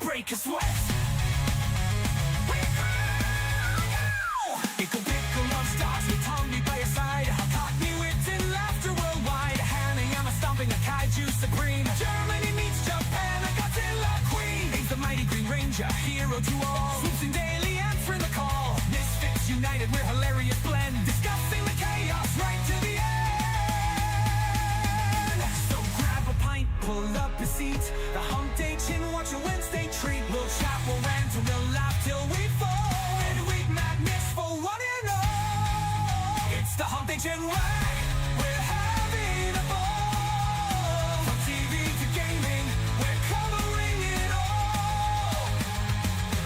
break a sweat. IcklePickle non-stops with Tombi by your side. Cockney wit and laughter worldwide. Hanayama stomping a kaiju supreme. Germany meets Japan, a Godzilla queen. He's the mighty Green Ranger, hero to all. Swoops in daily, answering the call. Misfits united, we're hilarious blend. Discussing the chaos right to the end. So grab a pint, pull up a seat. The Hump Day Chin, watch a Wednesday treat. We'll chat, we'll rant, and we'll laugh till we fall. And we'd madness for one and all. It's the Hump Day Chin way. We're having a ball. From TV to gaming, we're covering it all.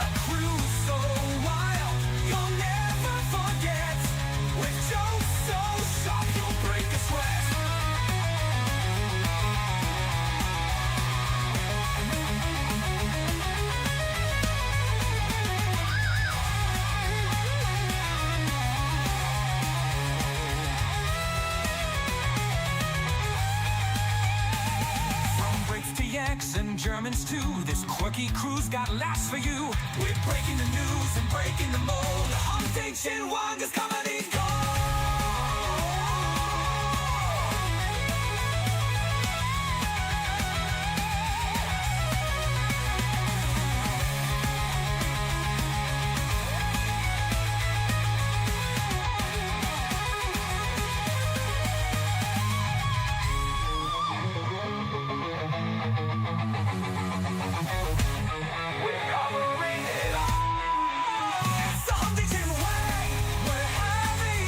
A cruise so wild, you'll never forget. With jokes so sharp, you'll break a sweat. And Germans too. This quirky crew's got laughs for you. We're breaking the news and breaking the mold. Hump Day Chin Wanker's comedy gold. We're covering it all. It's the Hump Day Chin way. We're having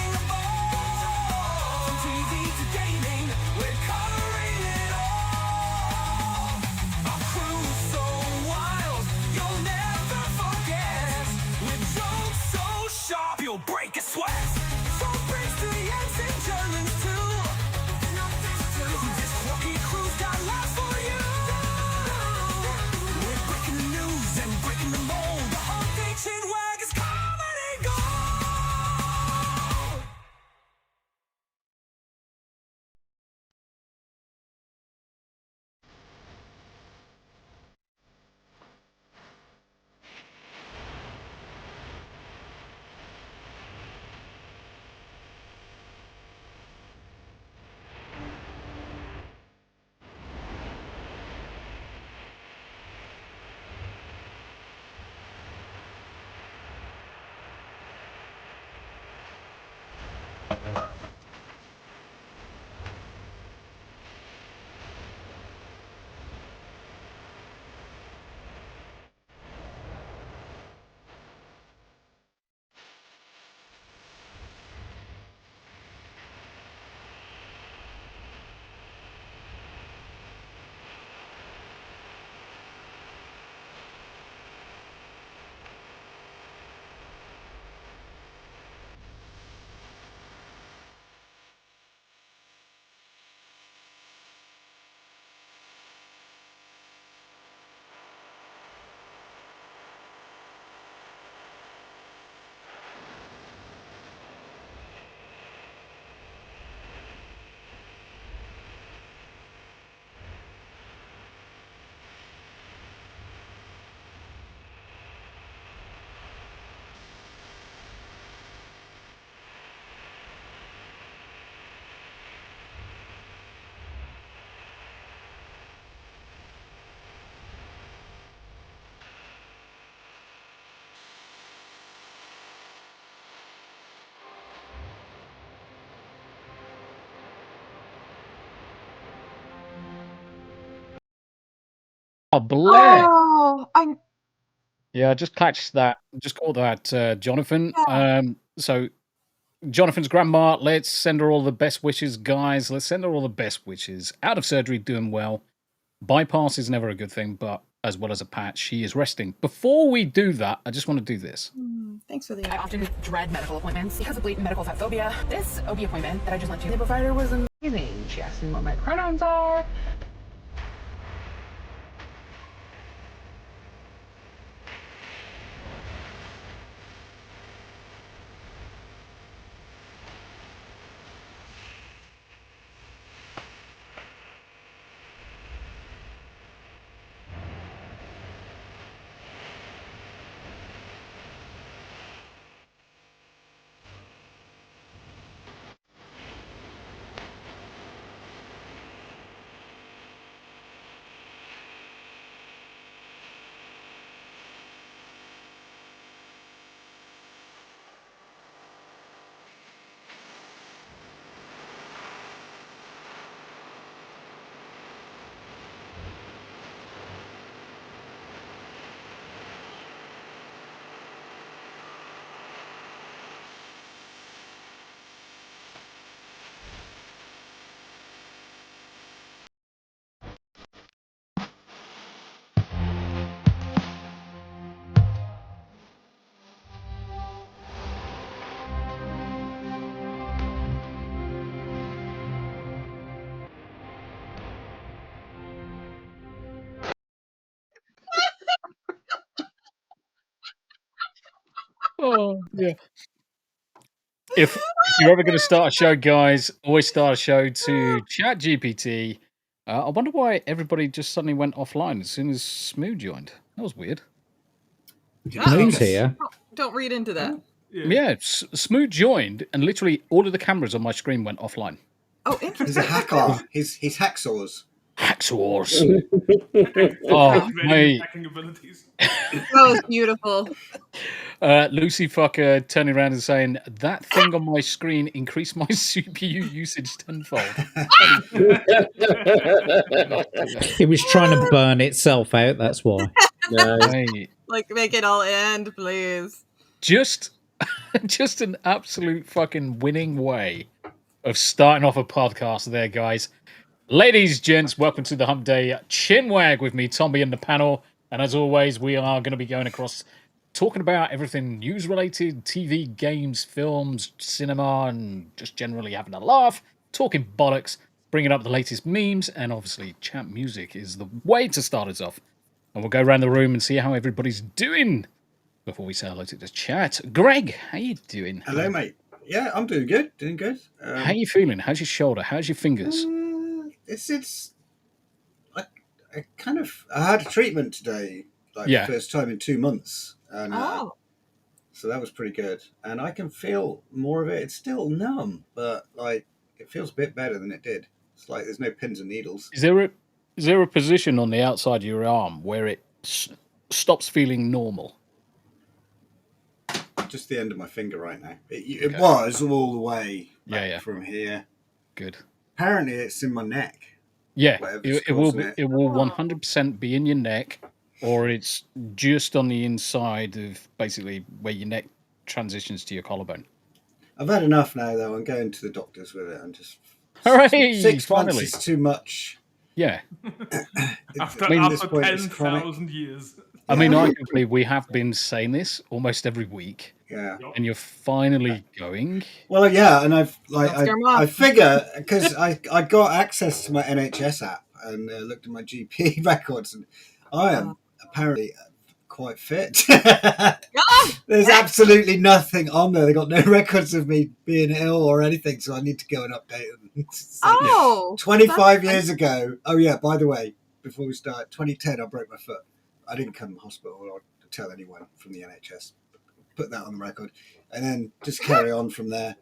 Blair. Oh, Yeah, I just catch that. Just call that Jonathan. Yeah. So Jonathan's grandma, let's send her all the best wishes, guys. Let's send her all the best wishes. Out of surgery, doing well. Bypass is never a good thing, but as well as a patch, she is resting. Before we do that, I just want to do this. Thanks for the. I often dread medical appointments because of blatant medical fat phobia. This OB appointment that I just went to, the provider was amazing. She asked me what my pronouns are. Oh, yeah. If you're ever going to start a show, guys, always start a show to Chat GPT. I wonder why everybody just suddenly went offline as soon as Smu joined. That was weird. Smu's here. Don't read into that. Yeah, Smu joined, and literally all of the cameras on my screen went offline. Oh, interesting. He's a hacker. He's hacksaws. Hacksaws. Oh, mate. Hacking abilities. That was beautiful. Lucy Fucker turning around and saying, that thing on my screen increased my CPU usage tenfold. It was trying to burn itself out, that's why. Mate, Like, make it all end, please. just an absolute fucking winning way of starting off a podcast there, guys. Ladies, gents, welcome to the Hump Day Chinwag with me, Tombi, and the panel. And as always, we are going to be going across talking about everything news-related, TV, games, films, cinema, and just generally having a laugh, talking bollocks, bringing up the latest memes, and obviously chat music is the way to start us off. And we'll go around the room and see how everybody's doing before we say hello to the chat. Greg, how you doing? Hello, mate. Yeah, I'm doing good. Doing good. How you feeling? How's your shoulder? How's your fingers? It's I had a treatment today, first time in 2 months, and so that was pretty good. And I can feel more of it. It's still numb, but like it feels a bit better than it did. It's like there's no pins and needles. Is there a position on the outside of your arm where it stops feeling normal? Just the end of my finger right now. It was all the way from here. Good. Apparently, it's in my neck. Yeah, it will 100% be in your neck, or it's just on the inside of basically where your neck transitions to your collarbone. I've had enough now, though. I'm going to the doctors with it. I'm just hooray! 6 months is too much. Yeah. After 10,000 years. I mean, I can believe we have been saying this almost every week. Yeah. And you're finally going. Well, yeah, and I figure because I got access to my NHS app and looked at my GP records, and I am apparently quite fit. There's absolutely nothing on there. They got no records of me being ill or anything, so I need to go and update them. 25 years ago. Oh yeah, by the way, before we start, 2010, I broke my foot. I didn't come to the hospital or tell anyone from the NHS. Put that on the record, and then just carry on from there.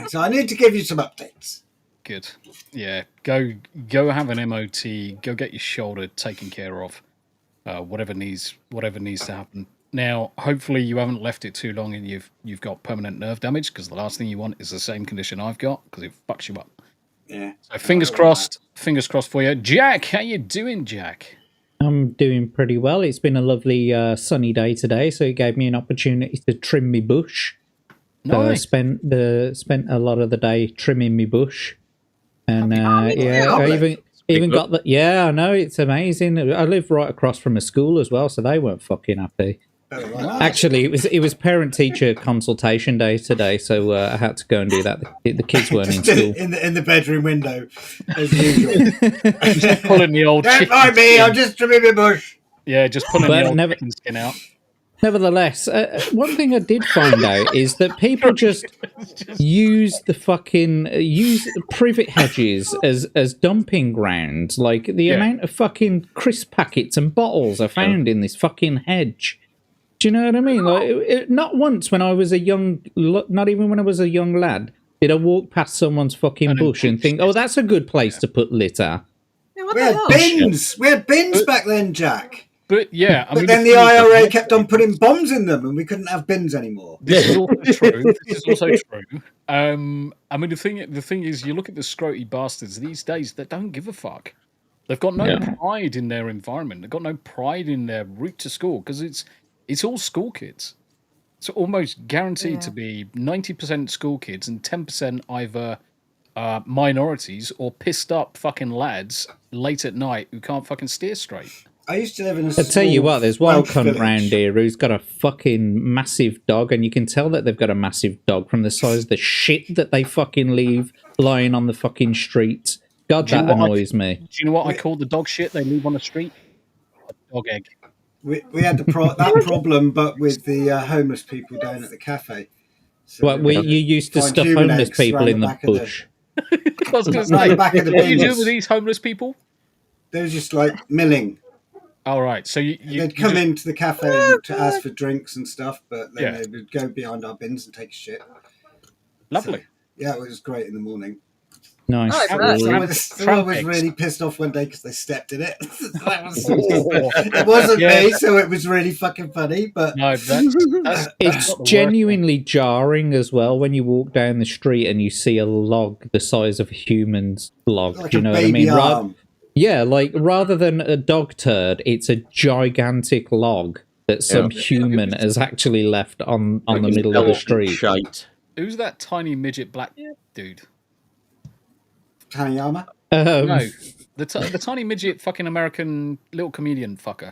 So I need to give you some updates. Good. Yeah. Go have an MOT. Go get your shoulder taken care of. Whatever needs to happen. Now, hopefully, you haven't left it too long, and you've got permanent nerve damage, because the last thing you want is the same condition I've got, because it fucks you up. Yeah. So fingers crossed. Fingers crossed for you, Jack. How you doing, Jack? I'm doing pretty well. It's been a lovely sunny day today, so it gave me an opportunity to trim me bush. Nice. So I spent a lot of the day trimming me bush, and yeah, I even got the I know, it's amazing. I live right across from a school as well, so they weren't fucking happy. Actually, it was parent teacher consultation day today, so I had to go and do that. The kids weren't in school. In the bedroom window, as usual. Just pulling the old. Don't mind me, I'm just trimming my bush. Yeah, just pulling the old chicken skin out. Nevertheless, one thing I did find out is that people just use privet hedges as dumping grounds. Like the amount of fucking crisp packets and bottles I found in this fucking hedge. Do you know what I mean? Like, not once when I was not even when I was a young lad, did I walk past someone's fucking bush and think, "Oh, that's a good place to put litter." Yeah, We had bins. We had bins back then, Jack. But yeah, but then the IRA kept on putting bombs in them, and we couldn't have bins anymore. This is also true. This is also true. I mean, the thing is, you look at the scroty bastards these days that don't give a fuck. They've got no pride in their environment. They've got no pride in their route to school because it's all school kids. It's almost guaranteed to be 90% school kids and 10% either minorities or pissed up fucking lads late at night who can't fucking steer straight. I used to live in a I'll tell you what, there's one Welsh cunt village. round here who's got a fucking massive dog, and you can tell that they've got a massive dog from the size of the shit that they fucking leave lying on the fucking streets. God, that annoys me. Do you know what I call the dog shit they leave on the street? A dog egg. We had that problem, but with the homeless people down at the cafe. So You used to find stuff human homeless eggs people around in the back of bush. I was going to Around say, the back of the what do you do bins. with these homeless people? They were just like milling. All right, so They'd come into the cafe to ask for drinks and stuff, but then they would go behind our bins and take a shit. Lovely. So, yeah, it was great in the morning. Nice. Someone was really pissed off one day because they stepped in it. It wasn't me, so it was really fucking funny. But no, it's genuinely jarring as well when you walk down the street and you see a log the size of a human's log. Like do you know what I mean? Like rather than a dog turd, it's a gigantic log that some human has actually left on the middle of the street. Shite. Who's that tiny midget black dude? Hanayama? No, the tiny midget fucking American little comedian fucker.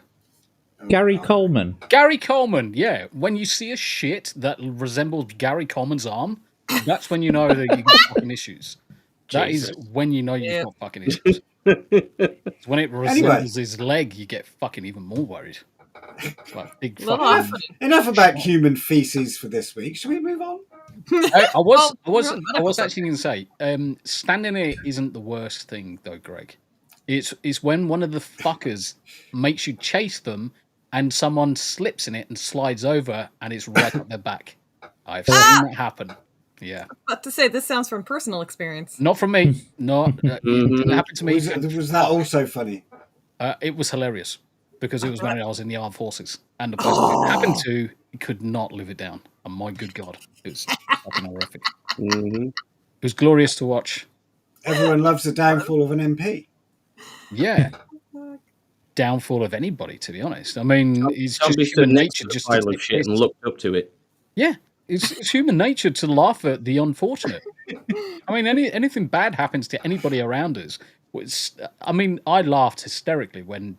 Gary Coleman. Gary Coleman, yeah. When you see a shit that resembles Gary Coleman's arm, that's when you know that you've got fucking issues. That is when you know you've got fucking issues. It's when it resembles his leg, you get fucking even more worried. Like big fucking... Enough about human feces for this week. Should we move on? I was actually going to say, standing there isn't the worst thing though, Greg. It's when one of the fuckers makes you chase them and someone slips in it and slides over and it's right up their back. I've seen that happen. Yeah. About to say, this sounds from personal experience. Not from me. No, it didn't happen to me. Was that also funny? It was hilarious because it was when I was in the armed forces, and the person it happened to could not live it down. And my good God, it was fucking horrific. It was glorious to watch. Everyone loves the downfall of an MP. Yeah. Downfall of anybody, to be honest. I mean, it's just human nature just to take shit and looked up to it. Yeah. It's human nature to laugh at the unfortunate. I mean, anything bad happens to anybody around us. I laughed hysterically when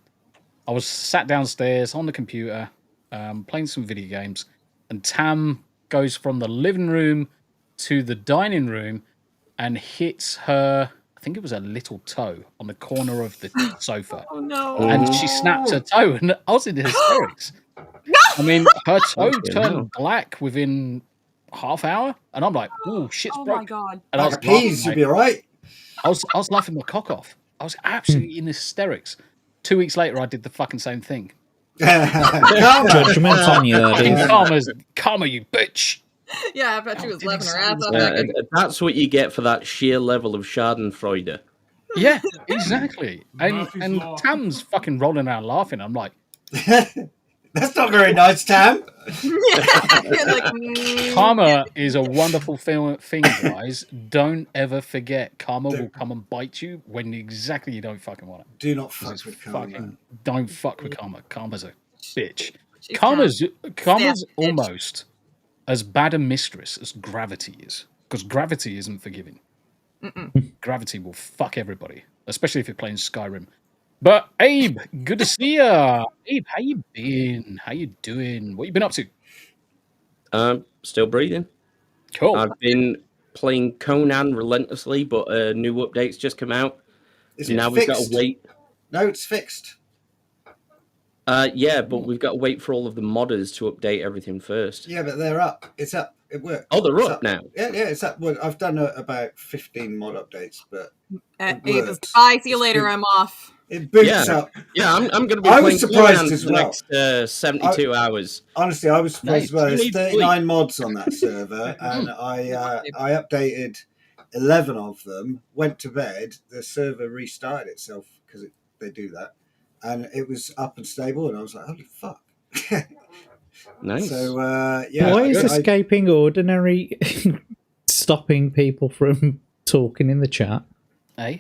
I was sat downstairs on the computer playing some video games, and Tam goes from the living room to the dining room and hits her, I think it was her little toe, on the corner of the sofa. Oh, no. And she snapped her toe, and I was in hysterics. I mean, her toe turned black within half hour, and I'm like, "Ooh, shit's broke." Oh my God! And I was peas, you'd be all right. I was laughing my cock off. I was absolutely in hysterics. 2 weeks later, I did the fucking same thing. Judgment on you, karma, you bitch. Yeah, I bet she was laughing her ass off. That's what you get for that sheer level of Schadenfreude. Yeah, exactly. And Tam's fucking rolling around laughing. I'm like, that's not very nice, Tam. Karma is a wonderful thing, guys. Don't ever forget, karma will come and bite you when exactly you don't fucking want it. Do not fuck with karma. Don't fuck with karma. Karma's a bitch. Karma's almost as bad a mistress as gravity is, because gravity isn't forgiving. Gravity will fuck everybody, especially if you're playing Skyrim. But Abe, good to see ya. Abe, how you been? How you doing? What you been up to? Still breathing. Cool. I've been playing Conan relentlessly, but new updates just come out. Now we've got to wait. No, it's fixed. Yeah, but we've got to wait for all of the modders to update everything first. Yeah, but they're up. It's up. It works. Oh, they're up now. Yeah, it's up. Well, I've done about 15 mod updates, but bye. See you later. I'm off. It boots up. Yeah, I'm going to be I playing was surprised for as the well. next 72 hours. Honestly, I was surprised as well. There's 39 sleep. mods on that server, and I updated 11 of them, went to bed, the server restarted itself, because they do that, and it was up and stable, and I was like, holy fuck. Nice. So, yeah. Why is escaping ordinary stopping people from talking in the chat? Eh?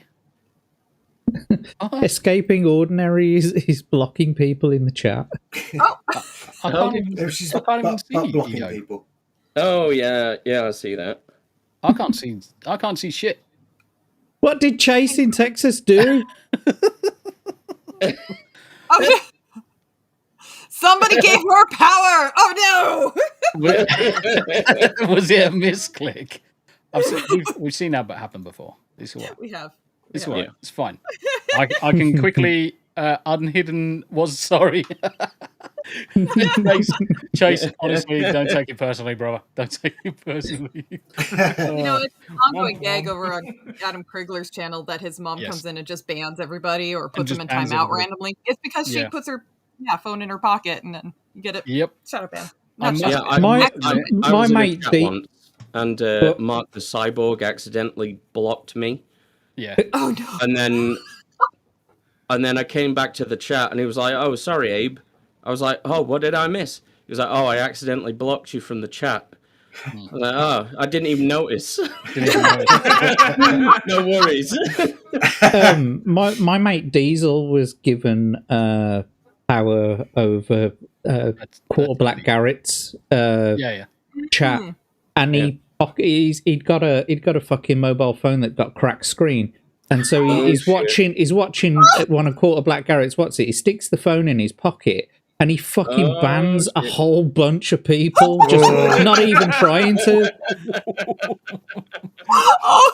Escaping ordinary is blocking people in the chat. I can't even see blocking you. people. Oh yeah, I see that. I can't see shit. What did Chase in Texas do? Somebody gave her power. Oh no! Was it a misclick? We've seen that happen before. It's all right. We have. It's all right. It's fine. I can quickly unhidden was sorry. Chase, honestly, don't take it personally, brother. Don't take it personally. It's an ongoing gag over on Adam Krigler's channel that his mom comes in and just bans everybody or puts them in timeout randomly. It's because she puts her phone in her pocket and then you get it. Yep. Shadow ban. My mate once, and Mark the Cyborg accidentally blocked me. Yeah. Oh no. And then I came back to the chat and he was like, "Oh, sorry, Abe." I was like, "Oh, what did I miss?" He was like, "Oh, I accidentally blocked you from the chat." I was like, "Oh, I didn't even notice." No worries. My mate Diesel was given power over Quarter Black Garrett's chat, and he'd got a fucking mobile phone that got cracked screen. And so he's watching one of Quarter Black Garrett's He sticks the phone in his pocket and he fucking bans a whole bunch of people, just not even trying to.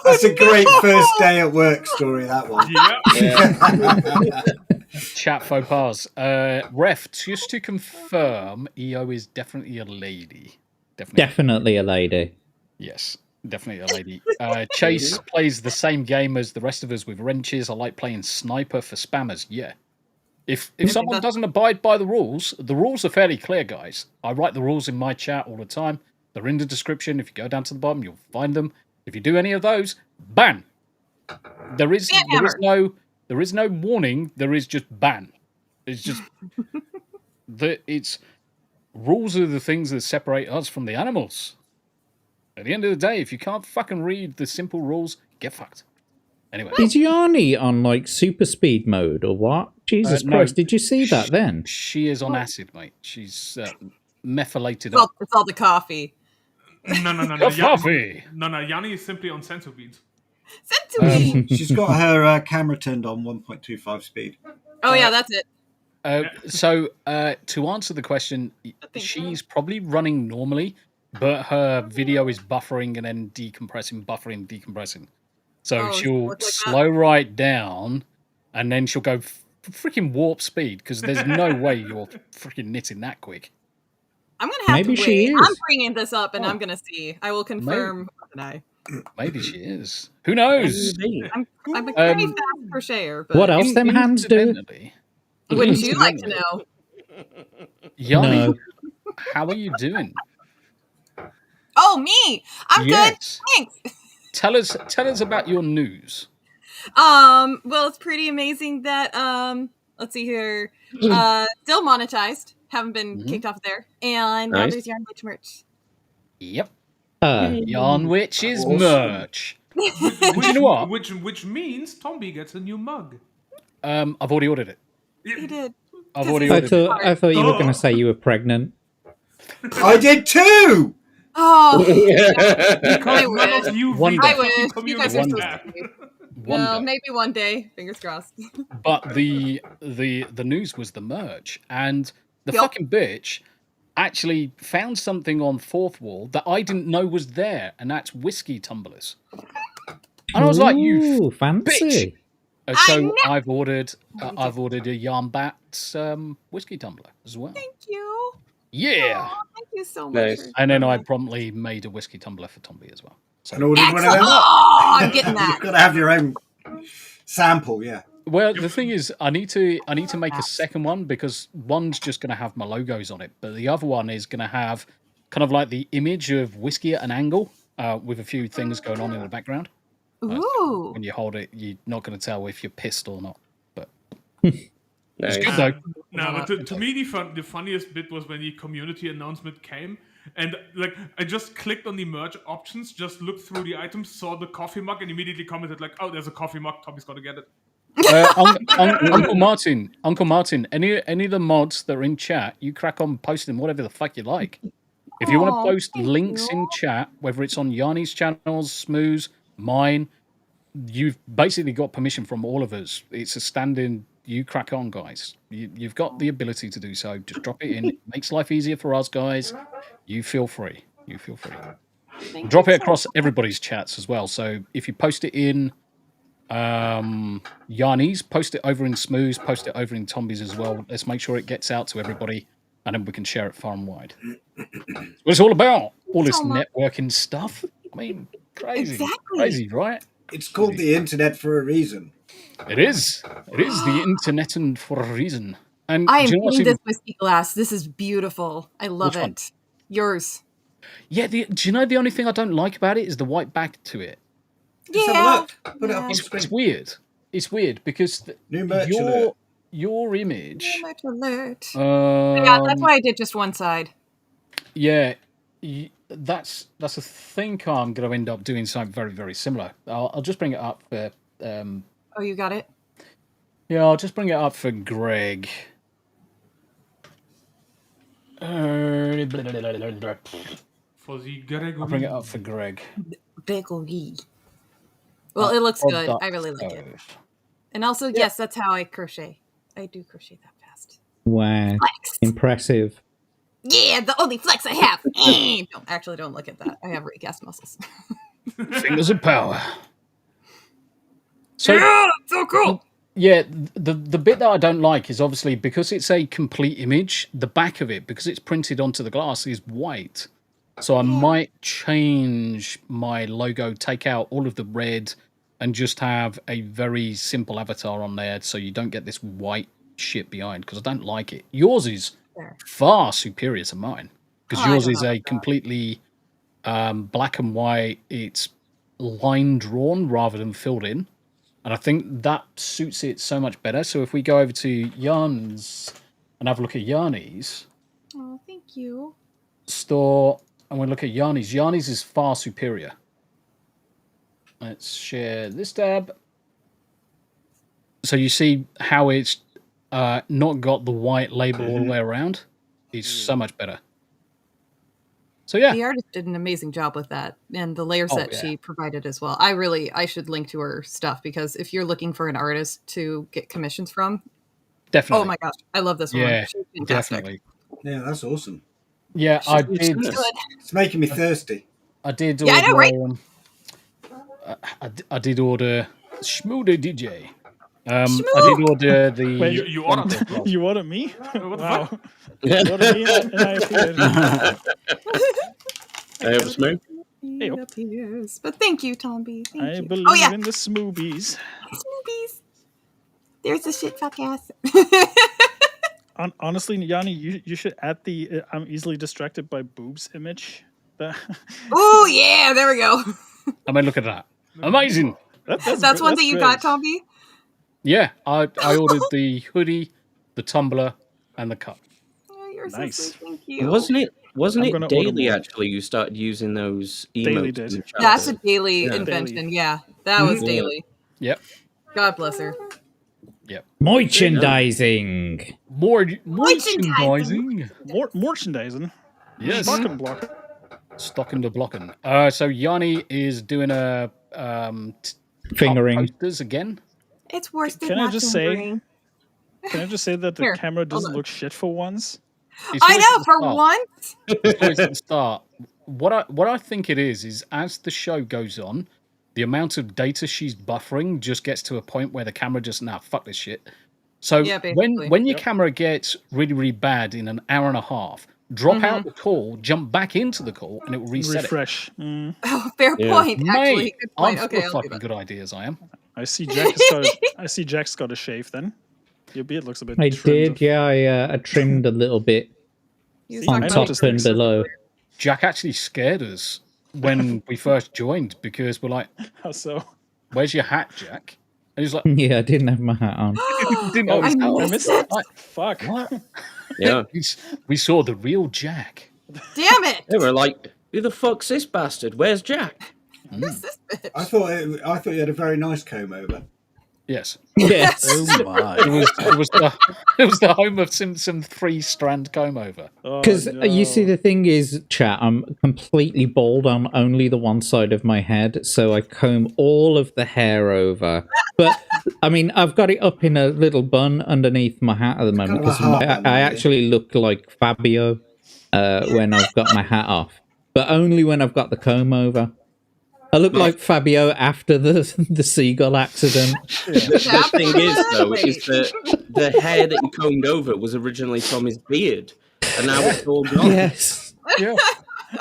That's a great first day at work story, that one. Chat faux pas. Ref, just to confirm, EO is definitely a lady. Definitely a lady. Yes. Definitely a lady. Chase plays the same game as the rest of us with wrenches. I like playing sniper for spammers. Yeah. If someone doesn't abide by the rules are fairly clear, guys. I write the rules in my chat all the time. They're in the description. If you go down to the bottom, you'll find them. If you do any of those, ban. There is no warning. There is just ban. It's just rules are the things that separate us from the animals. At the end of the day, if you can't fucking read the simple rules, get fucked. Anyway. Is Yanni on like super speed mode or what? Jesus Christ, did you see that then? She is on acid, mate. She's methylated up. It's all the coffee. No. Coffee. No, Yanni is simply on centipedes. She's got her camera turned on 1.25 speed. Oh yeah, that's it. So to answer the question, she's probably running normally, but her video is buffering and then decompressing, buffering, decompressing. So she'll slow right down, and then she'll go freaking warp speed because there's no way you're freaking knitting that quick. I'm gonna have to wait. I'm bringing this up, and I'm gonna see. I will confirm. Maybe she is. Who knows? I'm a pretty fast crocheter. But what else them hands do? Wouldn't you like to know? Yanni, how are you doing? Oh, me? I'm good. Thanks. Tell us about your news. Well, it's pretty amazing that let's see here. Still monetized. Haven't been kicked off there. And now there's Yarn Witch merch. Yep. Yarn Witch's merch. Do you know what? Which means Tombi gets a new mug. I've already ordered it. He did. I've already ordered it. I thought you were going to say you were pregnant. I did too! Oh, Because none of you read I the wish. fucking You guys are community so tab. sweet. Well, maybe one day. Fingers crossed. But the news was the merch, and the fucking bitch actually found something on Fourth Wall that I didn't know was there, and that's whiskey tumblers. And I was like, "You fancy!" Bitch. So I've ordered a Yarn Bats whiskey tumbler as well. Thank you. Yeah. Oh, thank you so much. Nice. And then I promptly made a whiskey tumbler for Tombi as well. So. And ordered one of them. Oh, I'm getting that. You've got to have your own sample, yeah. Well, the thing is, I need to make a second one because one's just going to have my logos on it, but the other one is going to have kind of like the image of whiskey at an angle with a few things going on in the background. Ooh. When you hold it, you're not going to tell if you're pissed or not. But Nice. it's good though. No, but to me, the funniest bit was when the community announcement came, and like I just clicked on the merch options, just looked through the items, saw the coffee mug, and immediately commented like, "Oh, there's a coffee mug. Tommy's got to get it." Uncle Martin, any of the mods that are in chat, you crack on posting whatever the fuck you like. If you want to post links in chat, whether it's on Yanni's channels, Smu's, mine, you've basically got permission from all of us. It's a standing. You crack on, guys. You've got the ability to do so. Just drop it in. It makes life easier for us, guys. You feel free. Drop it across everybody's chats as well. So if you post it in Yanni's, post it over in Smu's, post it over in Tombi's as well. Let's make sure it gets out to everybody, and then we can share it far and wide. What it's all about. All this networking stuff. I mean, crazy. Crazy, right? It's called the internet for a reason. It is. It is the internet and for a reason. And I am eating this whiskey glass. This is beautiful. I love it. One? Yours. Yeah. Do you know the only thing I don't like about it is the white back to it? Just have a look. Put it up on screen. It's weird. It's weird because New merch alert. Your image. New merch alert. Yeah, that's why I did just one side. Yeah. That's I think I'm going to end up doing something very, very similar. I'll just bring it up for. Oh, you got it? Yeah, I'll just bring it up for Greg. For the Gregory. I'll bring it up for Greg. Gregory. Well, it looks good. I really like it. And also, yes, that's how I crochet. I do crochet that fast. Wow. Flex. Impressive. Yeah, the only flex I have. Don't look at that. I have recast muscles. Fingers of power. So, yeah, so cool. Yeah, the bit that I don't like is obviously because it's a complete image, the back of it, because it's printed onto the glass, is white. So I might change my logo, take out all of the red, and just have a very simple avatar on there so you don't get this white shit behind, because I don't like it. Yours is far superior to mine, because yours is a completely black and white, it's line drawn rather than filled in. And I think that suits it so much better. So if we go over to Yarn's and have a look at Yarni's. Oh, thank you. Store, and we look at Yarni's. Yarni's is far superior. Let's share this tab. So you see how it's not got the white label all the way around? It's so much better. So yeah, the artist did an amazing job with that, and the layer set she provided as well. I should link to her stuff, because if you're looking for an artist to get commissions from, definitely. Oh my gosh, I love this one. Yeah, She's fantastic. definitely. Yeah, that's awesome. Yeah, I did. It's making me thirsty. I did. Yeah, I know, right? I did order Smu the DJ. I did order the. Wait, you ordered? You ordered me? What the Wow. fuck? You ordered me and I appeared. Hey, it was me. Hey, appears. But thank you, Tombi. Thank I you. believe in the smoobies. Smoobies. There's the shit fuck ass. Honestly, Yanni, you should add the I'm easily distracted by boobs image. Oh yeah, there we go. I mean, look at that. Amazing. That's one that you got, Tombi? Yeah, I ordered the hoodie, the tumbler, and the cup. Oh, you're so Nice. sweet. Thank you. Wasn't it I'm gonna order daily more. actually you started using those emotes? Daily in did. the chat That's there? a daily Yeah. invention. Yeah, that was daily. Yep. God bless her. Yep. Merchandising. More merchandising. More merchandising. Yes. Stocking block. Stocking the blocking. So Yanni is doing a Fingering. posters again. It's worse than Can I not just say? fingering. Can I just say that the Here, camera hold doesn't on. look shit for once? It's I always at know the for start. once. It's always at the start. What I think it is as the show goes on, the amount of data she's buffering just gets to a point where the camera just fuck this shit. So Yeah, basically. when your camera gets really, really bad in an hour and a half, drop out the call, jump back into the call, and it will reset Refresh. Oh, fair point. it. Actually, Mate, good I'm point. full Okay, of I'll do fucking that. good ideas. I am. I see Jack's got a shave then. Your beard looks a bit. I trimmed. did, yeah. I trimmed a little bit He was on talking top about and below. Jack actually scared us when we first joined because we're like, How so? "Where's your hat, Jack?" And he's like, Yeah, I didn't have my hat on. "Didn't know his hat I was." missed it. Like, Fuck. what? Yeah. We saw the real Jack. Damn it! They were like, "Who the fuck's this bastard? Where's Jack?" Who's this bitch? I thought you had a very nice comb over. Yes. Yes. Oh my. It was the home of some 3-strand comb over. Because you see, the thing is, chat, I'm completely bald on only the one side of my head, so I comb all of the hair over. But, I mean, I've got it up in a little bun underneath my hat at the moment, because I actually look like Fabio when I've got my hat off. But only when I've got the comb over. I look like Fabio after the seagull accident. The thing is, though, is that the hair that you combed over was originally from his beard, and now it's all gone. Yes. Yeah.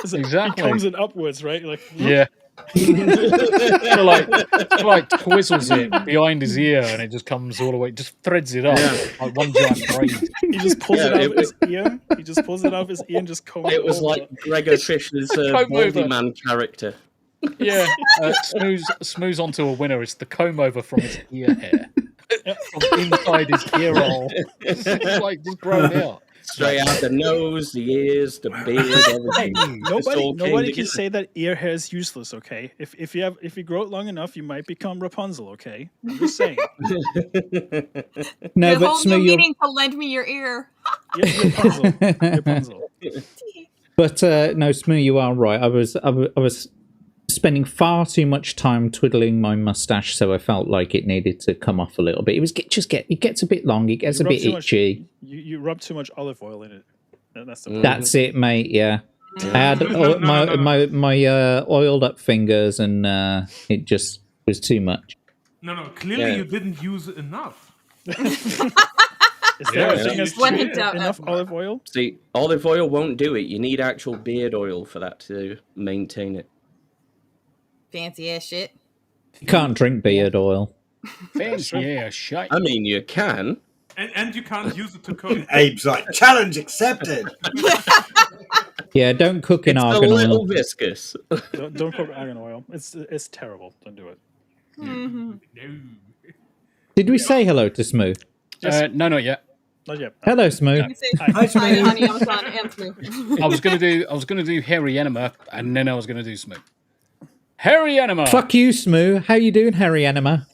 Exactly. He combs it upwards, right? Like, Yeah. like twizzles it behind his ear and it just comes all the way, just threads it up like one giant braid. He just pulls it out of his ear. He just pulls it out of his ear and just combs It was over. like Gregor Fisher's Comb Baldy over. Man character. Yeah, smooths onto a winner. It's the comb over from his ear hair, from inside his ear hole. It's like just grown out. Straight out the nose, the ears, the beard, everything. Nobody can say that ear hair is useless. Okay, if you grow it long enough, you might become Rapunzel. Okay, I'm just saying. No, The but whole Smu, new you're... meaning to lend me your ear. Rapunzel. But no, Smu, you are right. I was spending far too much time twiddling my mustache, so I felt like it needed to come off a little bit. It gets a bit long, it gets a bit itchy. You rub too much olive oil in it. That's it, mate. Yeah, I had my oiled up fingers, and it just was too much. No. Clearly, you didn't use enough. Is there a thing as When in doubt, enough olive oil? See, olive oil won't do it. You need actual beard oil for that to maintain it. Fancy ass shit. You can't drink beard oil. Yeah, shite. I mean, you can. And you can't use it to cook. Abe's like, challenge accepted. Yeah, don't cook in It's a argan little oil. viscous. Don't cook argan oil. It's terrible. Don't do it. No. Did we say hello to Smu? No, not yet. Not yet. Hello, Smu. Hi, Smu. Hanayama-san and Smu. I was gonna do Hairy Enema, and then I was gonna do Smu. Hairy Enema. Fuck you, Smu. How you doing, Harry Enema?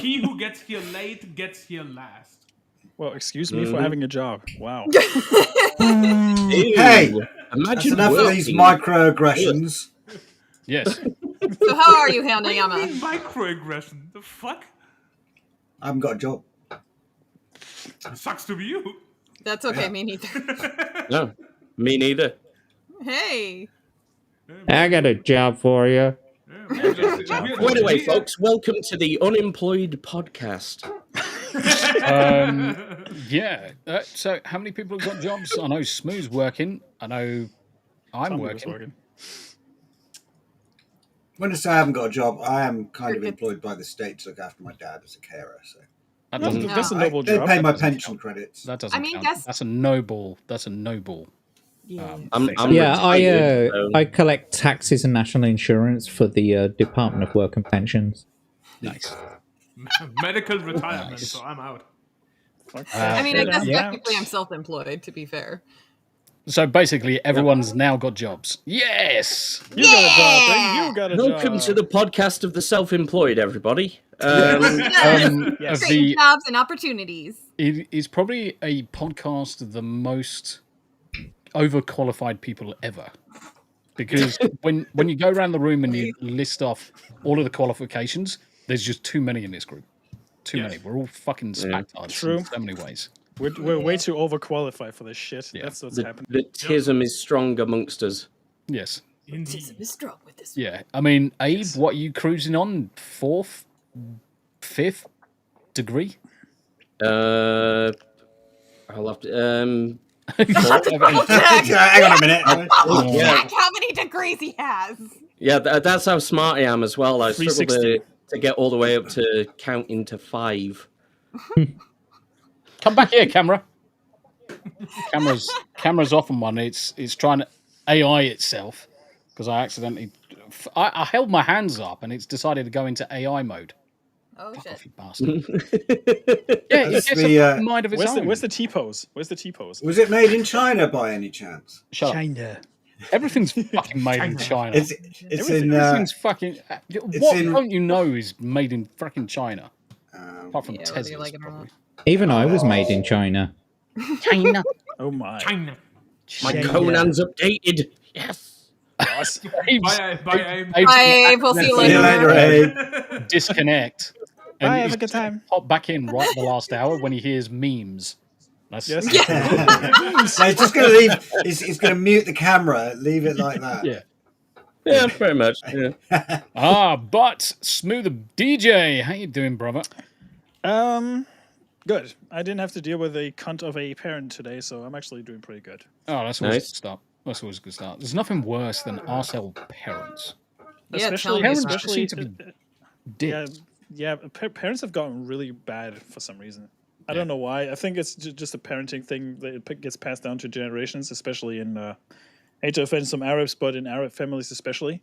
He who gets here late gets here last. Well, excuse me for having a job. Wow. Hey, that's Imagine enough of these microaggressions. Yes. So how are you, Hanayama? Microaggression. The fuck? I haven't got a job. Sucks to be you. That's okay, me neither. No, me neither. Hey. I got a job for you. Anyway, folks, welcome to the Unemployed Podcast. Yeah. So, how many people have got jobs? I know Smu's working. I know I'm working. When I say I haven't got a job, I am kind of employed by the state to look after my dad as a carer. So That doesn't. That's a noble they job. pay my pension credits. That doesn't. I mean, count. That's a noble. That's a noble. I'm Yeah, retired, so- I collect taxes and national insurance for the Department of Work and Pensions. Nice. Medical retirement, Nice. so I'm out. I mean, I guess technically I'm self-employed, to be fair. So basically, everyone's now got jobs. Yes! You got a job, right? You got a job. Welcome to the podcast of the self-employed, everybody. Creating jobs and opportunities. It is probably a podcast of the most overqualified people ever. Because when you go around the room and you list off all of the qualifications, there's just too many in this group. Too many. We're all fucking spactards in so many ways. We're way too overqualified for this shit. Yeah. That's what's happening. The tism is strong amongst us. Yes. Tism is strong with this. Yeah. I mean, Abe, what are you cruising on? 4th? 5th degree? I'll have to... Hang on a minute. Check how many degrees he has. Yeah, that's how smart I am as well. I struggle to get all the way up to counting to 5. Come back here, camera. Camera's off on one. It's trying to AI itself because I accidentally I held my hands up and it's decided to go into AI mode. Oh shit! Off, you bastard. Yeah, it gets a mind of its own. Where's the T-pose? Where's the T-pose? Was it made in China by any chance? Shut China. Up. Everything's fucking made in China. Everything's fucking. Don't you know is made in fucking China? Apart from Tesla. Even I was made in China. China. Oh my. China. My Conan's updated. Yes. Bye, Abe. We'll see you later. Abe. Disconnect. Bye, have a good time. Pop back in right at the last hour when he hears memes. That's so he's just going to leave. He's going to mute the camera. Leave it like that. Yeah, pretty much. Yeah. But Smu the DJ, how you doing, brother? Good. I didn't have to deal with a cunt of a parent today, so I'm actually doing pretty good. Oh, that's always a good start. That's always a good start. There's nothing worse than arsehole parents. Especially to be dicks. Yeah. Parents have gotten really bad for some reason. I don't know why. I think it's just a parenting thing that it gets passed down to generations, especially in, I hate to offend some Arabs, but in Arab families especially.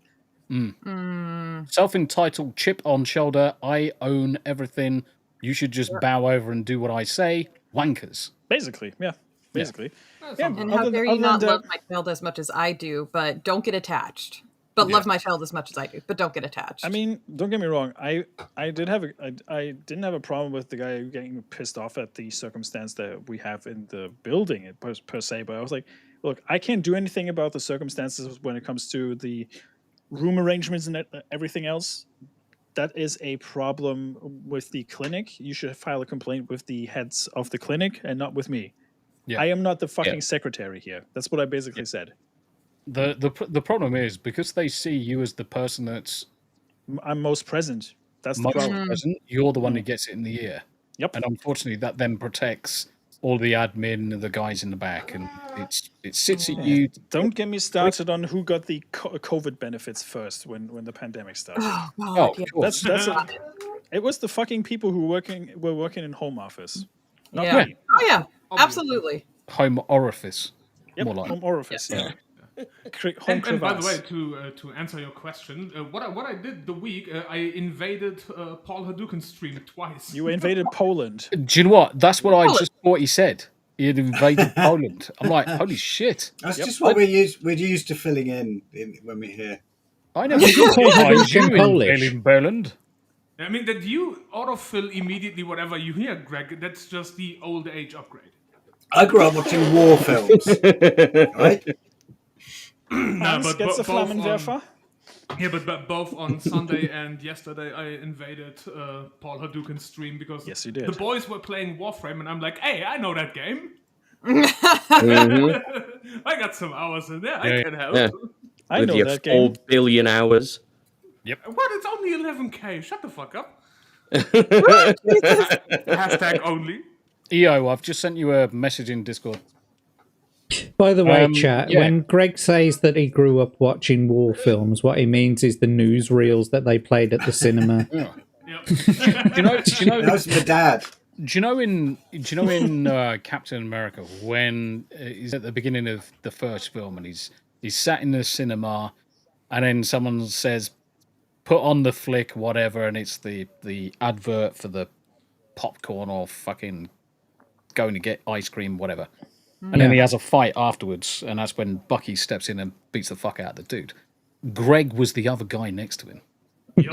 Self-entitled, chip on shoulder, I own everything. You should just bow over and do what I say. Wankers. Basically, yeah. Basically. Yeah, and how dare you not love my child as much as I do, but don't get attached. But love my child as much as I do, but don't get attached. I mean, don't get me wrong. I didn't have a problem with the guy getting pissed off at the circumstance that we have in the building per se. But I was like, look, I can't do anything about the circumstances when it comes to the room arrangements and everything else. That is a problem with the clinic. You should file a complaint with the heads of the clinic and not with me. Yeah. I am not the fucking secretary here. That's what I basically said. The problem is because they see you as the person I'm most present. That's most the problem. present. You're the one who gets it in the ear. Yep. And unfortunately, that then protects all the admin and the guys in the back, and it sits at you. Don't get me started on who got the COVID benefits first when the pandemic started. Oh, that's it was the fucking people who were working in home office. Not me. Oh yeah, absolutely. Home orifice. Yep, more like. home orifice. Yeah. And by the way, to answer your question, what I did the week, I invaded Paul Hadouken's stream twice. You invaded Poland. Do you know what? That's what I just thought he said. He had invaded Poland. I'm like, holy shit. That's just what we're used to filling in when we're here. I never realized you in Poland. I mean, that you autofill immediately whatever you hear, Greg. That's just the old age upgrade. I grew up watching war films, right? But both on Sunday and yesterday I invaded Paul Hadouken's stream because yes, you did. The boys were playing Warframe and I'm like, hey, I know that game. I got some hours in there. I can help. Yeah. I with know your that game. 4 billion hours. Yep. What? It's only 11k. Shut the fuck up. Hashtag only. EO, I've just sent you a message in Discord. By the way, chat, when Greg says that he grew up watching war films, what he means is the newsreels that they played at the cinema. Yeah. Yep. do you know that's my dad. Do you know in Captain America when he's at the beginning of the first film and he's sat in the cinema and then someone says put on the flick whatever and it's the advert for the popcorn or fucking going to get ice cream, whatever. And then he has a fight afterwards, and that's when Bucky steps in and beats the fuck out of the dude. Greg was the other guy next to him. Yep.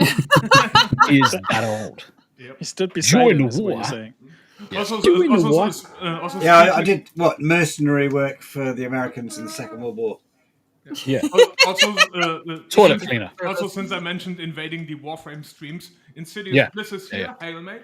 He is that old. Yep. He stood beside him, the is what war. you're saying. I did mercenary work for the Americans in the Second World War. Yeah. Also, Toilet cleaner. Also, since I mentioned invading the Warframe streams, Insidious Bliss is here. Hail, mate.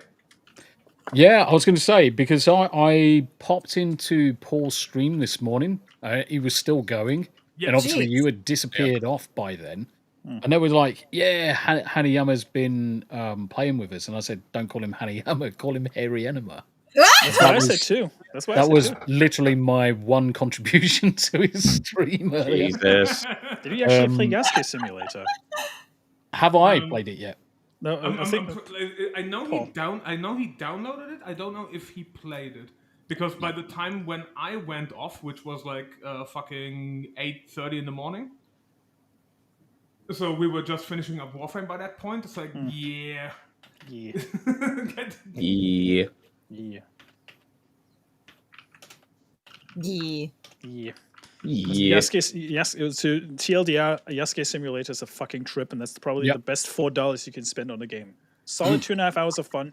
Yeah, I was going to say, because I popped into Paul's stream this morning. He was still going. And obviously you had disappeared off by then. And they were like, yeah, Hanayama's been playing with us. And I said, don't call him Hanayama, call him Hairy Enema. That's what I said too. That was literally my one contribution to his stream earlier. Jesus. Did he actually play Yasuke Simulator? Have I played it yet? No, I know he downloaded it. I don't know if he played it, because by the time when I went off, which was like fucking 8:30 in the morning, so we were just finishing up Warframe by that point. It's like yeah. Yasuke, to TLDR, Yasuke Simulator is a fucking trip, and that's probably the best $4 you can spend on a game. Solid 2.5 hours of fun.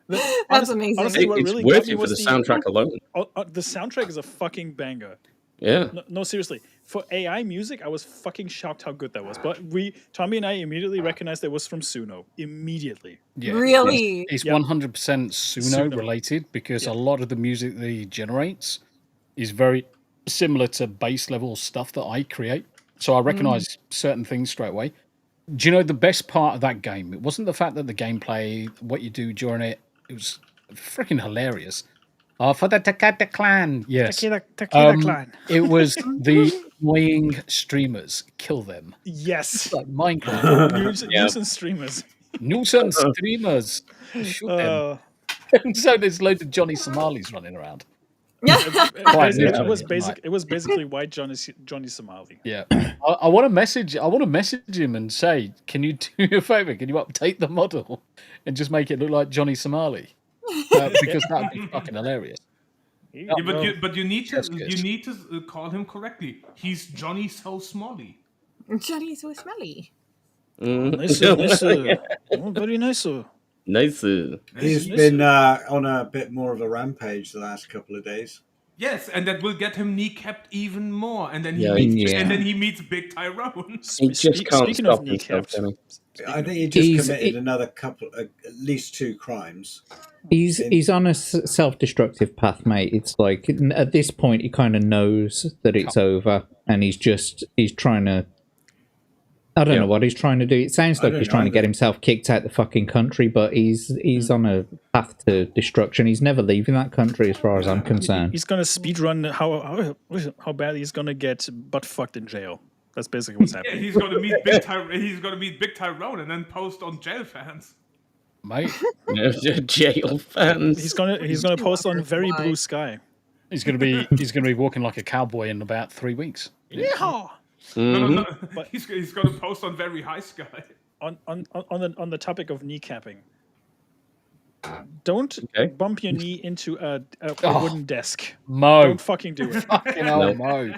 That's amazing. Honestly, it's really worth it for the soundtrack alone. The soundtrack is a fucking banger. Yeah. No, seriously. For AI music, I was fucking shocked how good that was. But Tombi and I immediately recognized it was from Suno. Immediately. Yeah, really? It's 100% Suno related, because a lot of the music that he generates is very similar to base level stuff that I create. So I recognize certain things straight away. Do you know the best part of that game? It wasn't the fact that the gameplay, what you do during it, it was freaking hilarious. For the Takeda clan, yes. Takeda clan. It was the annoying streamers. Kill them. Yes. Like Minecraft. Nuisance streamers. Nuisance streamers. Shoot them. So there's loads of Johnny Somalis running around. It was basically white Johnny Somali. Yeah. I want to message him and say, can you do me a favor? Can you update the model and just make it look like Johnny Somali? Because that would be fucking hilarious. Yeah, but you need to call him correctly. He's Johnny So Smally. Johnny So Smelly. Nice. Oh, very nice. Nice. He's been on a bit more of a rampage the last couple of days. Yes, and that will get him kneecapped even more. And then he meets Big Tyrone. He just can't stop himself. I think he just committed another couple, at least 2 crimes. He's on a self-destructive path, mate. It's like at this point he kind of knows that it's over, and he's trying to. I don't know what he's trying to do. It sounds like he's trying to get himself kicked out the fucking country, but he's on a path to destruction. He's never leaving that country, as far as I'm concerned. He's gonna speedrun how badly he's gonna get butt fucked in jail. That's basically what's happening. Yeah, he's gonna meet Big Tyrone and then post on jail fans. Mate, jail fans. He's gonna post on Very Blue Sky. He's gonna be walking like a cowboy in about 3 weeks. Yeah. No. But he's gonna post on Very High Sky. On the topic of kneecapping. Don't bump your knee into a wooden desk. Mo. Don't fucking do it. Fucking hell, Mo.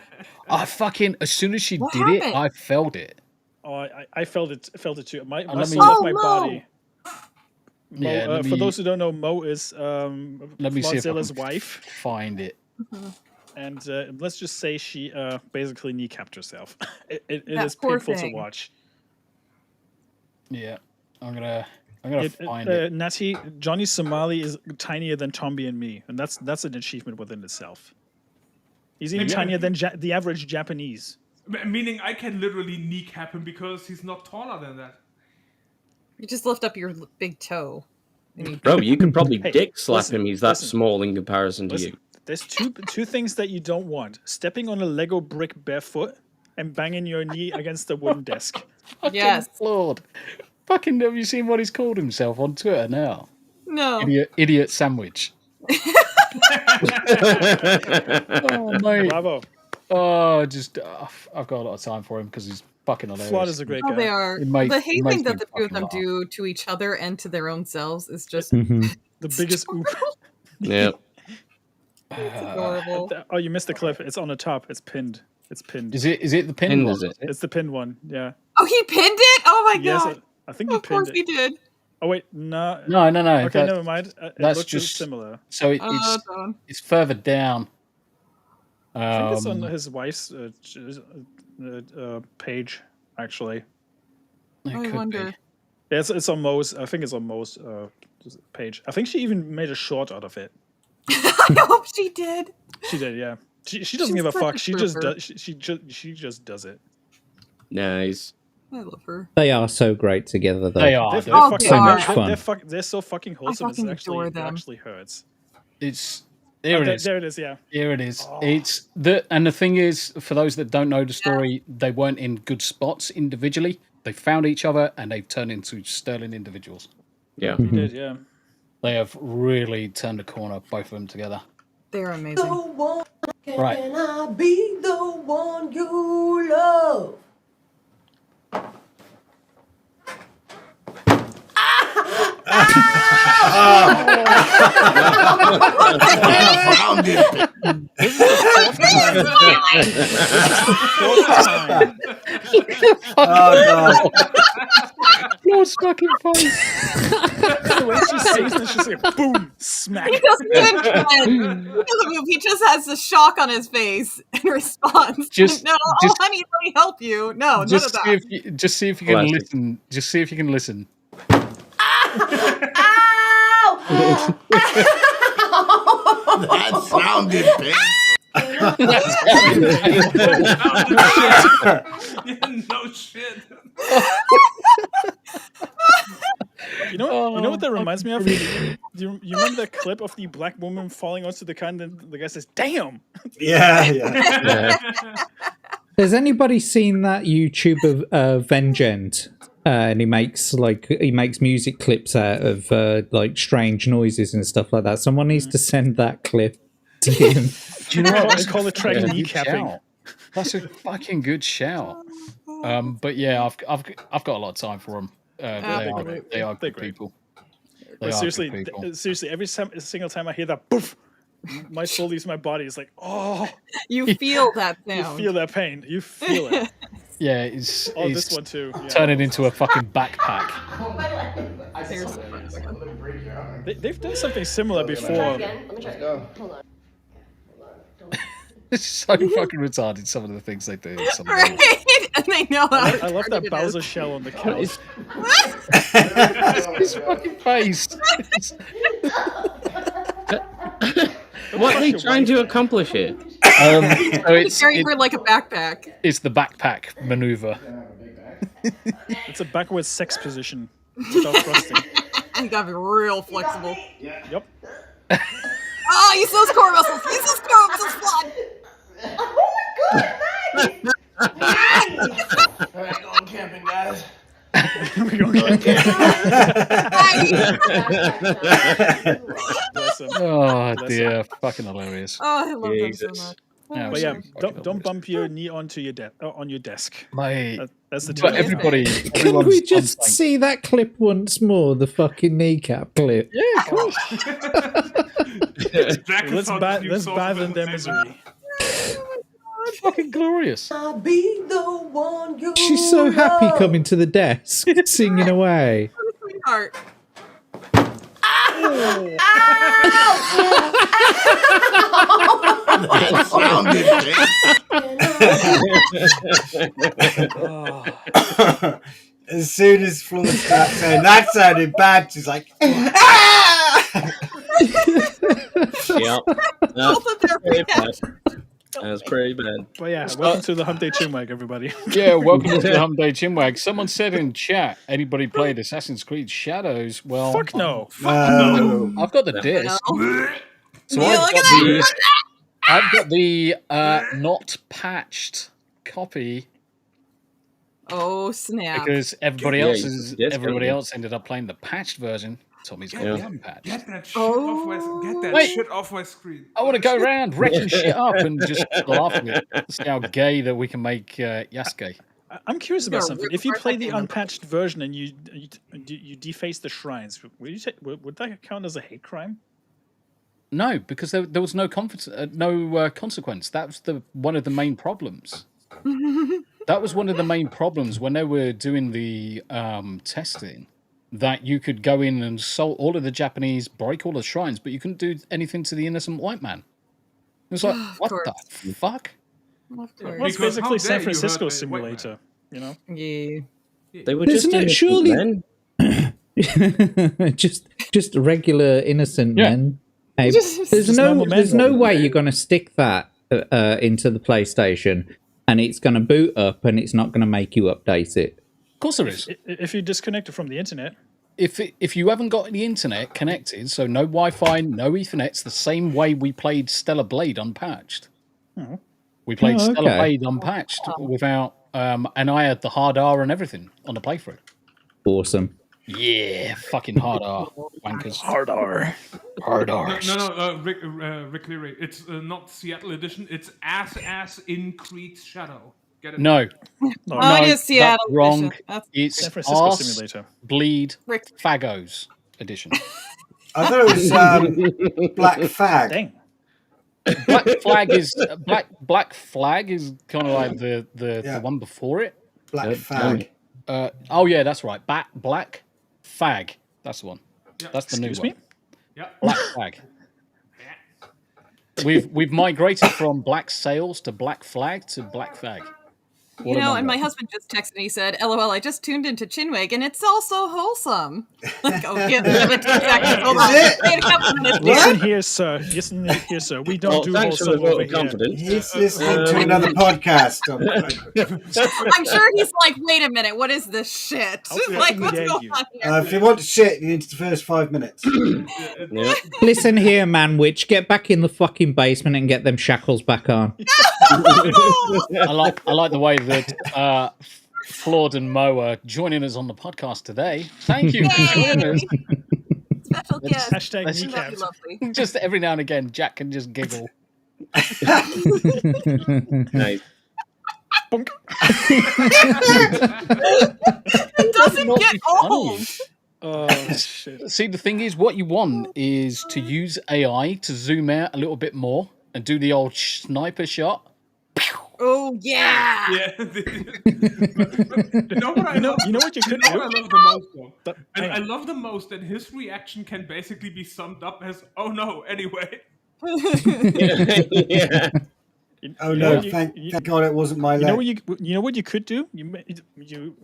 As soon as she did it, I felt it. Oh, I felt it too. My muscle left my body. Mo, for those who don't know, Mo is Flodzilla's wife. Find it. And let's just say she basically kneecapped herself. It is painful to watch. Yeah, I'm gonna find it. Natty, Johnny Somali is tinier than Tombi and me, and that's an achievement within itself. He's even tinier than the average Japanese. Meaning, I can literally kneecap him because he's not taller than that. You just lift up your big toe. Bro, you could probably dick slap him. He's that small in comparison to you. There's two things that you don't want: stepping on a Lego brick barefoot and banging your knee against a wooden desk. Yes, Lord. Fucking, have you seen what he's called himself on Twitter now? No. Idiot sandwich. Oh, mate. Bravo. Oh, I've got a lot of time for him because he's fucking hilarious. Flawed is a great guy. They are. The hating that the two of them do to each other and to their own selves is just the biggest oop. Yeah. It's adorable. Oh, you missed the clip. It's on the top. It's pinned. It's pinned. Is it the pinned one? Is it? It's the pinned one. Yeah. Oh, he pinned it. Oh my Yes, god. I think he Of pinned course it. he did. Oh wait, no. No. Okay, never mind. It that's looks just similar. So Done. it's further down. I think it's on his wife's page, actually. I wonder. Yeah, it's on Mo's. I think it's on Mo's page. I think she even made a short out of it. I hope she did. She did, yeah. She doesn't give a fuck. She just does. She just does it. Nice. I love her. They are so great together, though. They are. They're Oh, fucking, so much fun. They're so fucking wholesome. fucking It adore them. actually hurts. It's there. It is. There it is. Yeah. Here it is. Oh. It's the thing is, for those that don't know the story, they weren't in good spots individually. They found each other and they've turned into sterling individuals. Yeah. He did. Yeah. They have really turned a corner, both of them together. They're amazing. Right. Can I be the one you love? Oh god. Floor's fucking face. The way she says it, she's like boom, smack. He doesn't even move. He just has the shock on his face in response. Just- no, just- oh honey, let me help you. No, none of that. Just see if you can Classic. listen. Just see if you can listen. That sounded big. No shit. You know what that reminds me of? You remember that clip of the black woman falling onto the car and then the guy says, "Damn!" Yeah. Has anybody seen that YouTube of Vengent? And he makes music clips out of like strange noises and stuff like that. Someone needs to send that clip to him. Do you know what? It's called a track kneecapping. That's a fucking good shout. But yeah, I've got a lot of time for them. They are good people. But seriously, every single time I hear that, poof, my soul leaves my body. It's like, oh, You feel that sound. you feel that pain. You feel it. Yeah, it's This one too. Yeah. turning into a fucking backpack. They've done something similar before. It's so fucking retarded, some of the things they do. Right? And they know how I love that Bowser shell on the couch. His fucking face. What are they trying to accomplish here? So He's carrying her like a backpack. it's the backpack maneuver. It's a backwards sex position without thrusting. You gotta be real flexible. Yep. Oh, use those core muscles. Use those core muscles, Flood. Alright, going camping, guys. We're going Bless him. Oh Bless dear, fucking hilarious. Oh, I love them so Jesus. much. Yeah, But yeah, fucking don't bump your knee onto your on your desk. Mate, That's the but tip. everybody, Can everyone's we on just point. see that clip once more? The fucking kneecap clip. Yeah, of course. Let's bathe in their misery. Fucking glorious. I'll be the one you She's so happy love. coming to the desk, singing away. Sweetheart. That sounded big. As soon as Flo starts saying that sounded bad, she's like, ah! Yep. Both of their Pretty reactions. bad. That's pretty bad. But yeah, welcome to the Hump Day Chinwag, everybody. Yeah, welcome to the Hump Day Chinwag. Someone said in chat, anybody played Assassin's Creed Shadows? Well, Fuck no. I've got the disc. So Yeah, look at that. I've got the not patched copy Oh, snap. because everybody Yeah, else yes, everybody yeah. else ended up playing the patched version. Tommy's got Yeah. the unpatched. Get that shit Oh. off my screen. I want to go around wrecking shit up and just laughing at it. See how gay that we can make Yasuke. I'm curious about Yeah, something. we're- If you we're play the thinking- unpatched version and you deface the shrines, would that count as a hate crime? No, because there was no consequence. That was one of the main problems. That was one of the main problems when they were doing the testing. That you could go in and assault all of the Japanese, break all the shrines, but you couldn't do anything to the innocent white man. It was like, what the fuck? Of course. Well, it's basically San Francisco simulator, you know? Yeah. They were Isn't just it surely men. just regular innocent men? Hey, Just there's normal men, no way you're going to stick that into the PlayStation and it's going to boot up and it's not going to make you update it. Of course there is. If you disconnect it from the internet. If you haven't got the internet connected, so no Wi-Fi, no Ethernet, it's the same way we played Stellar Blade unpatched. Oh. We played Stellar Blade unpatched without, and I had the hard R and everything on the playthrough. Awesome. Yeah, fucking hard R, wankers. Hard R. Hard R. No, Rick Leary. It's not Seattle edition. It's ass in Creed's shadow. Get it? No. No, it is Seattle that's wrong. edition. That's It's San Francisco arse, simulator. bleed, fagos edition. I thought it was Black Fag. Dang. Black Flag is kind of like the one before it. Black Fag. Oh yeah, that's right. Black Fag. That's the one. Yeah. That's the new Excuse me? one. Yeah. Black Flag. We've migrated from Black Sails to Black Flag to Black Fag. You know, and my husband just texted me, he said, LOL, I just tuned into Chinwag and it's all so wholesome. Like, oh, give it 2 seconds. Hold on. Wait a couple minutes. Listen here, sir. Listen here, sir. We don't do thanks for the wholesome vote over of here. confidence. He's listening to another podcast. I'm sure he's like, wait a minute, what is this shit? Like, what's going on here? If you want shit, you need the first 5 minutes. Yeah. Listen here, man witch. Get back in the fucking basement and get them shackles back on. I like the way that Flawed and Mo are joining us on the podcast today. Thank you for joining us. Special guest. Hashtag That'd be kneecaps. lovely. Just every now and again, Jack can just giggle. Nice. Bonk. It doesn't get old. Oh, shit. See, the thing is, what you want is to use AI to zoom out a little bit more and do the old sniper shot. Oh, yeah. Yeah. You know what I love? You know what you could You know do? what I love the most, though? Hang And I on. love the most that his reaction can basically be summed up as, "Oh no!" Anyway. Yeah. Oh no! Thank God it wasn't my leg. You know what you could do? You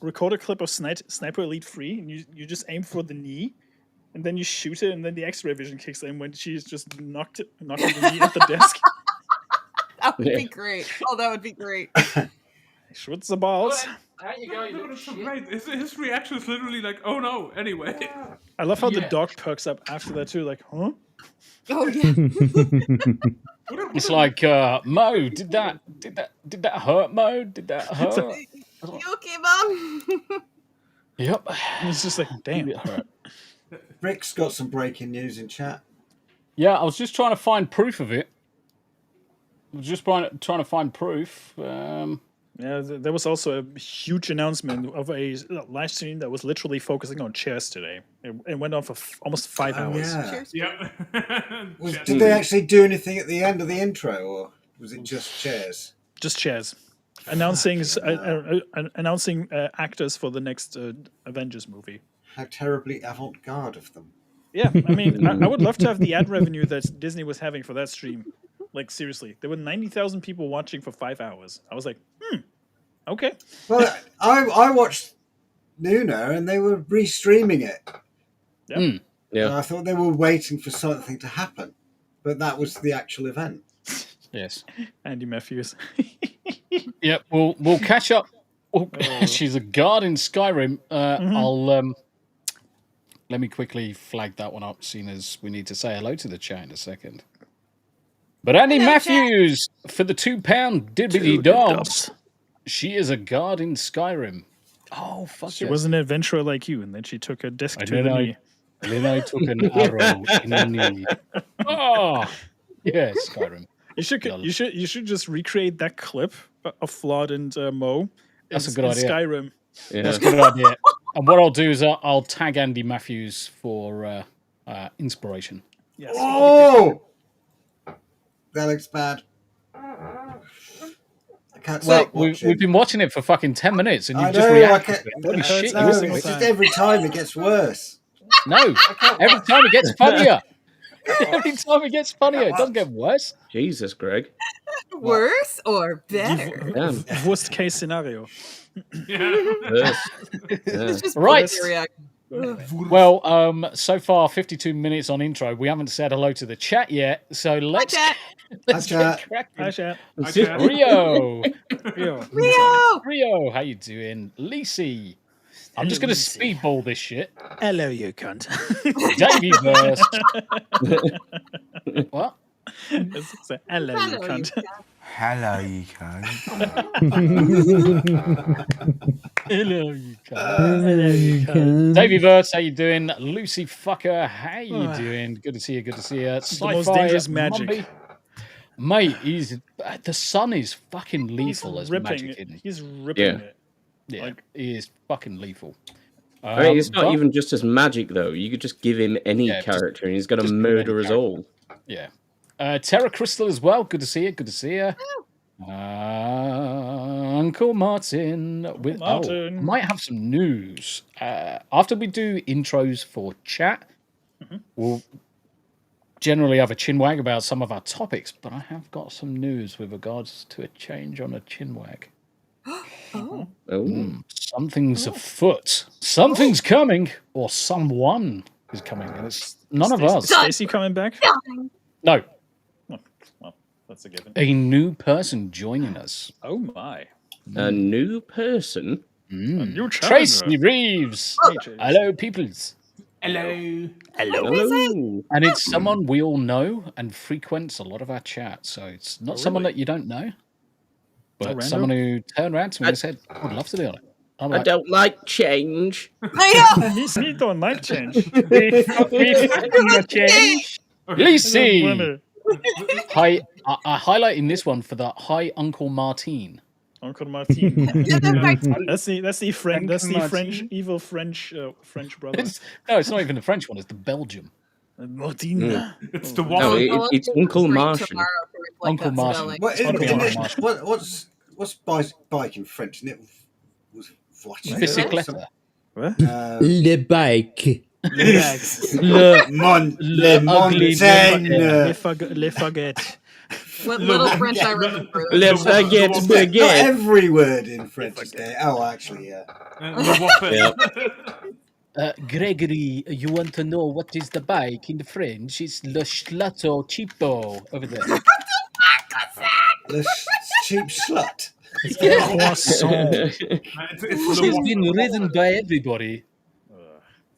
record a clip of Sniper Elite 3, and you just aim for the knee, and then you shoot it, and then the X-ray vision kicks in when she's just knocking the knee at the desk. That would be great. Oh, that would be great. Shoots the balls. There you go. No, it's so great. His reaction is literally like, "Oh no!" Anyway. I love how the dog perks up after that too, like, huh? Oh, yeah. It's like, Mo, did that hurt, Mo? Did that hurt? You okay, Mom? Yep. And it's just like, damn. It hurt. Rick's got some breaking news in chat. Yeah, I was just trying to find proof of it. I was just trying to find proof. Yeah, there was also a huge announcement of a live stream that was literally focusing on chairs today. It went on for almost 5 hours. Yeah. Yeah. Did they actually do anything at the end of the intro, or was it just chairs? Just chairs. Announcing actors for the next Avengers movie. How terribly avant-garde of them. Yeah, I mean, I would love to have the ad revenue that Disney was having for that stream. Like, seriously, there were 90,000 people watching for 5 hours. I was like, okay. Well, I watched Nuna and they were restreaming it. Yeah. Yeah. And I thought they were waiting for something to happen, but that was the actual event. Yes. Andy Matthews. Yep. We'll catch up. Oh, she's a guard in Skyrim. I'll let me quickly flag that one up, seeing as we need to say hello to the chat in a second. But Andy Matthews for the £2 dibbity dobs. She is a guard in Skyrim. Oh, fuck She yes. was an adventurer like you, and then she took a disc to the knee. And then I took an arrow in the knee. Oh, yeah, Skyrim. You should just recreate that clip of Flawed and Mo. That's a good idea. Skyrim. Yeah. That's a good idea. And what I'll do is I'll tag Andy Matthews for inspiration. Yes. Oh! That looks bad. I can't stop watching. We've been watching it for fucking 10 minutes and you've just know, reacted to it. Holy It shit, hurts you No, every idiot. it's single just time. every time it gets worse. No, every time it gets funnier. Every time it gets funnier. It doesn't get worse. Jesus, Greg. Worse or better? Worst case scenario. Yes. It's just Right. the reaction. Well, so far 52 minutes on intro. We haven't said hello to the chat yet, so let's chat. let's Hi, get chat. cracking. Hi, chat. Rio, Rio! Rio, how you doing? Lisi, I'm just gonna speedball this shit. Hello, you cunt. Davey verse. What? Hello, you cunt. Hello, you cunt. Hello, you cunt. Davey verse, how you doing? Lucy fucker, how you doing? Good to see you. Good to see you. The most dangerous magic. Mumby. Mate, the sun is fucking lethal as ripping magic. it. Isn't he? He's ripping it. Yeah, he is fucking lethal. I mean, it's not even just as magic, though. You could just give him any character and he's going to murder us all. Yeah. Terra Crystal as well. Good to see you. Good to see you. Uncle Martin. Martin. Might have some news. After we do intros for chat, we'll generally have a chinwag about some of our topics, but I have got some news with regards to a change on a chinwag. Something's afoot. Something's coming, or someone is coming, and it's none of us. Is Stacy coming back? No. Oh, well, that's a given. A new person joining us. Oh my. A new person? A new Tracy Reeves. Hey, Tracy. Hello, peoples. Hello. And it's someone we all know and frequents a lot of our chat. So it's not someone that you don't know, but someone who turned around to me and said, I'd love to be on it. I'm I like, don't like change. He don't like change. Lisi. Hi, I highlighting this one for the Hi Uncle Martin. Uncle Martin. That's the French. That's the French evil French brother. No, it's not even the French one. It's the Belgium. Martin. It's the No, one. it's Uncle Martian. Uncle Martian. What's bike in French? Isn't it? Bicyclette. Le bike. Le montagne. Le faguette. What little French I remember. Le baguette Not baguette. every word in French is there. Oh, actually, yeah. Gregory, you want to know what is the bike in the French? It's le schlato cheapo over there. The cheap slut. It's been ridden by everybody.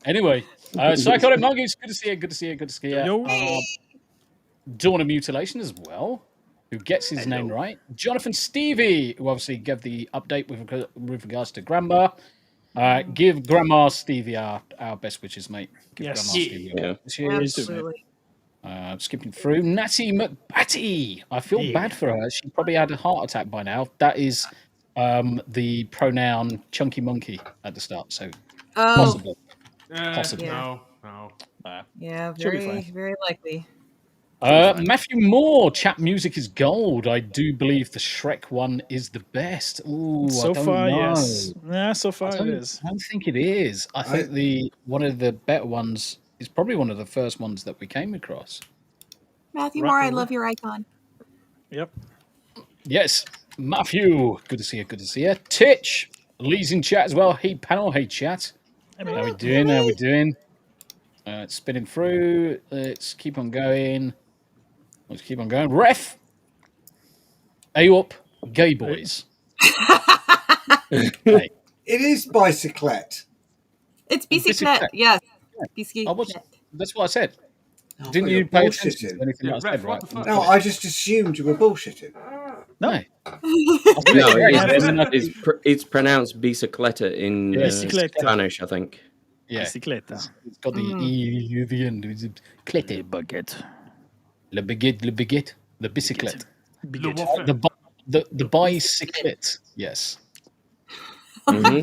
Anyway, Psychotic Monkeys, good to see you, good to see you, good to see you. Dawn of Mutilation as well, who gets his name right. Jonathan Stevie, who obviously gave the update with regards to Grandma. Give Grandma Stevie our best wishes, mate. Give Grandma Stevie our best wishes. Absolutely. Skipping through, Natty McBatty. I feel bad for her. She probably had a heart attack by now. That is the pronoun chunky monkey at the start. So possible. Possibly. No. Yeah, very likely. Matthew Moore, chat music is gold. I do believe the Shrek one is the best. Ooh, So I don't far, know. yes. Yeah, so far it is. I don't think it is. I think one of the better ones is probably one of the first ones that we came across. Matthew Moore, I love your icon. Yep. Yes, Matthew. Good to see you. Good to see you. Titch, Lee's in chat as well. Hey panel. Hey chat. How we doing? How we doing? It's spinning through. Let's keep on going. Ref. Hey up, gay boys. Hey. It is bicyclette. It's bicyclette. Yes. That's what I said. Oh, Didn't you pay attention to anything I said, right? No, I just assumed you were bullshitting. No. It's pronounced bicicletta in Spanish, I think. Yeah. Bicicleta. It's got the E at the end. It's Le baguette. Le baguette. The bicyclette. The bicyclette. Yes. Mm-hmm.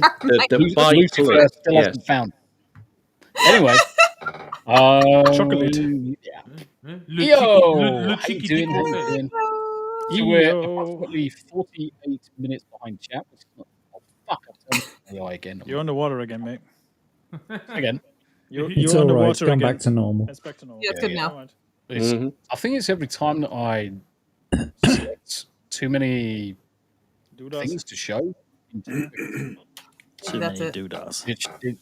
The Lucifer bicyclette. still hasn't found. Anyway, Chocolate. Yeah. Le Yo, how you cheeky doing? dick How you buffet. doing? So we're approximately 48 minutes behind chat. Which is not, oh, fuck, I've turned AI again. You're underwater again, mate. Again. You're It's all right. It's underwater gone again. back to normal. It's back to normal. Yeah, it's good now. I think it's every time that I select too many things to show. Too That's many it. doodads. It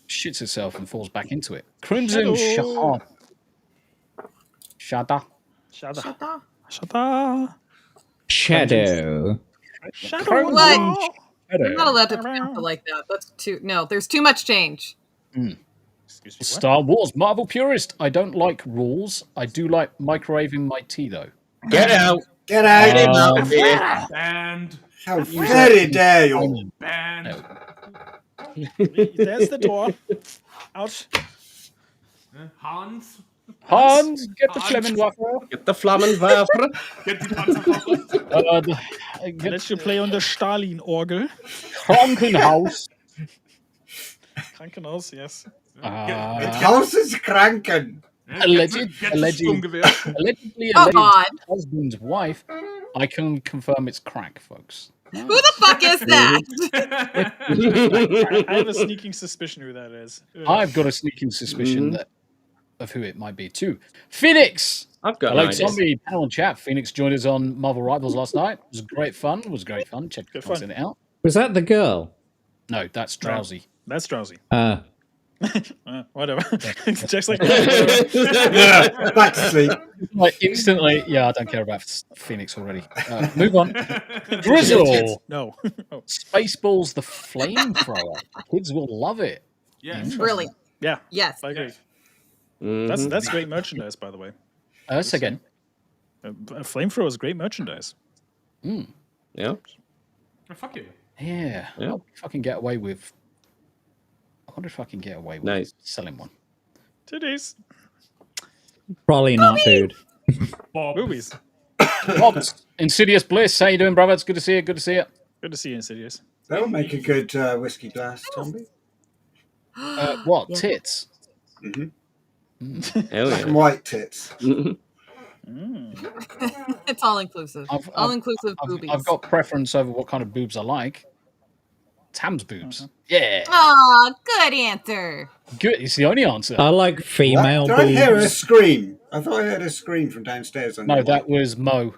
shits itself and falls back into it. Crimson Shahar. Shada. Shada. Shadow. What? I'm not allowed to pronounce it like that. That's too. No, there's too much change. Star Wars Marvel purist. I don't like rules. I do like microwaving my tea though. Get out! Get out! Banned. How very dare you! Banned. There's the door. Out. Hans. Get the Flammenwerfer. Get the Flammenwerfer. Get the Panzerfaust. Let's you play on the Stalin-Orgel. Krankenhaus. Krankenhaus, yes. Haus ist kranken. Allegedly husband's wife. I can confirm it's crack, folks. Who the fuck is that? I have a sneaking suspicion who that is. I've got a sneaking suspicion of who it might be too. Phoenix. I've got Hello, an idea. Tombi, panel and chat. Phoenix joined us on Marvel Rivals last night. It was great fun. Check it out. Was that the girl? No, that's Drowsy. That's Drowsy. Yeah. Whatever. Just like back to sleep. Like instantly, yeah, I don't care about Phoenix already. Move on. Drizzle. No. Spaceballs the flamethrower. Kids will love it. Yeah. Brilliant. Yeah. Yes. I agree. That's great merchandise, by the way. That's again. A flamethrower is great merchandise. Yeah. Oh, fuck you. Yeah. Yeah. I fucking get away with. I wonder if I can get away with selling one. Today's Probably not, dude. movies. Bob's Insidious Bliss. How you doing, brother? It's good to see you. Good to see you. Good to see you, Insidious. That would make a good whiskey glass, Tombi. What? Yeah. Tits? Hell Black yeah. and white tits. It's all inclusive. All inclusive boobies. I've got preference over what kind of boobs I like. Tam's boobs. Yeah. Aw, good answer. Good. It's the only answer. I like female Did I hear a boobs. scream? I thought I heard a scream from downstairs. On No, your that mic. was Mo.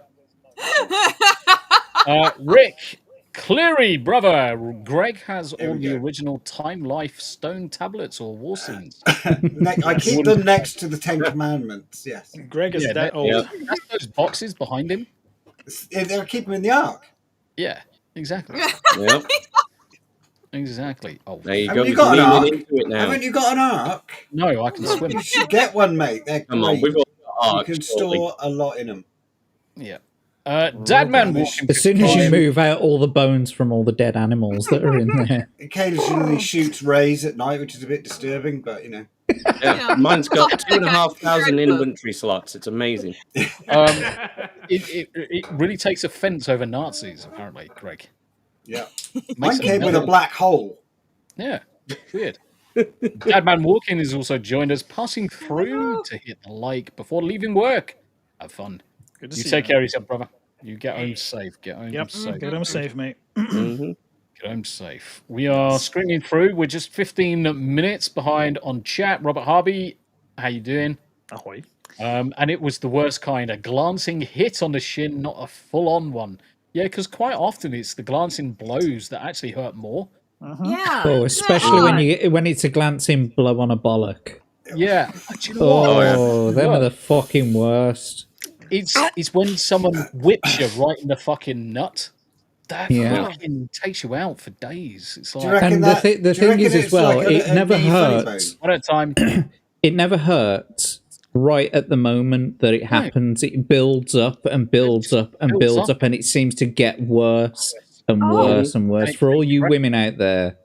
Rick Cleary, brother. Greg has all the original Time Life Stone tablets or war scenes. I keep them next to the Ten Commandments. Yes, Greg is that old. Yeah. That's those boxes behind him. They'll keep them in the ark. Yeah, exactly. Yep. Exactly. Oh, There you Haven't go. you got an He's ark? leaning into it now. Haven't you got an ark? no, I can swim. You should get one, mate. They're Come on, great. we've all got You arcs, can surely. store a lot in them. Yeah. Dadman walking. As soon as you 55. move out all the bones from all the dead animals that are in there. Occasionally shoots rays at night, which is a bit disturbing, but you know. Yeah, mine's got 2,500 inventory slots. It's amazing. It really takes offence over Nazis, apparently, Greg. Yeah. Makes Mine them came with a mad. black hole. Yeah, weird. Dadman Walking has also joined us, passing through to hit the like before leaving work. Have fun. Good to You see take you. care of yourself, brother. You get home safe. Get home safe. Get him safe, mate. Get home safe. We are screaming through. We're just 15 minutes behind on chat. Robert Harvey, how you doing? Ahoy. And it was the worst kind, a glancing hit on the shin, not a full-on one. Yeah, because quite often it's the glancing blows that actually hurt more. Yeah. Oh, especially when it's a glancing blow on a bollock. Yeah. Do you know what? Oh, them are the fucking worst. It's when someone whips you right in the fucking nut. That Yeah. fucking takes you out for days. It's Do you like reckon And that, the do you thing reckon is as it's well, like it never knee funny hurts. bone? one at a time. It never hurts right at the moment that it happens. It builds up and builds up and Builds builds up. up, and it seems to get worse and worse and worse. For all you women out there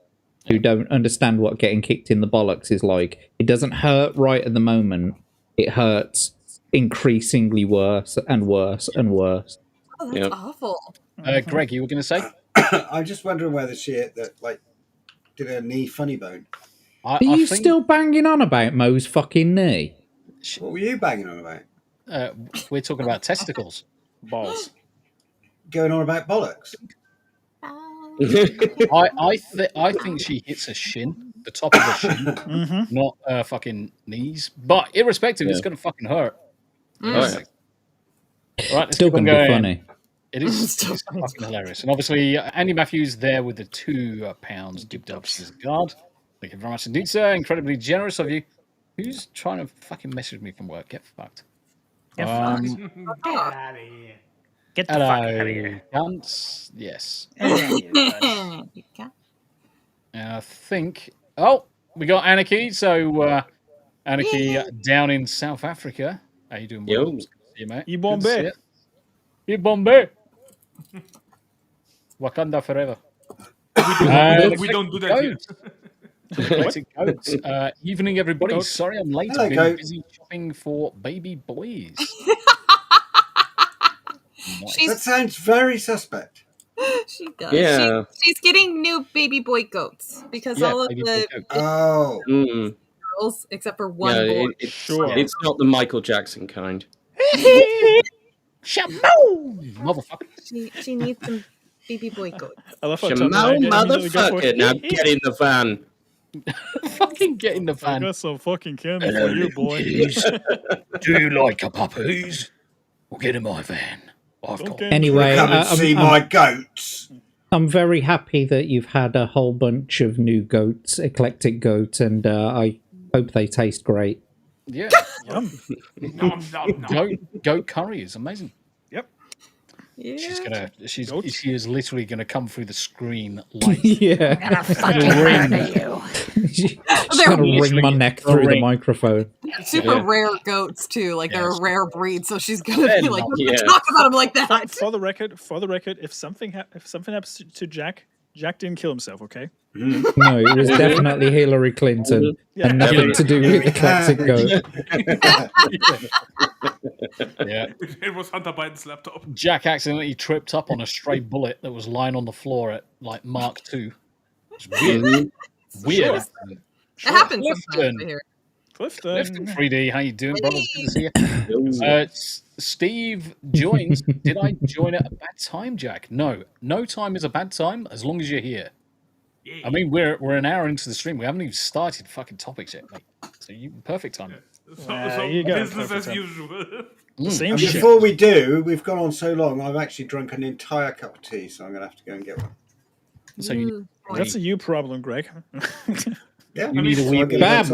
who don't understand what getting kicked in the bollocks is like, it doesn't hurt right at the moment. It hurts increasingly worse and worse and worse. Oh, that's awful. Greg, you were going to say? I'm just wondering whether she did her knee funny bone. Are you still banging on about Mo's fucking knee? What were you banging on about? We're talking about testicles. Balls. Going on about bollocks. I think she hits her shin, the top of her shin, not her fucking knees. But irrespective, it's gonna fucking hurt. Right, let's Still keep on gonna be going. funny. It is fucking hilarious. And obviously, Andy Matthews there with the £2 dipped up to the guard. Thank you very much indeed, sir. Incredibly generous of you. Who's trying to fucking message me from work? Get fucked. Get out of here. Get the fuck out of here. Cunts. Yes. Yeah. I think. Oh, we got Anarchy. So, Anarchy down in South Africa. How you doing? Yo. Good to see you, mate. Ibombe. Ibombe. Wakanda forever. We don't do that here. Goats. Evening, everybody. Goats. Sorry I'm late. Hello, I've been goat. busy shopping for baby boys. That sounds very suspect. She does. Yeah. She's getting new baby boy goats because all of the girls, except for one boy. It's not the Michael Jackson kind. Shamoo, motherfucker. She needs some baby boy goats. I love how Shamoo, motherfucker. Now get in the van. Fucking get in the van. I got some fucking candy for you, boy. Do you like a puppies? Well, get in my van. I've got. Anyway, Come and see my goats. I'm very happy that you've had a whole bunch of new goats, eclectic goats, and I hope they taste great. Yeah. Yum. Goat curry is amazing. Yep. Yeah. She is literally gonna come through the screen like Yeah. She's gonna wring my neck through the microphone. Super rare goats too, like they're a rare breed. So she's gonna be like, talk about them like that. For the record, if something happens to Jack didn't kill himself. Okay. No, it was definitely Hillary Clinton, and nothing to do with the classic goat. Yeah. It was Hunter Biden's laptop. Jack accidentally tripped up on a stray bullet that was lying on the floor at like Mark II. It's weird. Weird. It happens sometimes. Clifton. 3D, how you doing, brother? Good to see you. Steve joins. Did I join at a bad time, Jack? No. No time is a bad time as long as you're here. Yeah. I mean, we're an hour into the stream. We haven't even started fucking topics yet, mate. So perfect time. So you got business as usual. Same And shit. before we do, we've gone on so long, I've actually drunk an entire cup of tea, so I'm going to have to go and get one. So you That's a you problem, Greg. Yeah, you need a wee Babs.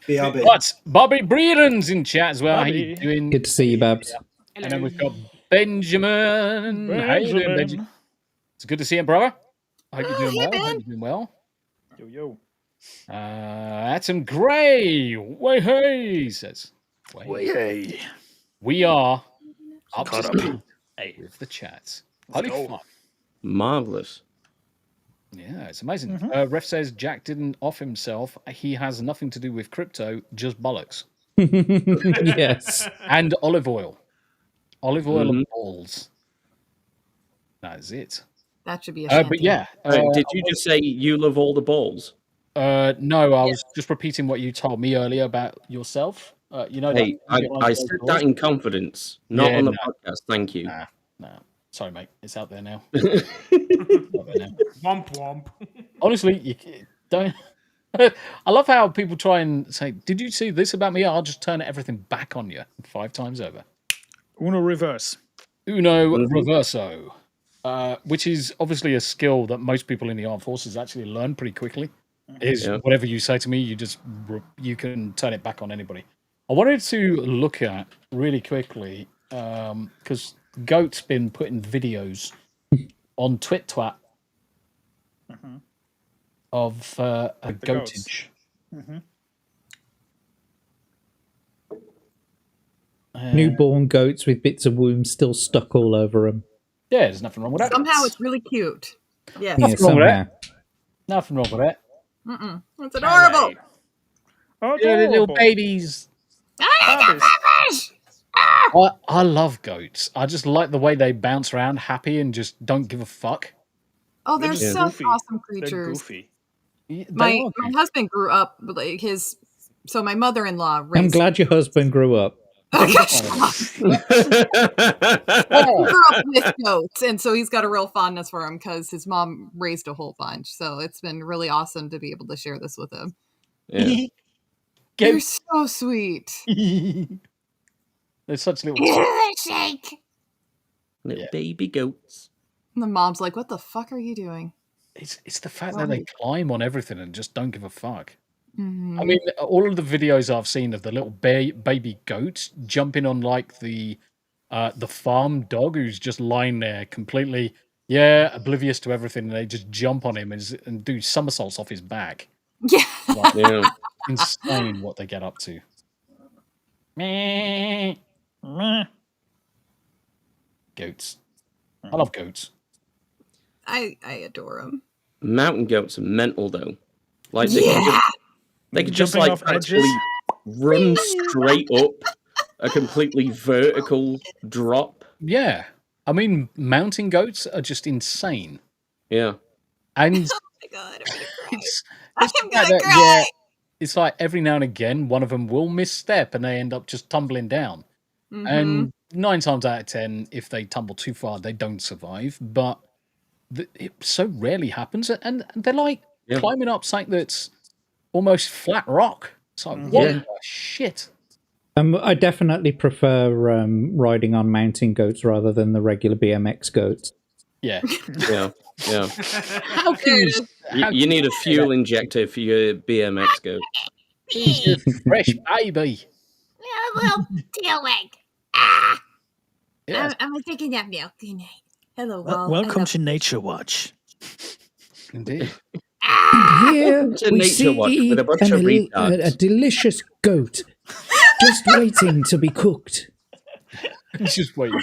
BRB. But Bobby Breeden's in chat as well. How you Bobby. doing? Good to see you, Babs. And then we've got Benjamin. How you doing, Benji? It's good to see you, brother. I hope you're doing well. I hope you're doing well. Yo. Atom Gray. Way hey, he says. Way hey. We are up to speed with the chat. Holy fuck. Marvelous. Yeah, it's amazing. Ref says Jack didn't off himself. He has nothing to do with crypto, just bollocks. Yes. And olive oil. Olive oil and balls. That is it. That should be a shanty. But yeah. Did you just say you love all the balls? No, I was just repeating what you told me earlier about yourself. You know, Hey, I said that in confidence, not on the podcast. Thank you. Nah. Sorry, mate. It's out there now. Womp womp. Honestly, you don't. I love how people try and say, "Did you see this about me?" I'll just turn everything back on you 5 times over. Uno reverse. Uno reverso, which is obviously a skill that most people in the armed forces actually learn pretty quickly. Is whatever you say to me, you can turn it back on anybody. I wanted to look at really quickly because Goat's been putting videos on TwitTwat of a goatage. Newborn goats with bits of womb still stuck all over them. Yeah, there's nothing wrong with that. Somehow it's really cute. Yes. Yeah, somehow. Nothing wrong with that. It's adorable. Yeah, the little babies. I love goats. I just like the way they bounce around happy and just don't give a fuck. Oh, they're such awesome They're creatures. goofy. My husband grew up with like his So my mother-in-law raised. I'm glad your husband grew up. He grew up with goats, and so he's got a real fondness for him because his mom raised a whole bunch. So it's been really awesome to be able to share this with him. Yeah. You're so sweet. They're such little shake. Little baby goats. And the mom's like, "What the fuck are you doing?" It's the fact that they climb on everything and just don't give a fuck. Mm-hmm. I mean, all of the videos I've seen of the little baby goats jumping on like the farm dog who's just lying there completely, oblivious to everything, and they just jump on him and do somersaults off his back. Yeah, like, insane what they get up to. Goats. I love goats. I adore them. Mountain goats are mental though. Like they could just like actually run straight up a completely vertical drop. Yeah. I mean, mountain goats are just insane. Yeah. And oh my god, I'm gonna cry. It's like every now and again, one of them will misstep and they end up just tumbling down. Mm-hmm. And 9 times out of 10, if they tumble too far, they don't survive. But it so rarely happens. And they're like climbing up something that's almost flat rock. It's like, what the shit? I definitely prefer riding on mountain goats rather than the regular BMX goats. Yeah. Yeah. How can you need a fuel injector for your BMX goat. He's a fresh baby. Little tail wag. Yes. I'm taking that milk. Good night. Hello, welcome to Nature Watch. Indeed. Here we Nature see Watch with a bunch of retards. a delicious goat just waiting to be cooked. Just waiting.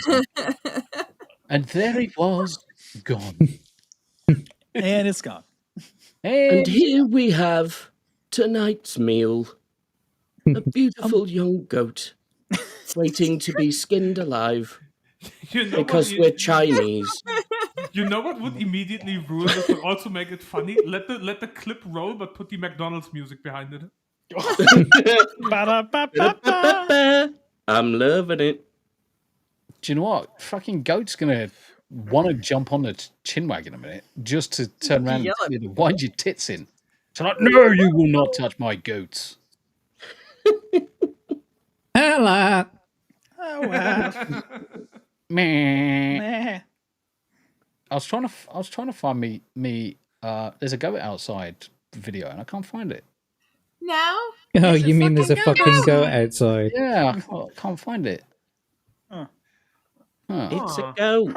And there it was, gone. And it's gone. And here we have tonight's meal. A beautiful young goat waiting to be skinned alive because we're Chinese. You know what would immediately ruin this but also make it funny? Let the clip roll, but put the McDonald's music behind it. I'm loving it. Do you know what? Fucking goat's gonna want to jump on the chinwag in a minute just to turn around and tell you to wind your tits in. So like, no, you will not touch my goats. Hello. Oh wow. Meh. I was trying to find me. There's a goat outside video and I can't find it. No. Oh, you mean there's a fucking goat outside? Yeah, I can't find it. It's a goat.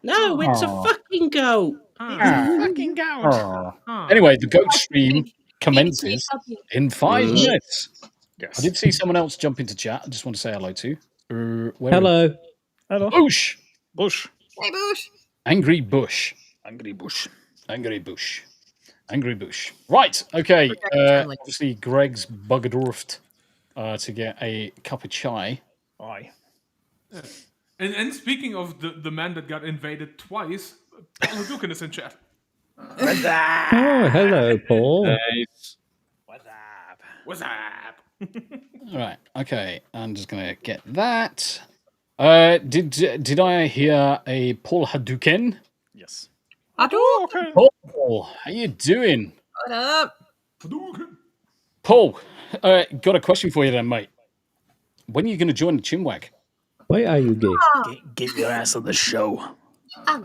No, it's a fucking goat. Fucking goat. Anyway, the goat stream commences in 5 minutes. Yes. I did see someone else jump into chat. I just want to say hello to. Hello. Hello. Bush. Bush. Hey, Bush. Angry Bush. Angry Bush. Angry Bush. Angry Bush. Right. Okay. Obviously, Greg's buggered to get a cup of chai. Aye. And speaking of the man that got invaded twice, Paul Hadouken is in chat. Oh, hello, Paul. Nice. What's up? All right. Okay. I'm just gonna get that. Did I hear a Paul Hadouken? Yes. Hadouken. Paul, how you doing? What up? Hadouken. Paul, got a question for you then, mate. When are you going to join the Chinwag? Why are you gay? Get your ass on the show.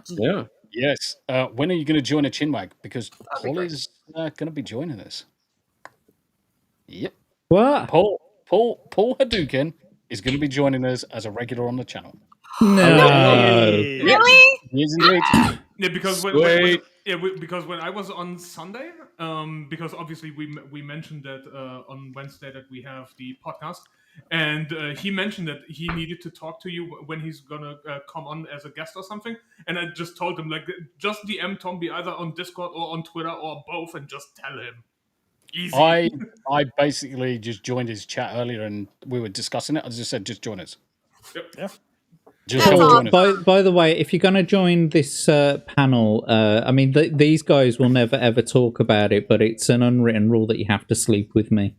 Yeah. Yes. When are you going to join a Chinwag? Because Paul is going to be joining us. Yep. What? Paul Hadouken is going to be joining us as a regular on the channel. No. Really? Yes, indeed. Yeah, because because when I was on Sunday, because obviously we mentioned that on Wednesday that we have the podcast, and he mentioned that he needed to talk to you when he's gonna come on as a guest or something, and I just told him like just DM Tombi either on Discord or on Twitter or both, and just tell him. Easy. I basically just joined his chat earlier and we were discussing it. I just said, just join us. Yep. Yeah. Just join us. By the way, if you're going to join this panel, I mean, these guys will never ever talk about it, but it's an unwritten rule that you have to sleep with me.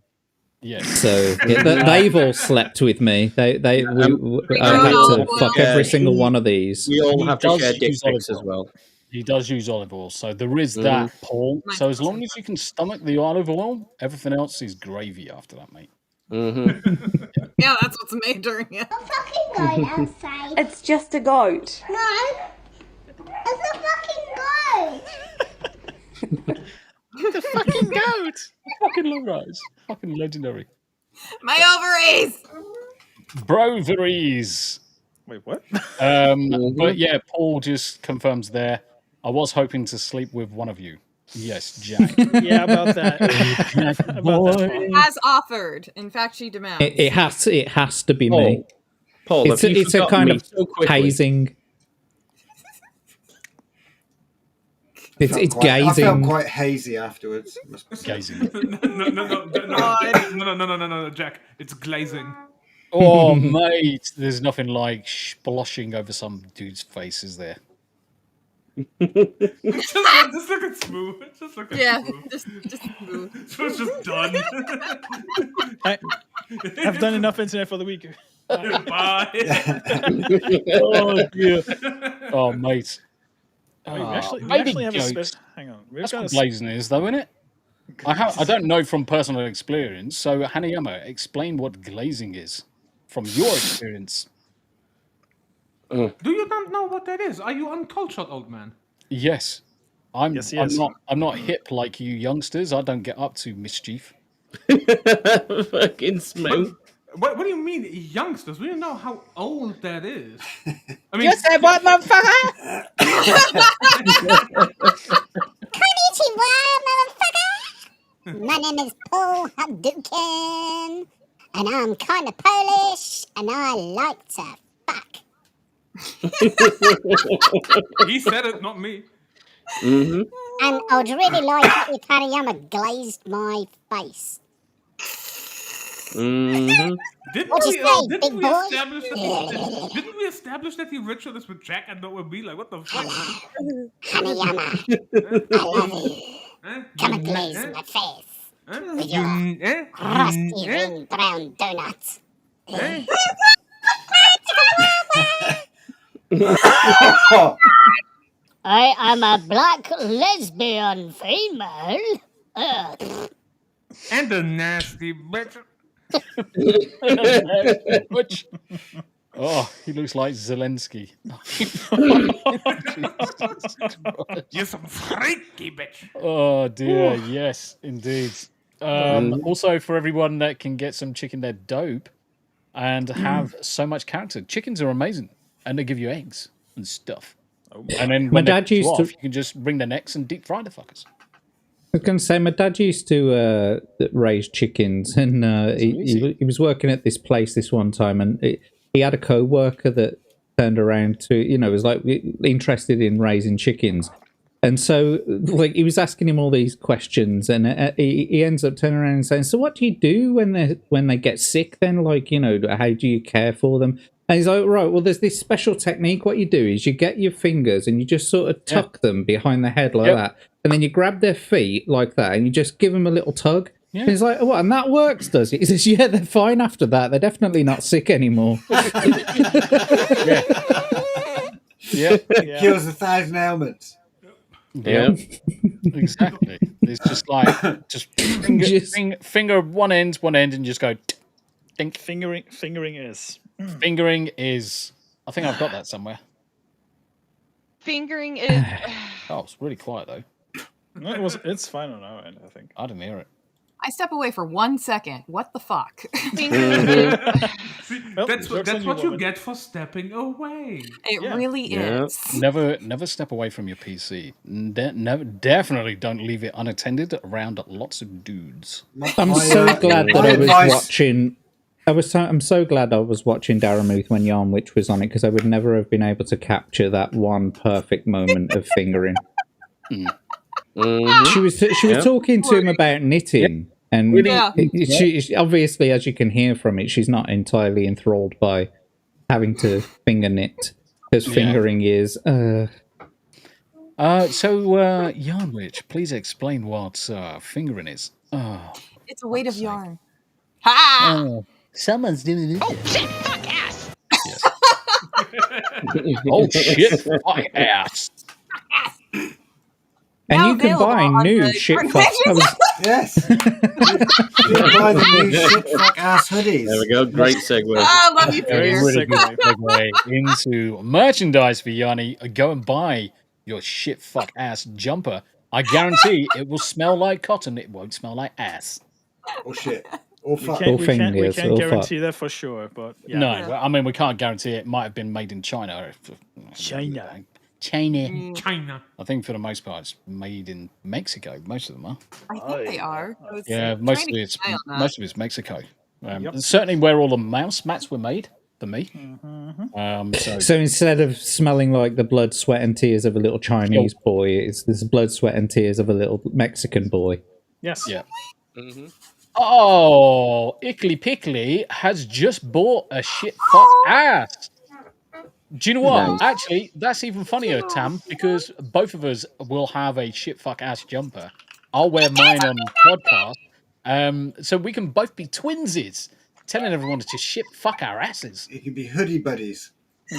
Yes. So they've all slept with me. I had to fuck every single one of these. We all have to share dick pics as well. He does use olive oil, so there is that, Paul. So as long as you can stomach the olive oil, everything else is gravy after that, mate. Yeah, that's what's made during it. Fucking goat outside. It's just a goat. No, it's a fucking goat. The fucking goat. Fucking love that. Fucking legendary. My ovaries. Broveries. Wait, what? But yeah, Paul just confirms there. I was hoping to sleep with one of you. Yes, Jack. Yeah, about that. Has offered. In fact, she demands. It has to be me. Paul, it's a kind of hazing. It's gazing. I felt quite hazy afterwards. Gazing. No, Jack. It's glazing. Oh, mate, there's nothing like sploshing over some dude's face, is there? just look at Smu. Just look at Smu. Just Smu. Smu's just done. I've done enough internet for the week. Bye. Oh, dear. Oh, mate. We actually have a special. Hang on. That's what glazing is, though, isn't it? I don't know from personal experience. So, Hanayama, explain what glazing is from your experience. Do you not know what that is? Are you uncultured, old man? Yes. I'm not hip like you youngsters. I don't get up to mischief. Fucking Smu. What do you mean, youngsters? We don't know how old that is. I mean, you said what, motherfucker? Konnichiwa, motherfucker! My name is Paul Hadouken, and I'm kind of Polish, and I like to fuck. He said it, not me. And I'd really like it if Hanayama glazed my face. Didn't What we you say, big boy? Didn't we establish that he ritual this with Jack and not with me? Like, what the fuck? Hanayama, I love you. Come and glaze my face with your crusty ring brown donut. I am a black lesbian female. And a nasty bitch. Oh, he looks like Zelensky. You're some freaky bitch. Oh dear, yes, indeed. Also, for everyone that can get some chicken, they're dope and have so much character. Chickens are amazing, and they give you eggs and stuff. And then when you can just bring their necks and deep fry the fuckers. I was going to say, my dad used to raise chickens, and he was working at this place this one time, and he had a co-worker that turned around to, was like interested in raising chickens. And so, like, he was asking him all these questions, and he ends up turning around and saying, "So what do you do when they get sick then? Like, how do you care for them?" And he's like, "Right, well, there's this special technique. What you do is you get your fingers and you just sort of tuck them behind the head like that. And then you grab their feet like that and you just give them a little tug." Yeah. And he's like, "What? And that works, does it?" He says, "Yeah, they're fine after that. They're definitely not sick anymore." Yeah. It kills 1,000 ailments. Yeah, exactly. It's just like finger one end, and just go. Think. Fingering is. Fingering is. I think I've got that somewhere. Fingering is. Oh, it's really quiet though. No, it's fine on our end, I think. I didn't hear it. I step away for 1 second. What the fuck? That's what you get for stepping away. It really is. Never step away from your PC. Definitely don't leave it unattended around lots of dudes. I'm so glad that I was watching. I'm so glad I was watching Daramuth when Yarn Witch was on it, because I would never have been able to capture that one perfect moment of fingering. She was talking to him about knitting, and she obviously, as you can hear from it, she's not entirely enthralled by having to finger knit, because fingering is. So, Yarn Witch, please explain what fingering is. It's a weight of yarn. Ha! Oh, someone's doing it. Oh shit! Fuck ass. Yes. Oh shit! Fuck ass. And Now you can available buy on new the shit Yarn fuck. Pages. Yes. You can buy the new shit fuck ass hoodies. There we go. Great segue. I love you, Very Peter. really good segue into merchandise for Yanni. Go and buy your shit fuck ass jumper. I guarantee it will smell like cotton. It won't smell like ass. Or shit. Or fuck. We can't guarantee that for sure, but yeah. No, well, I mean we can't guarantee it. It might have been made in China. China. I think for the most part, it's made in Mexico. Most of them are. I think they are. Yeah, most of it's Mexico. Certainly where all the mouse mats were made for me. So instead of smelling like the blood, sweat, and tears of a little Chinese boy, it's this blood, sweat, and tears of a little Mexican boy. Yes. Yeah. Oh, IcklePickle has just bought a shit fuck ass. Do you know what? Nice. Actually, that's even funnier, Tam, because both of us will have a shit fuck ass jumper. I'll wear mine on podcast. So we can both be twinsies, telling everyone to just shit fuck our asses. You can be hoodie buddies.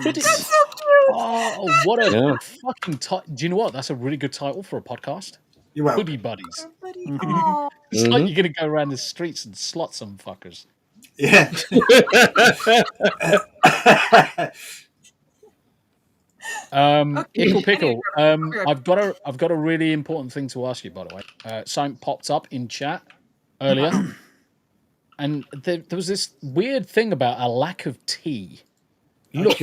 That's so cute. Oh, what a fucking title. Do you know what? That's a really good title for a podcast. You're welcome. Hoodie buddies. It's like you're going to go around the streets and slot some fuckers. Yeah. IcklePickle. I've got a really important thing to ask you, by the way. Something popped up in chat earlier, and there was this weird thing about a lack of tea. Look,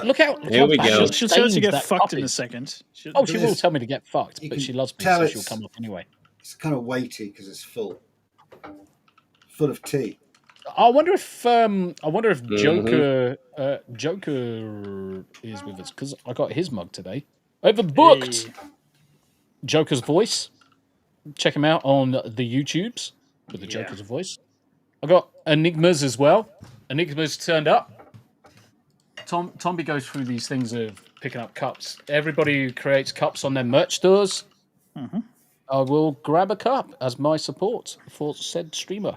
look how. Here we go. She'll tell us to get fucked in a second. She will tell me to get fucked, but she loves me, so she'll come up anyway. It's kind of weighty because it's full of tea. I wonder if Joker is with us, because I got his mug today. Overbooked. Hey. Joker's voice. Check him out on the YouTubes with the Joker's voice. I got Enigmas as well. Enigmas turned up. Tombi goes through these things of picking up cups. Everybody who creates cups on their merch stores, I will grab a cup as my support for said streamer.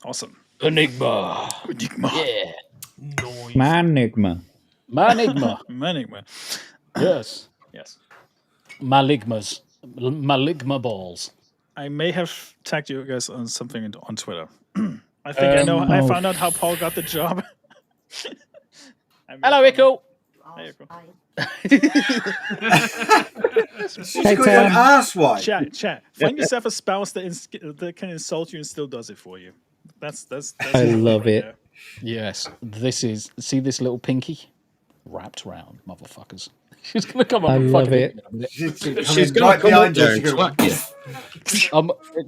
Awesome. Enigma. Yeah. Manigma. Manigma. Yes. Yes. Maligmas. Maligma balls. I may have tagged you guys on something on Twitter. I think I know. I found out how Paul got the job. Hello, Ickle. Hey, Ickle. Hey, Tam. Ass wipe. Chat. Find yourself a spouse that can insult you and still does it for you. That's I love it. Yes, see this little pinky wrapped round, motherfuckers. She's gonna come up. I love it. She's going behind you.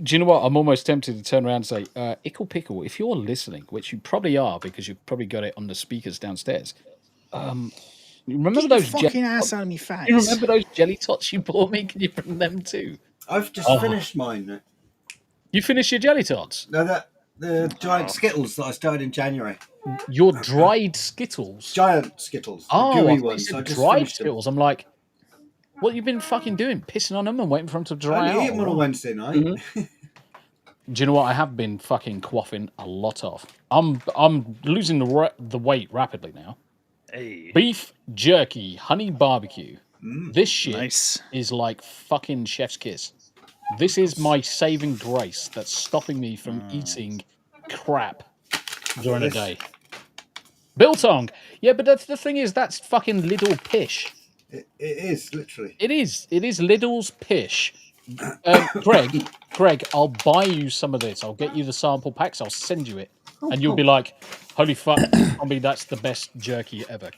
Do you know what? I'm almost tempted to turn around and say, IcklePickle, if you're listening, which you probably are because you've probably got it on the speakers downstairs. Remember Get those your fucking ass out of me face. You remember those jelly tots you bought me? Can you bring them too? I've just finished mine. You finished your jelly tots? No, the giant Skittles that I started in January. Your dried Skittles? Giant Skittles. Oh, gooey ones. I dried Skittles. I'm like, what you been fucking doing? Pissing on them and waiting for them to dry out? I eat them on a Wednesday night. Mm-hmm. Do you know what I have been fucking quaffing a lot of? I'm losing the weight rapidly now. Hey. Beef jerky, honey barbecue. This shit nice. Is like fucking chef's kiss. This is my saving grace that's stopping me from eating crap during the day. Biltong. Yeah, but that's the thing is that's fucking little pish. It is, literally. It is Lidl's pish. Greg, I'll buy you some of this. I'll get you the sample packs. I'll send you it. And you'll be like, holy fuck, Tombi, that's the best jerky ever.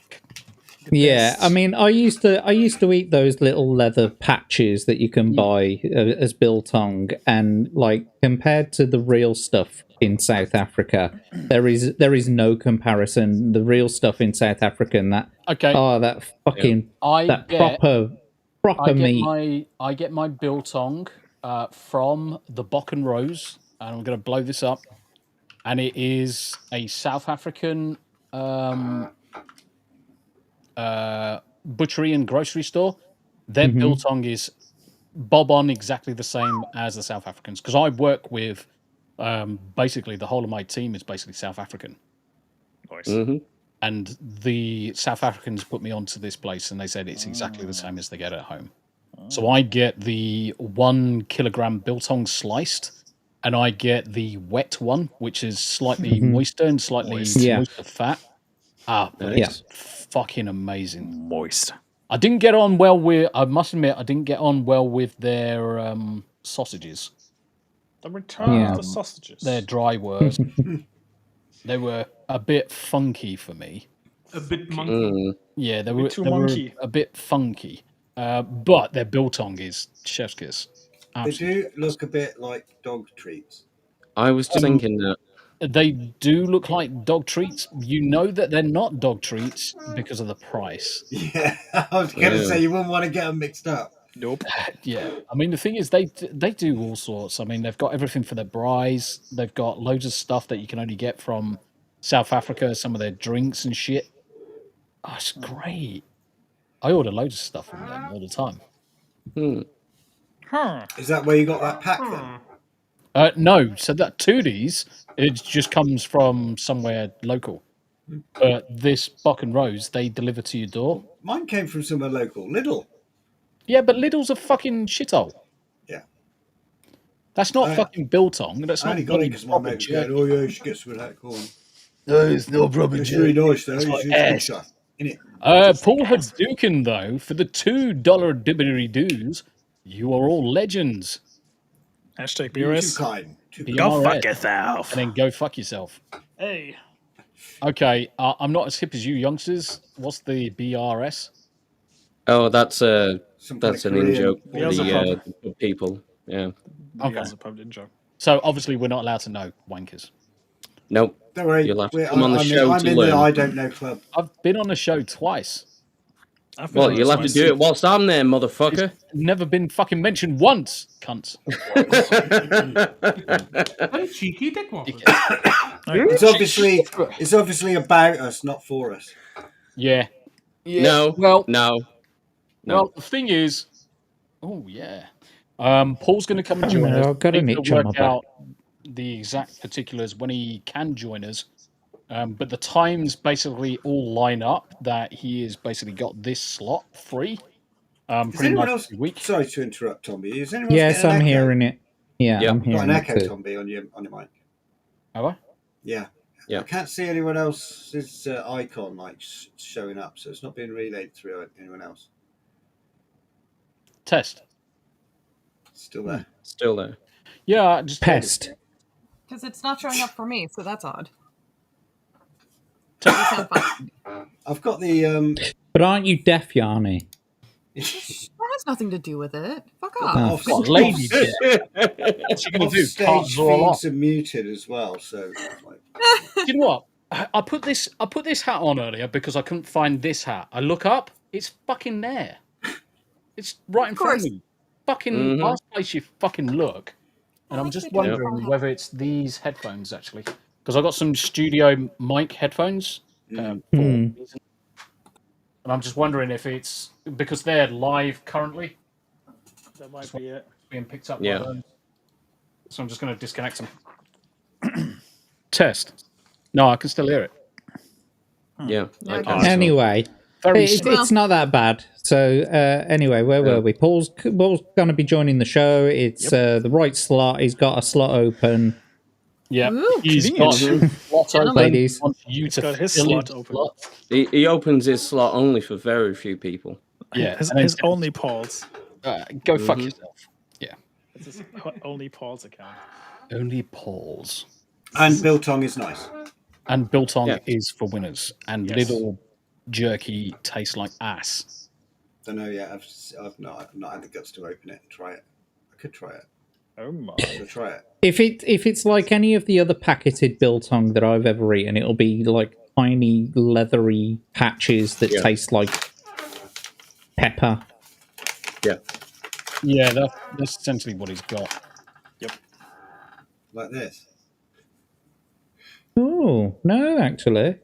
Yeah, I mean, I used to eat those little leather patches that you can buy as biltong, and like compared to the real stuff in South Africa, there is no comparison. The real stuff in South Africa and that that fucking proper meat. I get my biltong from the Bock and Rose, and I'm going to blow this up, and it is a South African butchery and grocery store. Their biltong is bob on exactly the same as the South Africans, because I work with Basically, the whole of my team is basically South African. Nice. Mm-hmm. And the South Africans put me onto this place, and they said it's exactly the same as they get at home. So I get the 1 kilogram biltong sliced, and I get the wet one, which is slightly moister and slightly moister fat. But it's fucking amazing. Moist. I didn't get on well with. I must admit, I didn't get on well with their sausages. The return of the sausages. Their dry were. They were a bit funky for me. A bit monkey. Yeah, they were a bit funky. But their biltong is chef's kiss. Absolutely. They do look a bit like dog treats. I was just thinking that. They do look like dog treats. You know that they're not dog treats because of the price. Yeah, I was going to say you wouldn't want to get them mixed up. Nope. Yeah, I mean the thing is they do all sorts. I mean they've got everything for their braais. They've got loads of stuff that you can only get from South Africa. Some of their drinks and shit. Oh, it's great. I order loads of stuff from them all the time. Is that where you got that pack then? No, so that Tooties, it just comes from somewhere local. But this Buck and Rose, they deliver to your door. Mine came from somewhere local, Lidl. Yeah, but Lidl's a fucking shithole. Yeah. That's not fucking biltong. That's I not only got it because my mate was going, oh yeah, you should get some of that corn. No, it's no proper It's really nice though. It's It's like good ass. stuff, innit? Paul Hadouken, though, for the $2 dibbery doos, you are all legends. Hashtag BRS. BRS. Go fuck yourself. And then go fuck yourself. Hey. Okay, I'm not as hip as you youngsters. What's the BRS? Oh, that's an Korean in-joke for Beelzebub. the people. Yeah. Okay. Joke. So obviously we're not allowed to know wankers. Nope. Don't worry. You'll have to come on the show I'm to in learn. the I Don't Know club. I've been on the show twice. Well, you'll have to do it whilst I'm there, motherfucker. It's never been fucking mentioned once, cunts. Very cheeky dick waffle. It's obviously about us, not for us. Yeah. No. Well, no. Well, the thing is, oh yeah, Paul's going to come and join us. I've got an He's itch gonna on my work back. out the exact particulars when he can join us. But the times basically all line up that he has basically got this slot free. Is Pretty anyone much else? every week. Sorry to interrupt, Tombi. Is anyone else Yes, getting an I'm echo? hearing it. Yeah, Yep. I'm Got hearing an it echo, too. Tombi, on your mic. Have I? Yeah. Yeah. I can't see anyone else's icon showing up, so it's not being relayed through anyone else. Test. Still there. Still there. Yeah, just Pest. Because it's not showing up for me, so that's odd. You sound fine. I've got the. But aren't you deaf, Yanni? That has nothing to do with it. Fuck Oh, off. What, lady shit? What's she going to do? Stage Cards all off. feeds are muted as well, so. Do you know what? I put this hat on earlier because I couldn't find this hat. I look up, it's fucking there. It's right in front of me. Fucking last place you fucking look. And I'm just wondering whether it's these headphones actually, because I got some studio mic headphones for reason. And I'm just wondering if it's because they're live currently. That might be it. Being picked up. Yeah. By those. So I'm just going to disconnect them. Test. No, I can still hear it. Yeah. Yeah, I I can. Anyway, Very it's not that bad. So anyway, where were we? Paul's going to be joining the show. It's the right slot. He's got a slot open. Yeah, Ooh, he's got slots open. Ladies. Wants you to got his fill slot his open. slot. He opens his slot only for very few people. Yeah, His and then only Paul's. go fuck yourself. Yeah, It's his only Paul's account. only Paul's. And biltong is nice. And biltong Yeah. is for winners. And Yes. little jerky tastes like ass. Don't know yet. I've not had the guts to open it and try it. I could try it. Oh my. So try it. If it's like any of the other packeted biltong that I've ever eaten, it'll be like tiny leathery patches that taste like pepper. Yeah. Yeah, that's essentially what he's got. Like this. Oh no, actually.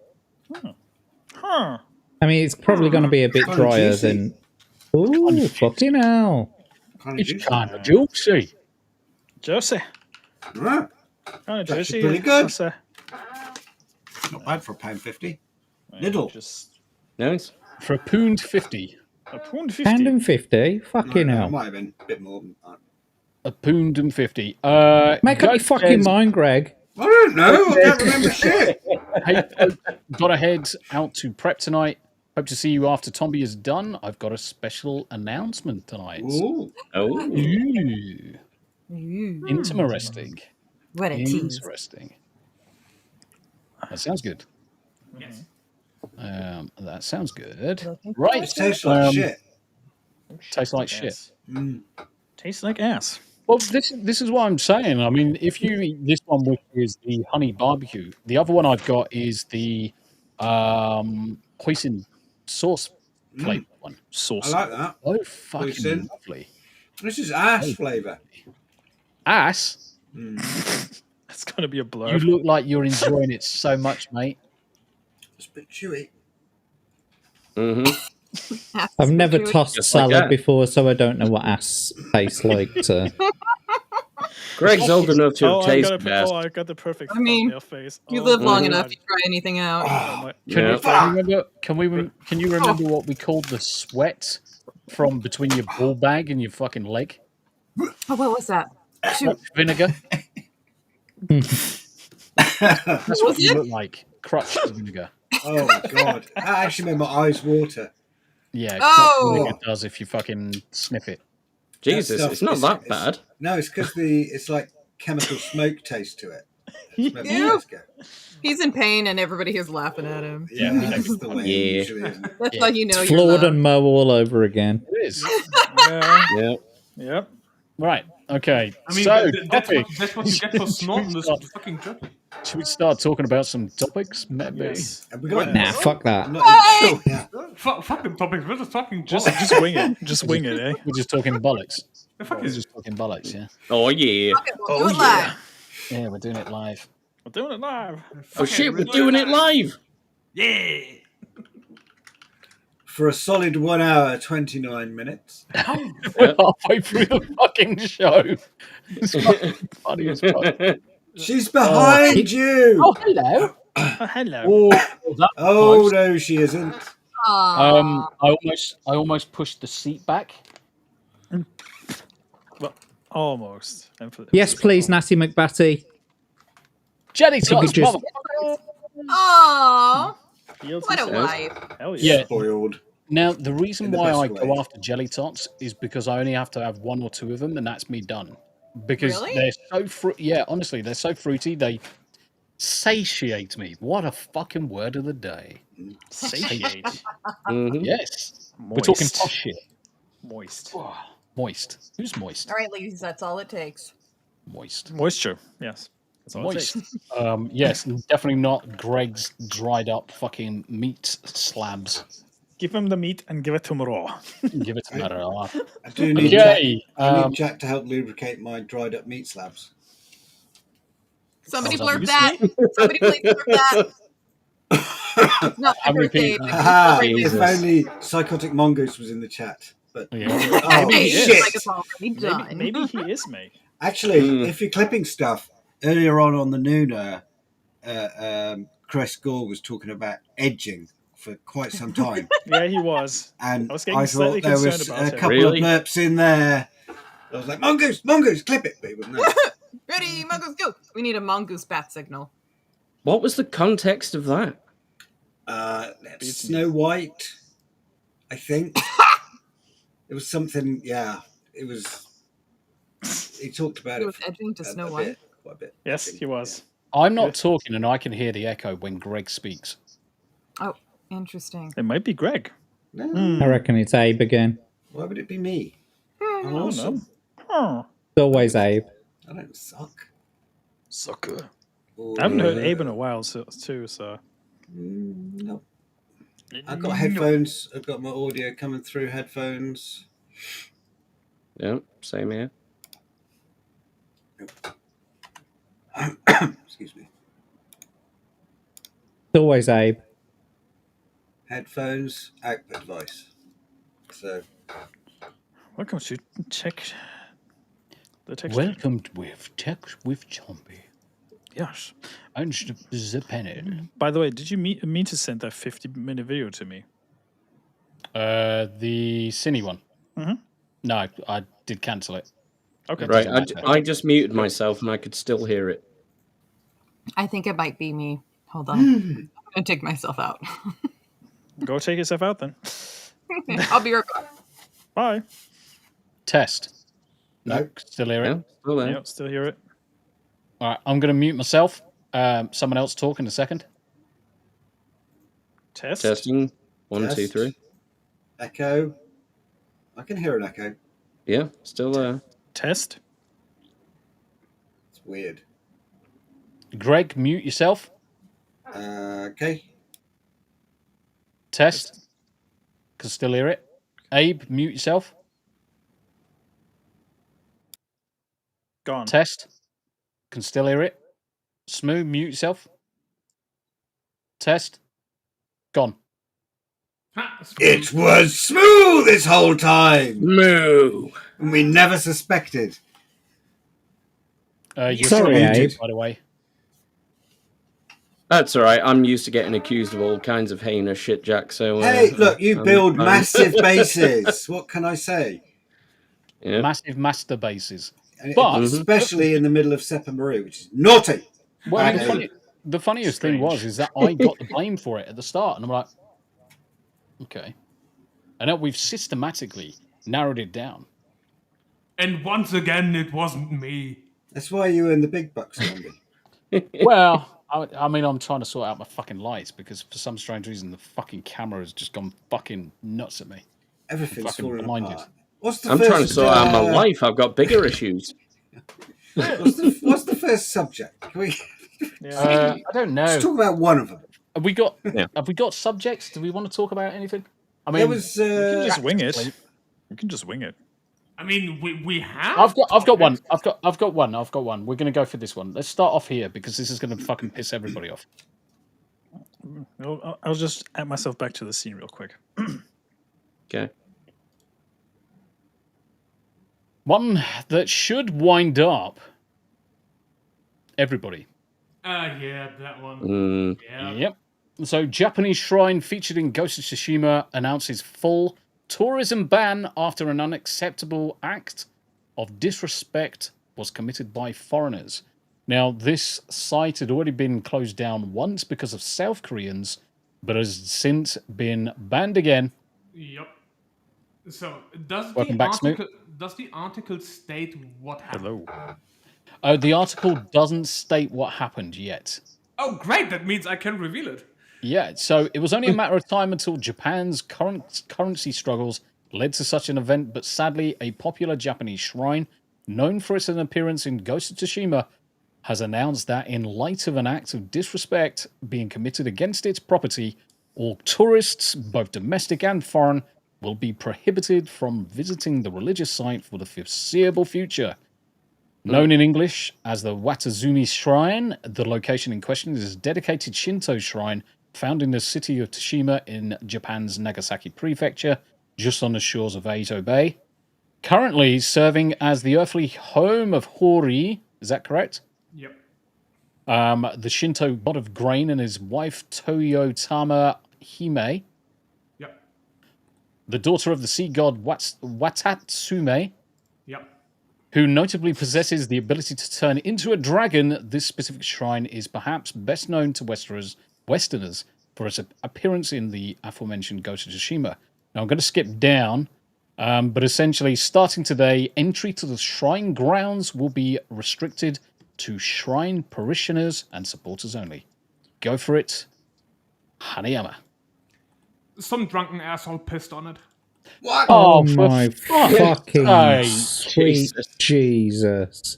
Huh. I mean, it's probably going to be a bit Kinda drier juicy. than. Ooh, fucking hell! Kind of It's juicy. kind of juicy. Josie. Ah, That's actually pretty good. Not bad for £1.50. Little. Nice. For £1.50. £1.50? Fucking hell. It might have been a bit more than that. £1.50. Make up your fucking mind, Greg. I don't know. I can't remember shit. Hey, folks, got to head out to prep tonight. Hope to see you after Tombi is done. I've got a special announcement tonight. Ooh. Oh. Interesting. What a tease. Interesting. That sounds good. Yes. That sounds good. Right. It tastes like shit. Tastes like shit. Tastes like ass. Well, this is what I'm saying. I mean, if you eat this one, which is the honey barbecue, the other one I've got is the hoisin sauce flavor one. Sauce. I like that. Oh, fucking Hoisin. lovely. This is ass flavour. Ass? It's going to be a blur. You look like you're enjoying it so much, mate. It's a bit chewy. Mm-hmm. I've never tossed Just like salad that. before, so I don't know what ass tastes like. So. Greg's old enough to have tasted ass. I got the perfect I mean, thumbnail face. you live long my enough, God. you try anything out. Can you remember what we called the sweat from between your ball bag and your fucking leg? Oh, what was that? Shoot. Vinegar. That's what you it? look like. Crushed vinegar. Oh my god. That actually made my eyes water. Yeah, Oh. vinegar does if you fucking sniff it. Jesus, it's not that bad. No, it's because it's like chemical smoke taste to it. It's made my Yeah. eyes go. He's in pain and everybody here's laughing at him. Yeah, that's the way it usually is. That's how you know It's you're Flawed loved. and Mow all over again. It is. Yeah. Yep. Right. Okay. I mean, so, that's topic. what you get for snorting this fucking jerky. Should we start talking about some topics? Maybe. Yes. Have we got Nah, fuck that. I'm not even sure. Yeah. Fucking topics. We're just talking. Just wing it. Just wing it, eh? We're just talking bollocks. Fuck We're is just talking bollocks, yeah. Oh, yeah. Okay, we'll do it live. Yeah, we're doing it live. We're doing it live. Oh, shit, we're doing it live. Yeah. For a solid 1 hour, 29 minutes. We're halfway through the fucking show. It's fucking funny as fuck. She's behind you. Oh, hello. Hello. Oh, no, she isn't. I almost pushed the seat back. Well, almost. Yes, please, Natty McBatty. Jelly If you tots, could just- motherfucker. Aww. Yields What a his wife. Hell yeah. Yeah. Spoiled. Now, the reason In the why best I way. go after jelly tots is because I only have to have one or two of them, and that's me done. Because Really? they're so yeah, honestly, they're so fruity. They satiate me. What a fucking word of the day. Satiate. Mhm. Yes. Moist. We're talking posh shit. Moist. Moist. Who's moist? All right, ladies, that's all it takes. Moist. Moisture. Yes. That's all it Moist. takes. Yes, definitely not Greg's dried up fucking meat slabs. Give him the meat and give it to him raw. Give it to Mara. I do need, Okay. Jack, I need Jack to help lubricate my dried up meat slabs. Somebody Sounds like blurb that. Somebody please blurb that. Not my How many birthday. people- but Haha, it's if great. only Psychotic Mongoose was in the chat. But Yeah. oh, Maybe he shit. is. Like it's already done. Maybe he is me. Actually, if you're clipping stuff, earlier on the Nooner, Chris Gore was talking about edging for quite some time. Yeah, he was. And I was getting I slightly thought there was concerned about a it. couple Really? of blurps in there. I was like, Mongoose, clip it. But he wouldn't know. Ready, mongoose, go. We need a mongoose bat signal. What was the context of that? Snow White, I think. It was something, yeah. It was. He talked about He it. was edging to Snow a White. bit, quite a bit. I Yes, think. he was. I'm not talking, and I can hear the echo when Greg speaks. Oh, interesting. It might be Greg. No, I reckon it's Abe again. why would it be me? I'm Oh, awesome. no. It's always Abe. I don't suck. Sucker. Or, I haven't heard Abe in a while, too, so. No. I've got headphones. I've got my audio coming through headphones. Yeah, same here. Excuse me. It's always Abe. Headphones, output device. So, Welcome to Tech. The Tech. Welcome with Tech with Tombi. Yes. Unjapanese. By the way, did you mean to send that 50-minute video to me? The Cine one. Mm-hmm. No, I did cancel it. Okay. Right, I just muted myself and I could still hear it. I think it might be me. Hold on. I'm going to take myself out. Go take yourself out then. I'll be right back. Bye. Test. No, still hear it. Yeah, still there. Yep, still hear it. All right, I'm going to mute myself. Someone else talk in a second. Test. Testing. 1, 2, 3. Echo. I can hear an echo. Yeah, still there. Test. It's weird. Greg, mute yourself. Okay. Test. Can still hear it. Abe, mute yourself. Gone. Test. Can still hear it. Smu, mute yourself. Test. Gone. It was Smu this whole time. Moo. And we never suspected. You're Sorry, Abe. by the way. That's all right. I'm used to getting accused of all kinds of heinous shit, Jack. So hey, look, you build massive bases. What can I say? Yeah. Massive master bases. But especially in the middle of Seppa Marie, which is naughty. Well, I mean, the funniest thing is that I got the blame for it at the start, and I'm like, okay. And now we've systematically narrowed it down. And once again, it wasn't me. That's why you earn the big bucks, Tombi. Well, I mean, I'm trying to sort out my fucking lights because for some strange reason the fucking camera has just gone fucking nuts at me. Everything's falling apart. I'm trying to sort out my life. I've got bigger issues. What's the first subject? I don't know. Let's talk about one of them. Have we got subjects? Do we want to talk about anything? I mean, we can just wing it. We can just wing it. I mean, we have. I've got one. I've got one. We're gonna go for this one. Let's start off here because this is gonna fucking piss everybody off. I'll just add myself back to the scene real quick. Okay. One that should wind up everybody. Yeah, that one. Yeah. Yep. So, Japanese shrine featured in Ghost of Tsushima announces full tourism ban after an unacceptable act of disrespect was committed by foreigners. Now, this site had already been closed down once because of South Koreans, but has since been banned again. Yep. So, does the article state what happened? Hello. The article doesn't state what happened yet. Oh, great. That means I can reveal it. Yeah, so it was only a matter of time until Japan's currency struggles led to such an event, but sadly, a popular Japanese shrine, known for its appearance in Ghost of Tsushima, has announced that in light of an act of disrespect being committed against its property, all tourists, both domestic and foreign, will be prohibited from visiting the religious site for the foreseeable future. Known in English as the Watazumi Shrine, the location in question is a dedicated Shinto shrine found in the city of Tsushima in Japan's Nagasaki Prefecture, just on the shores of Eito Bay. Currently serving as the earthly home of Hori, is that correct? Yep. The Shinto god of grain and his wife Toyotama Hime. Yep. The daughter of the sea god Watatsume. Yep. Who notably possesses the ability to turn into a dragon. This specific shrine is perhaps best known to Westerners for its appearance in the aforementioned Ghost of Tsushima. Now, I'm going to skip down, but essentially, starting today, entry to the shrine grounds will be restricted to shrine parishioners and supporters only. Go for it, Hanayama. Some drunken asshole pissed on it. What? Oh my fucking sweet Jesus.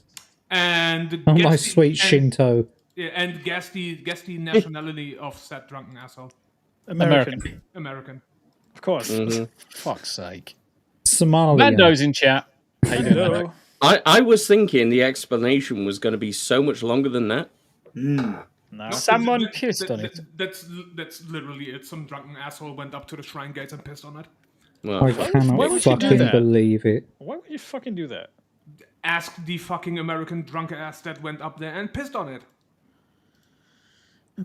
And oh my sweet Shinto. And guess the nationality of said drunken asshole. American. Of course. Fuck's sake. Somalia. Mando's in chat. How you doing, Mando? I was thinking the explanation was going to be so much longer than that. No. Someone pissed on it. That's literally it. Some drunken asshole went up to the shrine gates and pissed on it. Well, I cannot fucking believe it. Why would you fucking do that? Ask the fucking American drunk ass that went up there and pissed on it.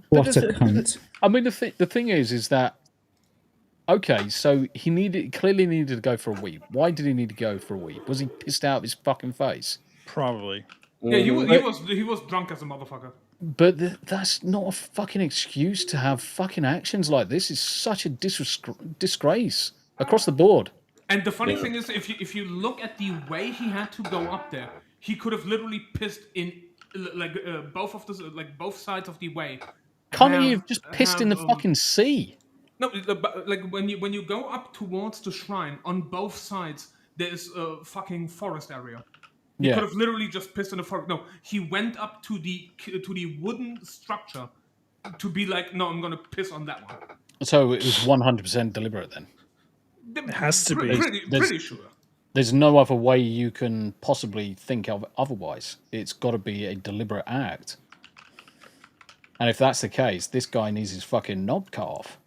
What a cunt. I mean, the thing is that, okay, so he clearly needed to go for a wee. Why did he need to go for a wee? Was he pissed out of his fucking face? Probably. Yeah, he was drunk as a motherfucker. But that's not a fucking excuse to have fucking actions like this. It's such a disgrace across the board. And the funny thing is, if you look at the way he had to go up there, he could have literally pissed in both sides of the way. Can't he have just pissed in the fucking sea? No, like when you go up towards the shrine, on both sides there is a fucking forest area. He could have literally just pissed in the forest. No, he went up to the wooden structure to be like, no, I'm gonna piss on that one. So it was 100% deliberate then. It has to be. Pretty sure. There's no other way you can possibly think of otherwise. It's got to be a deliberate act. And if that's the case, this guy needs his fucking knob cut off.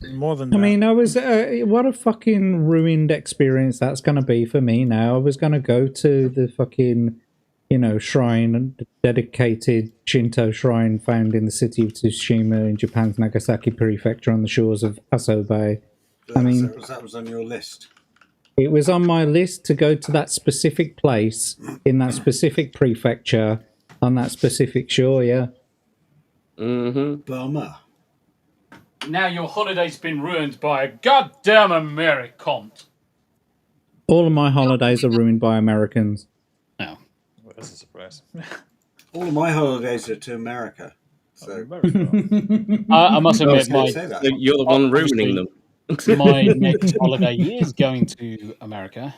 More than that. I mean, I was what a fucking ruined experience that's going to be for me now. I was going to go to the fucking, shrine, dedicated Shinto shrine found in the city of Tsushima in Japan's Nagasaki prefecture on the shores of Aso Bay. That was on your list. It was on my list to go to that specific place in that specific prefecture on that specific shore, yeah. Mm-hmm. Bummer. Now your holiday's been ruined by a goddamn American. All of my holidays are ruined by Americans. No. Well, that's a surprise. All of my holidays are to America. So I must admit, you're the one ruining them. My next holiday is going to America.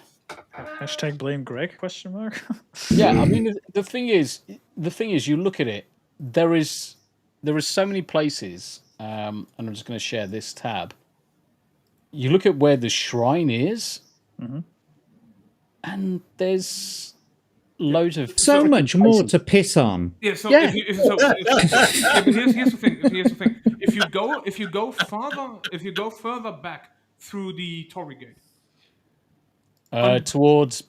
Hashtag blame Greg? Question mark. Yeah, I mean the thing is, you look at it. There is so many places, and I'm just going to share this tab. You look at where the shrine is, and there's loads of so much more to piss on. Yeah. So, yeah. But here's the thing. If you go further back through the Torii Gate,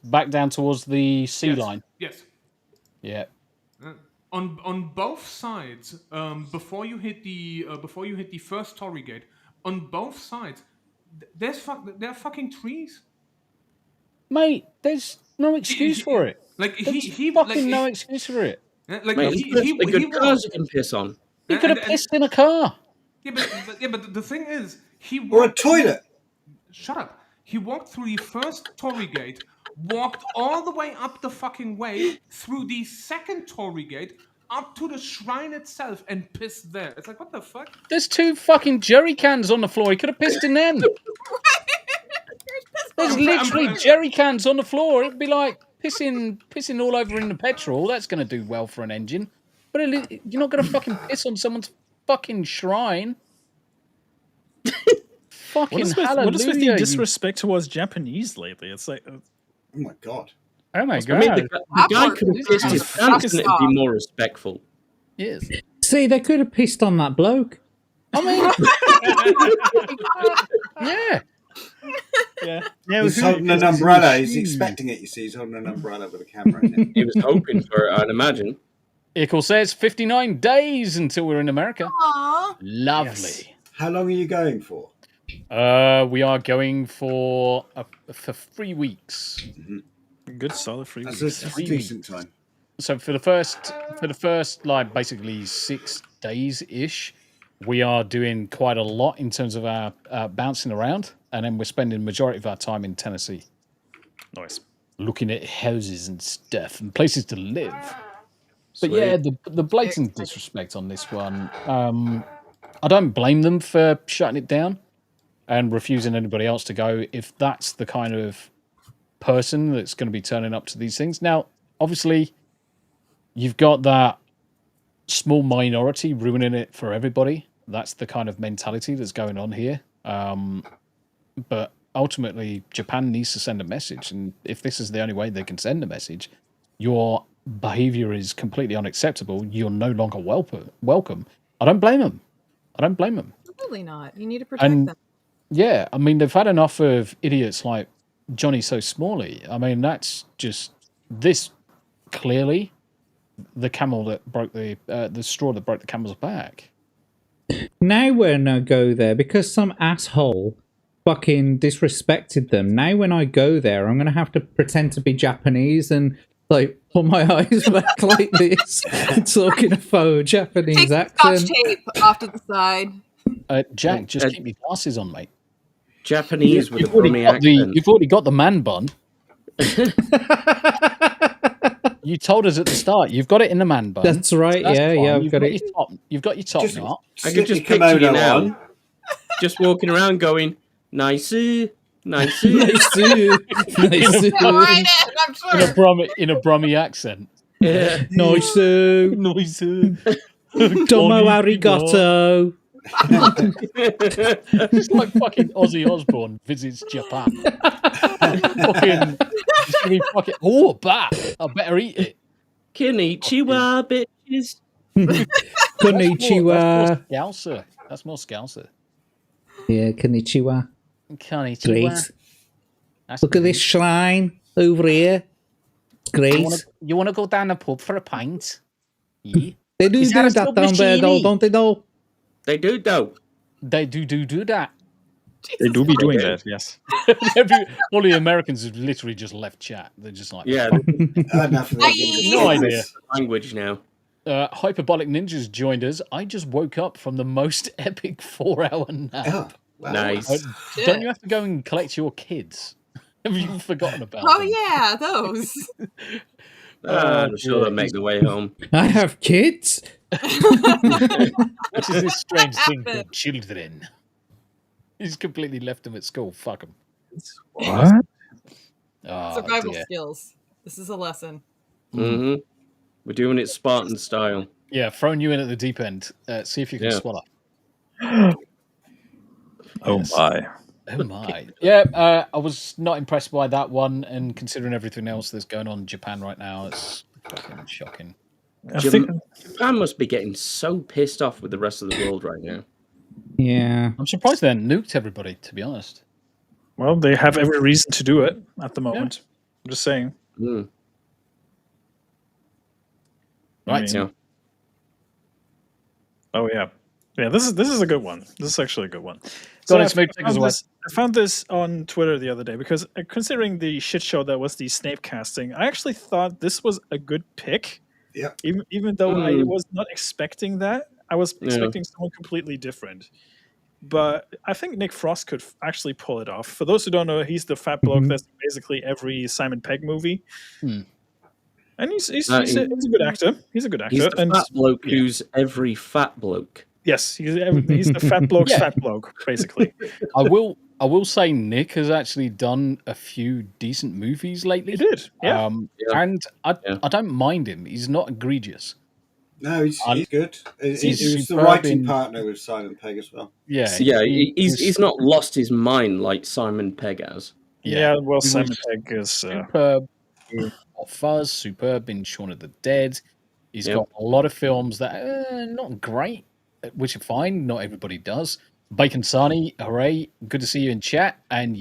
back down towards the sea line. Yes. Yeah. On both sides, before you hit the first Torii Gate, on both sides, there are fucking trees. Mate, there's no excuse for it. Like no excuse for it. Like mate, he good cars you can piss on. He could have pissed in a car. Yeah, but the thing is, or a toilet. Shut up. He walked through the first Torii Gate, walked all the way up the fucking way through the second Torii Gate, up to the shrine itself, and pissed there. It's like, what the fuck? There's 2 fucking jerry cans on the floor. He could have pissed in them. There's literally jerry cans on the floor. It'd be like pissing all over in the petrol. That's going to do well for an engine. But you're not going to fucking piss on someone's fucking shrine. Fucking hallelujah. What is with the disrespect towards Japanese lately? It's like... oh my god. Oh my god. I mean, the guy could have pissed his pants and it'd be more respectful. Yes. See, they could have pissed on that bloke. I mean... yeah. Yeah, he's holding an umbrella. He's expecting it, you see. He's holding an umbrella with a camera in it. He was hoping for it, I'd imagine. Ickle says 59 days until we're in America. Aww. Lovely. Yes. How long are you going for? We are going for 3 weeks. Mm-hmm. Good solid 3 weeks. That's a decent time. So for the first like basically 6 days ish, we are doing quite a lot in terms of our bouncing around, and then we're spending the majority of our time in Tennessee. Nice. Looking at houses and stuff and places to live. But yeah, the blatant disrespect on this one. I don't blame them for shutting it down and refusing anybody else to go if that's the kind of person that's going to be turning up to these things. Now, obviously, you've got that small minority ruining it for everybody. That's the kind of mentality that's going on here. But ultimately, Japan needs to send a message. And if this is the only way they can send a message, your behavior is completely unacceptable. You're no longer welcome. I don't blame them. Absolutely not. You need to protect them. Yeah, I mean, they've had enough of idiots like Johnny So Smalley. I mean, that's just this clearly the camel that broke the straw that broke the camel's back. Now when I go there, because some asshole fucking disrespected them, now when I go there, I'm going to have to pretend to be Japanese and like pull my eyes back like this and talk in a faux Japanese accent. Scotch tape off to the side. Jack, just keep your glasses on, mate. Japanese with a Brummy accent. You've already got the man bun. You told us at the start. You've got it in the man bun. That's right. That's yeah, fine. yeah. I've You've got it. You've got your top knot. I could just picture you now, just walking around going, nice, nice, nice, nice. In a Brummy accent. Yeah. Nice. Nice. Domo arigato. It's like fucking Ozzy Osbourne visits Japan. fucking, oh, bat! I better eat it. Konnichiwa, bitches. Konnichiwa. That's more Scouser. Yeah, konnichiwa. Konnichiwa. Great. Look at this shrine over here. Great. You want to go down the pub for a pint? Yeah. They do that down there, though, don't they, though? They do, though. They do that. They do be doing that, yes. All the Americans have literally just left chat. They're just like, yeah, no idea. Language now. Hyperbolic Ninjas joined us. I just woke up from the most epic 4-hour nap. Oh, wow. Nice. Don't you have to go and collect your kids? Have you forgotten about Oh them? yeah, those. I'm sure they'll make the way home. I have kids. Which is this strange thing called children. He's completely left them at school. Fuck them. What? Survival skills. This is a lesson. Mm-hmm. We're doing it Spartan style. Yeah, throwing you in at the deep end. See if you can swallow. Oh my. Oh my. Yeah, I was not impressed by that one, and considering everything else that's going on in Japan right now, it's fucking shocking. Japan must be getting so pissed off with the rest of the world right now. Yeah. I'm surprised they haven't nuked everybody, to be honest. Well, they have every reason to do it at the moment. Yeah. I'm just saying. Mm. Right. Yeah. Oh yeah. Yeah, this is a good one. This is actually a good one. So I found this on Twitter the other day because considering the shit show that was the Snape casting, I actually thought this was a good pick. Yeah. Even though I was not expecting that. I was expecting someone completely different. But I think Nick Frost could actually pull it off. For those who don't know, he's the fat bloke that's basically every Simon Pegg movie. And he's a good actor. He's a good actor. He's the fat bloke who's every fat bloke. Yes, he's the fat bloke's fat bloke, basically. I will say Nick has actually done a few decent movies lately. He did, yeah. And I don't mind him. He's not egregious. No, he's good. He's the writing partner with Simon Pegg as well. Yeah, he's not lost his mind like Simon Pegg has. Yeah, well, Simon Pegg is superb. Hot Fuzz, superb in Shaun of the Dead. He's got a lot of films that are not great, which are fine. Not everybody does. Bacon Sani, hooray! Good to see you in chat. And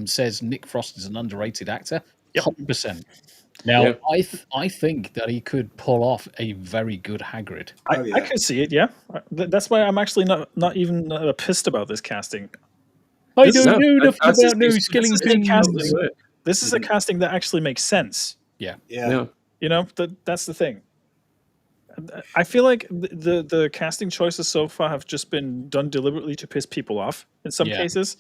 says Nick Frost is an underrated actor. 100%. Now, I think that he could pull off a very good Hagrid. I can see it. Yeah, that's why I'm actually not even pissed about this casting. I don't know enough about no Skellington. This is a casting that actually makes sense. Yeah. You know, that's the thing. I feel like the casting choices so far have just been done deliberately to piss people off in some cases.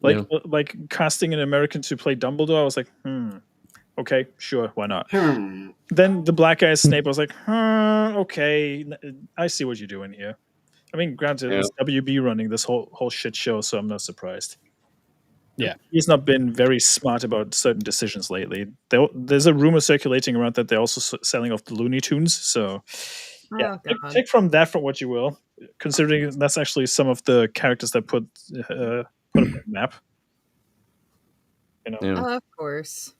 Like casting an American to play Dumbledore, I was like, okay, sure, why not? Then the black guy Snape, I was like, okay, I see what you're doing here. I mean, granted, it's WB running this whole shit show, so I'm not surprised. Yeah, he's not been very smart about certain decisions lately. There's a rumor circulating around that they're also selling off the Looney Tunes. So, take from that for what you will. Considering that's actually some of the characters that put up on the map. You know, of course.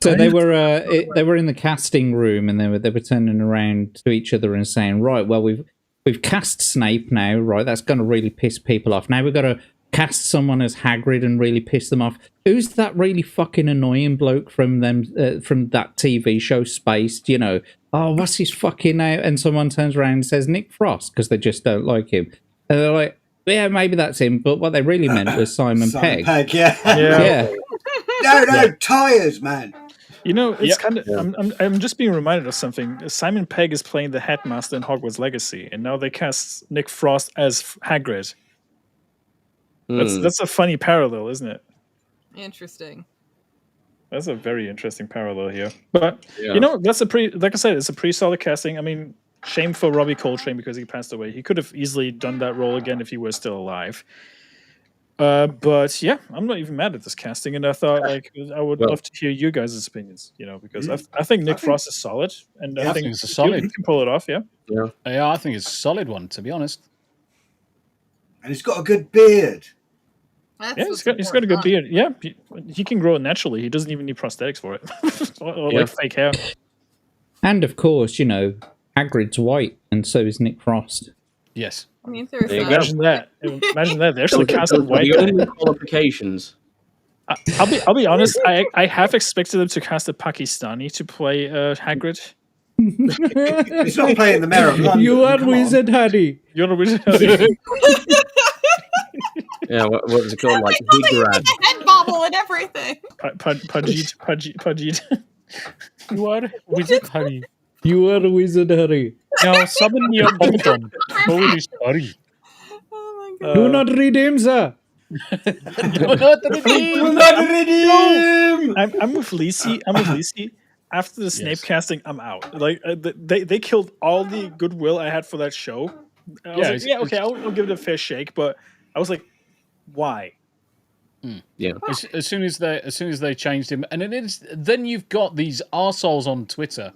So they were in the casting room and they were turning around to each other and saying, right, well we've cast Snape now, right? That's going to really piss people off. Now we've got to cast someone as Hagrid and really piss them off. Who's that really fucking annoying bloke from them from that TV show Spaced? You know, oh, what's his fucking name? And someone turns around and says Nick Frost because they just don't like him. And they're like, yeah, maybe that's him. But what they really meant was Simon Pegg. Yeah. No, tires, man. You know, it's kind of. I'm just being reminded of something. Simon Pegg is playing the headmaster in Hogwarts Legacy, and now they cast Nick Frost as Hagrid. That's a funny parallel, isn't it? Interesting. That's a very interesting parallel here. But you know, that's like I said, it's a pretty solid casting. I mean, shame for Robbie Coltrane because he passed away. He could have easily done that role again if he was still alive. But yeah, I'm not even mad at this casting, and I thought like I would love to hear you guys' opinions. You know, because I think Nick Frost is solid, and I think it's a solid. He can pull it off. Yeah, I think it's a solid one, to be honest. And he's got a good beard. He's got a good beard. Yeah, he can grow it naturally. He doesn't even need prosthetics for it, or like fake hair. And of course, you know, Hagrid's white, and so is Nick Frost. Yes. I mean, there's imagine that. Imagine that. They actually cast a white the guy. only qualifications. I'll be honest. I have expected them to cast a Pakistani to play Hagrid. He's not playing the Mayor of London. You are Wizard Harry. You're a Wizard Harry. Yeah, what was it called? Like Higrad. Head bobble and everything. Pajit. You are Wizard Harry. You are Wizard Harry. Now summon your bottom. Holy sorry. Oh my god. Do not redeem, sir. Do not redeem. I'm with Lacey. After the Snape casting, I'm out. Like they killed all the goodwill I had for that show. I was like, okay, I'll give it a fair shake, but I was like, why? Yeah. As soon as they changed him, and then you've got these arseholes on Twitter.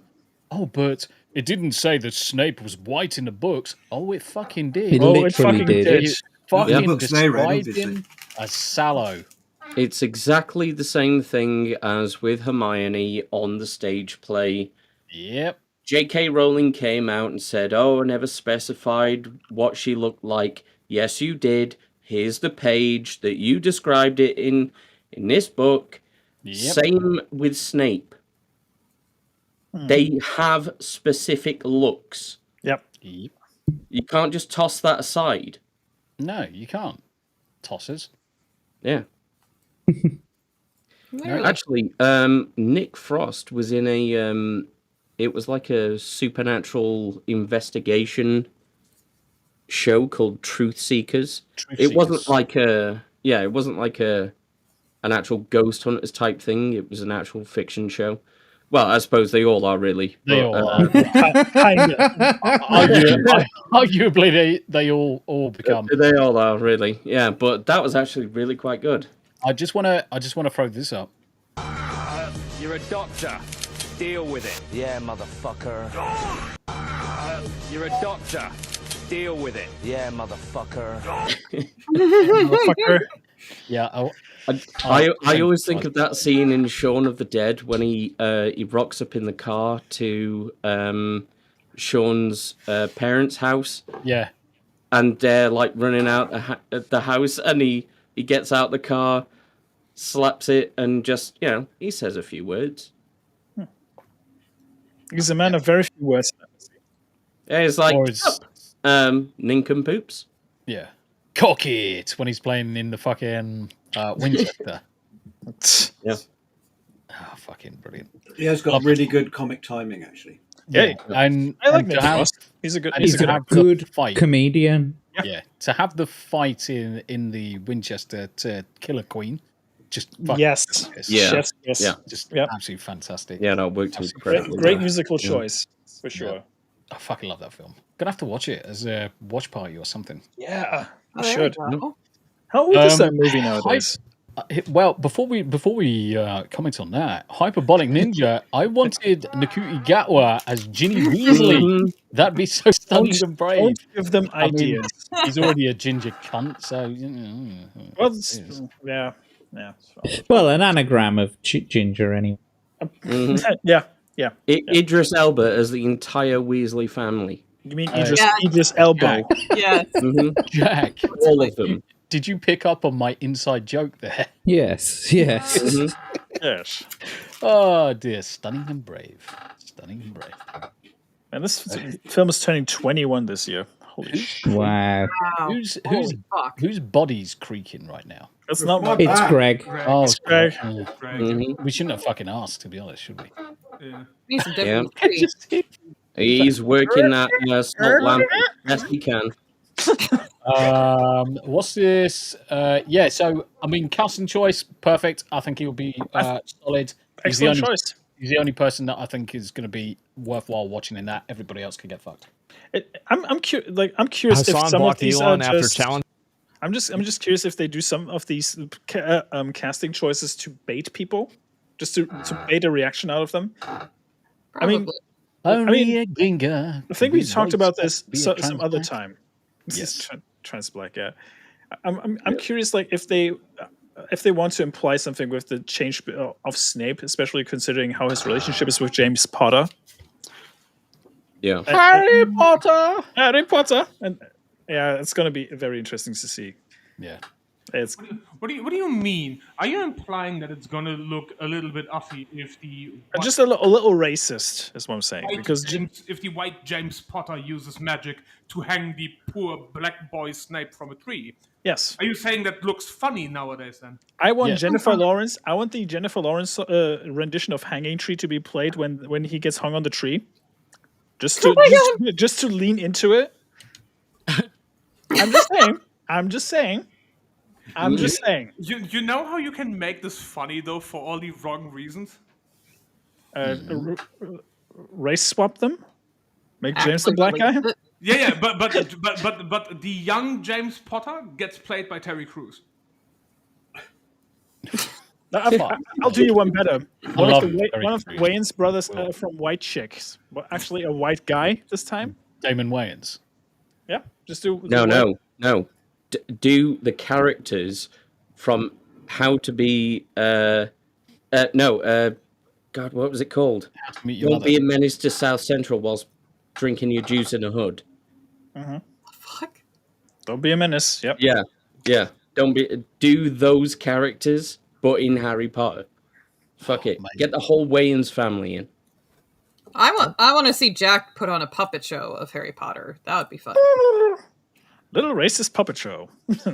Oh, but it didn't say that Snape was white in the books. Oh, it fucking did. It fucking did. It fucking described him as sallow. It's exactly the same thing as with Hermione on the stage play. Yep. J.K. Rowling came out and said, "Oh, I never specified what she looked like." Yes, you did. Here's the page that you described it in this book. Yep. Same with Snape. They have specific looks. Yep. You can't just toss that aside. No, you can't. Tossers. Yeah. Actually, Nick Frost was in a it was like a supernatural investigation show called Truth Seekers. It wasn't like an actual ghost hunters type thing. It was an actual fiction show. Well, I suppose they all are really. They all are. Arguably, they all become. They all are really, yeah. But that was actually really quite good. I just want to throw this up. You're a doctor. Deal with it. Yeah, motherfucker. You're a doctor. Deal with it. Yeah, motherfucker. Motherfucker. Yeah. I always think of that scene in Shaun of the Dead when he rocks up in the car to Shaun's parents' house. Yeah. And they're like running out the house, and he gets out the car, slaps it, and just, he says a few words. He's a man of very few words. Yeah, it's like, nincompoops. Yeah. Cock it when he's playing in the fucking Winchester. Yeah. Oh, fucking brilliant. He has got really good comic timing, actually. Yeah, and I like Nick Frost. He's a good fight. Comedian. Yeah, to have the fight in the Winchester to kill a queen, just yes, just absolutely fantastic. Yeah, no, it worked incredibly. Great musical choice for sure. Yeah. I fucking love that film. Gonna have to watch it as a watch party or something. Yeah, I should. How old is that movie nowadays? Well, before we comment on that, Hyperbolic Ninja, I wanted Nakuti Gatwa as Ginny Weasley. That'd be so stunning and brave. Don't give them ideas. I mean, he's already a ginger cunt, so well, yeah. Well, an anagram of ginger, anyway. Yeah. Idris Elba as the entire Weasley family. You mean Idris Elbow? Yes. Jack. All of them. Did you pick up on my inside joke there? Yes. Yes. Oh dear, stunning and brave. Stunning and brave. And this film is turning 21 this year. Holy shit. Wow. Whose body's creaking right now? That's not my It's Greg. Oh, it's Greg. We shouldn't have fucking asked, to be honest, should we? Yeah. Need some Yeah. different He's working that salt lamp as best he can. What's this? Yeah, so I mean, casting choice, perfect. I think he'll be solid. Excellent choice. He's the only person that I think is going to be worthwhile watching in that. Everybody else can get fucked. I'm curious if some of these are just. I'm just curious if they do some of these casting choices to bait people, just to bait a reaction out of them. Probably. I think we talked about this some other time. This is trans black, yeah. I'm curious, like if they want to imply something with the change of Snape, especially considering how his relationship is with James Potter. Yeah, Harry Potter, and yeah, it's going to be very interesting to see. Yeah. What do you mean? Are you implying that it's gonna look a little bit uffy if the just a little racist is what I'm saying, because if the white James Potter uses magic to hang the poor black boy Snape from a tree? Yes. Are you saying that looks funny nowadays? Then I want Jennifer Lawrence. I want the Jennifer Lawrence rendition of Hanging Tree to be played when he gets hung on the tree, just to lean into it. I'm just saying. You know how you can make this funny though for all the wrong reasons? Race swap them? Make James the black guy? Yeah, but the young James Potter gets played by Terry Crews. I'll do you one better. One of the Wayans brothers from White Chicks. Well, actually, a white guy this time. Damon Wayans. Yeah, just do. No. Do the characters from How to Be God, what was it called? Don't be a menace to South Central whilst drinking your juice in a hood. Fuck. Don't be a menace. Yep. Yeah. Do those characters, but in Harry Potter. Fuck it. Get the whole Wayans family in. I want to see Jack put on a puppet show of Harry Potter. That would be fun. Little racist puppet show. Just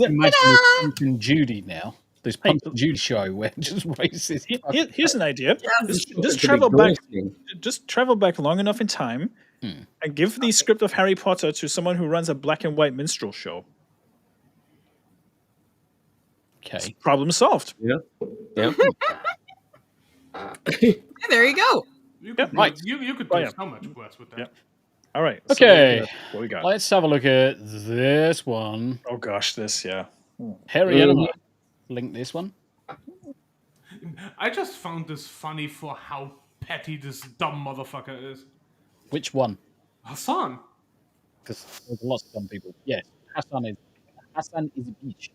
imagine Pump and Judy now. This Pump and Judy show where just racist. Here's an idea. Just travel back long enough in time and give the script of Harry Potter to someone who runs a black and white minstrel show. Okay. Problem solved. Yeah. Hey, there you go. You could do so much worse with that. Yeah. All right. Okay. So what we got? Let's have a look at this one. Oh gosh, this Harry Enema. Link this one. I just found this funny for how petty this dumb motherfucker is. Which one? Hassan. Because there's lots of dumb people. Yes, Hassan is a bitch.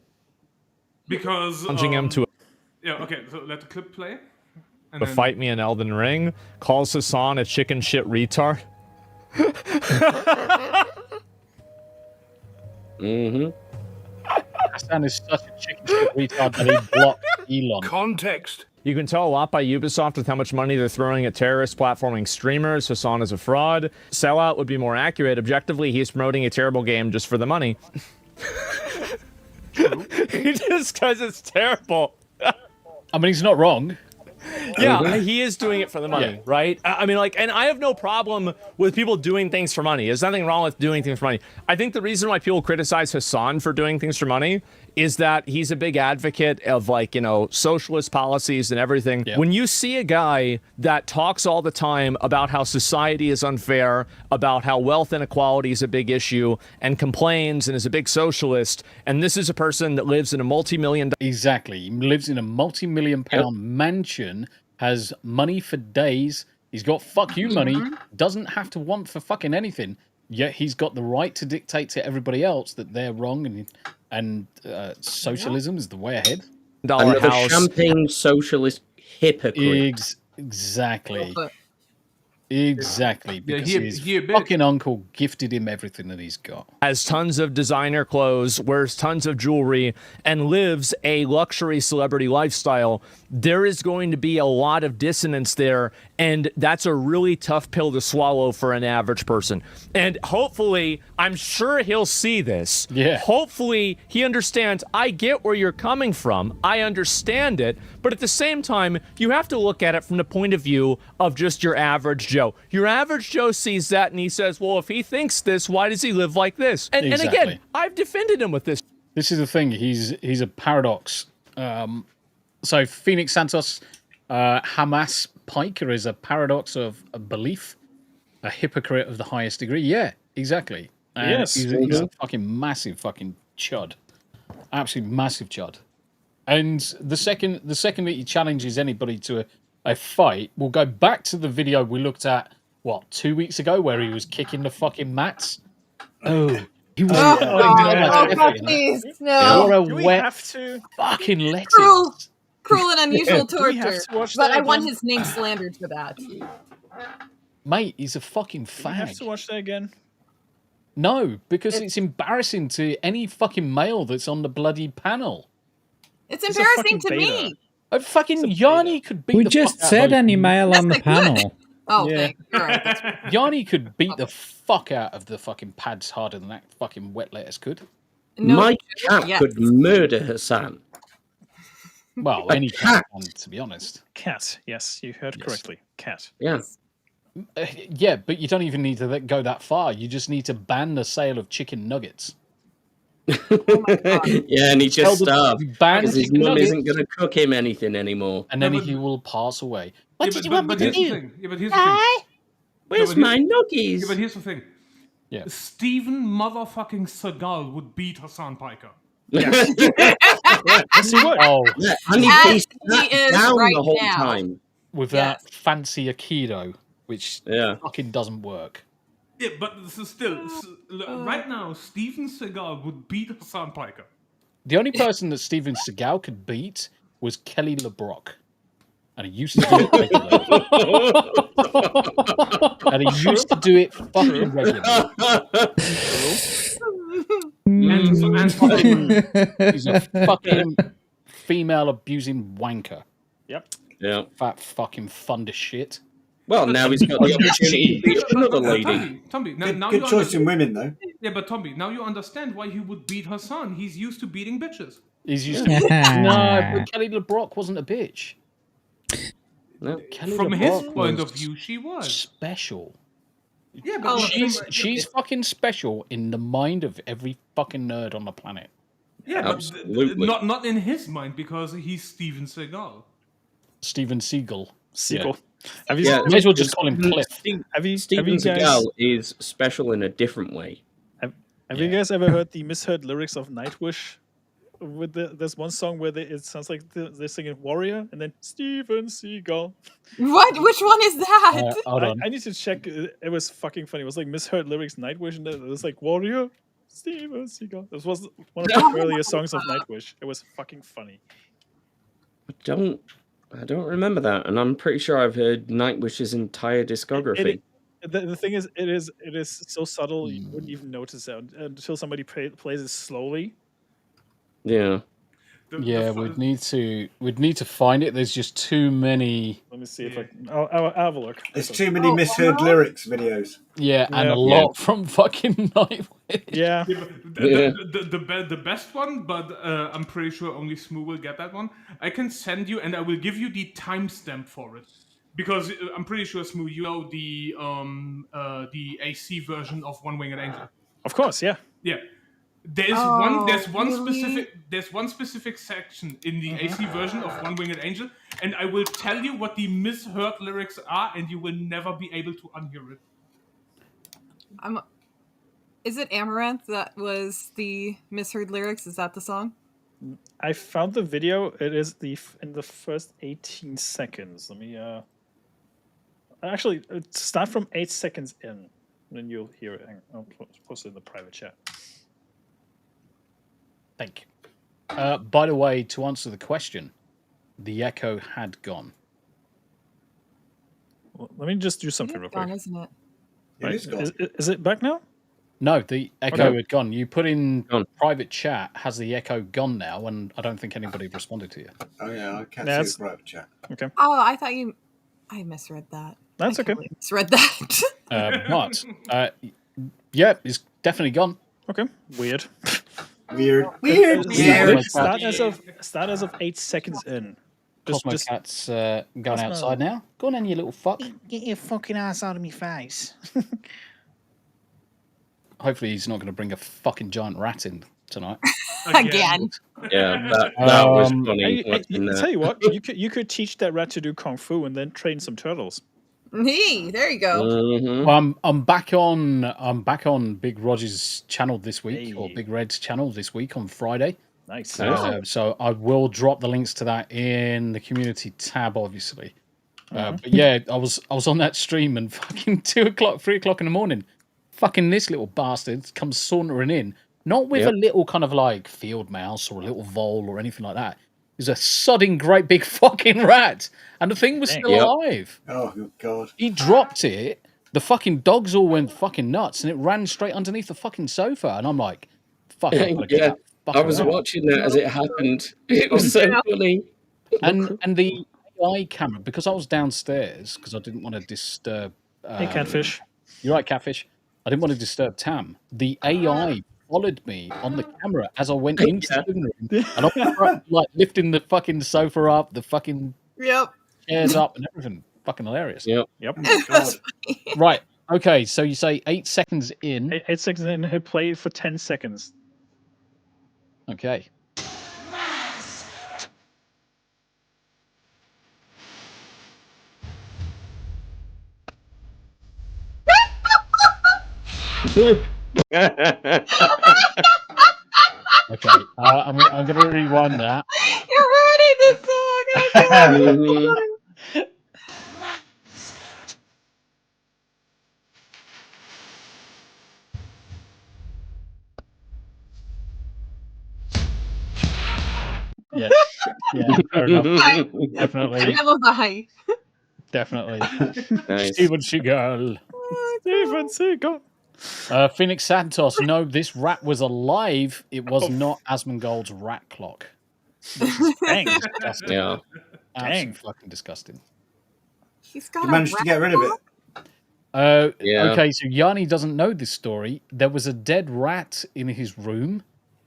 Because Punching him to yeah. Okay, so let the clip play. to fight me in Elden Ring. Calls Hassan a chicken shit retard. Hassan is such a chicken shit retard that he blocked Elon. Context. You can tell a lot by Ubisoft with how much money they're throwing at terrorist platforming streamers. Hassan is a fraud. Sellout would be more accurate. Objectively, he's promoting a terrible game just for the money. Just because it's terrible. I mean, he's not wrong. Yeah, he is doing it for the money, right? I mean, like, and I have no problem with people doing things for money. There's nothing wrong with doing things for money. I think the reason why people criticize Hassan for doing things for money is that he's a big advocate of, like, you know, socialist policies and everything. Yeah. When you see a guy that talks all the time about how society is unfair, about how wealth inequality is a big issue, and complains and is a big socialist, and this is a person that lives in a multi-million... Exactly. He lives in a multi-million-pound mansion, has money for days, he's got fuck you money, doesn't have to want for fucking anything, yet he's got the right to dictate to everybody else that they're wrong, and socialism is the way ahead. Another champagne socialist hypocrite. Exactly. Exactly, because his fucking uncle gifted him everything that he's got. Has tons of designer clothes, wears tons of jewelry, and lives a luxury celebrity lifestyle. There is going to be a lot of dissonance there, and that's a really tough pill to swallow for an average person. And hopefully, I'm sure he'll see this. Yeah. Hopefully, he understands, I get where you're coming from. I understand it. But at the same time, you have to look at it from the point of view of just your average Joe. Your average Joe sees that and he says, well, if he thinks this, why does he live like this? And again, I've defended him with this. This is the thing. He's a paradox. So Phoenix Santos, Hamas Piker is a paradox of a belief, a hypocrite of the highest degree. Yeah, exactly. Yes. He's a fucking massive fucking chud. Absolutely massive chud. And the second that he challenges anybody to a fight, we'll go back to the video we looked at, 2 weeks ago, where he was kicking the fucking mats. Oh, he was please, no. What a Do we wet have to? fucking lettuce. Cruel and unusual Do we have torture. to watch But that I want again? his name slandered for that. Mate, he's a fucking Do we have to fag. watch that again? No, because it's embarrassing to any fucking male that's on the bloody panel. It's It's a embarrassing to fucking beta. me. Fucking Yanni could beat We the just fuck out said of any those- male on the Yes, I could. panel. Oh, Yeah. thank you. All right, that's right. Yanni could beat the fuck out of the fucking pads harder than that fucking wet lettuce could. No, My cat yes. could murder Hassan. Well, any cat can, to be honest. Cat. Yes, you heard correctly. Cat. Yeah. Yeah, but you don't even need to go that far. You just need to ban the sale of chicken nuggets. Yeah, and he just starved ban because his chicken mum nuggets, isn't going to cook him anything anymore. and then he will pass away. What did you want me to here's the do? thing. Yeah, but here's the thing. Where's my nuggies? Yeah, but here's the thing. Yeah. Steven motherfucking Seagal would beat Hassan Piker. Yes, he would. Oh, Yeah, and he As faced he that is down right the whole now. time. with that fancy Aikido, which Yeah. fucking doesn't work. Yeah, but this is still right now. Steven Seagal would beat Hassan Piker. The only person that Steven Seagal could beat was Kelly LeBrock. And he used to do it regularly. And he used to do it fucking regularly. He's a fucking female abusing wanker. Yep. Yeah. Fat fucking fund of shit. Well, now he's got the opportunity to beat another lady. Tombi, now Good you choice in women, though. Yeah, but Tombi, now you understand why he would beat Hassan. He's used to beating bitches. He's used to. No, but Kelly LeBrock wasn't a bitch. No. Kelly From his LeBrock point was of view, she was. special. Yeah, but She's fucking special in the mind of every fucking nerd on the planet. yeah, but Absolutely. not in his mind because he's Steven Seagal. Steven Seagal. Sequel. Yeah. Have you? Yeah. May as well just call him Cliff. Have you? Steven Have you guys? Seagal is special in a different way. Have you guys ever heard the misheard lyrics of Nightwish? With there's one song where it sounds like they're singing Warrior and then Steven Seagal. What? Which one is that? Hold on. I need to check. It was fucking funny. It was like misheard lyrics Nightwish and it was like Warrior, Steven Seagal. This was one of the earlier songs of Nightwish. It was fucking funny. I don't remember that, and I'm pretty sure I've heard Nightwish's entire discography. The thing is, it is so subtle you wouldn't even notice it until somebody plays it slowly. Yeah. Yeah, we'd need to find it. There's just too many. Let me see if I'll have a look. There's too many misheard lyrics videos. Yeah, and a lot from fucking Nightwish. Yeah. The best one, but I'm pretty sure only Smu will get that one. I can send you, and I will give you the timestamp for it, because I'm pretty sure Smu, you know the AC version of One Winged Angel. Of course, yeah. Yeah. There's one specific section in the AC version of One Winged Angel, and I will tell you what the misheard lyrics are, and you will never be able to unhear it. Is it Amaranth that was the misheard lyrics? Is that the song? I found the video. It is in the first 18 seconds. Let me actually start from 8 seconds in, then you'll hear it. I'll post it in the private chat. Thank you. By the way, to answer the question, the echo had gone. Well, let me just do something real quick. Gone, isn't it? Right. Is it back now? No, the echo had gone. You put in private chat, has the echo gone now? And I don't think anybody responded to you. Oh yeah, I can't see the private chat. Okay. Oh, I thought I misread that. That's okay. Misread that. Yeah, it's definitely gone. Okay. Weird. Weird. Start as of 8 seconds in. Cosmocat's going outside now. Go on then, you little fuck. Get your fucking ass out of me face. Hopefully he's not going to bring a fucking giant rat in tonight. Again. Yeah, that was funny. I tell you what, you could teach that rat to do kung fu and then train some turtles. Hey, there you go. Mm-hmm. Well, I'm back on Big Roger's channel this week, or Big Red's channel this week on Friday. Nice. So I will drop the links to that in the community tab, obviously. But yeah, I was on that stream and fucking 2 o'clock, 3 o'clock in the morning. Fucking this little bastard comes sauntering in, not with a little kind of like field mouse or a little vole or anything like that. It was a sodding great big fucking rat, and the thing was still alive. Oh God! He dropped it. The fucking dogs all went fucking nuts, and it ran straight underneath the fucking sofa. And I'm like, "Fuck!" I was watching that as it happened. It was so funny. And the AI camera, because I was downstairs because I didn't want to disturb. Hey, Catfish. You're right, Catfish. I didn't want to disturb Tam. The AI followed me on the camera as I went into the living room, and I was like lifting the fucking sofa up, the fucking chairs up, and everything. Fucking hilarious. Yep. Right. Okay. So you say 8 seconds in. 8 seconds in. He played for 10 seconds. Okay. Okay. I'm going to rewind that. You're ruining this song. Yeah, fair enough. Definitely. I love the hype. Definitely. Nice. Steven Seagal. Steven Seagal. Phoenix Santos, no, this rat was alive. It was not Asmongold's rat clock. Dang. Disgusting. Yeah. Absolutely fucking disgusting. He's got You managed to get rid of it. Okay, so Yanni doesn't know this story. There was a dead rat in his room,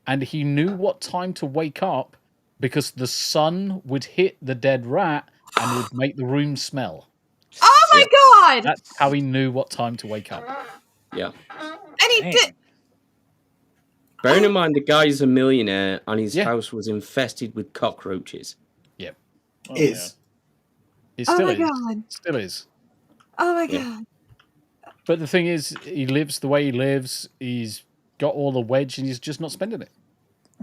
and he knew what time to wake up because the sun would hit the dead rat and would make the room smell. Oh my God! That's how he knew what time to wake up. Yeah. And he did. Bearing in mind, the guy's a millionaire and his house was infested with cockroaches. Yep. It still my is. God. Still is. Oh my God. But the thing is, he lives the way he lives. He's got all the wedge, and he's just not spending it.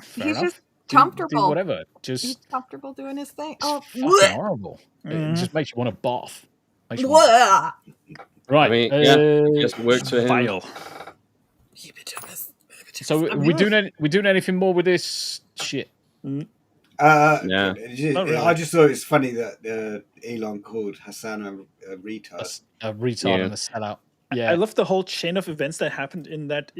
Fair He's enough. just comfortable. Do whatever. He's comfortable doing his thing. Oh, fucking horrible. It just makes you want to bath. Right. I mean, just works for him. Vile. So we doing anything more with this shit? Yeah. I just thought it was funny that Elon called Hassan a retard. A retard and a sellout. Yeah. I love the whole chain of events that happened in that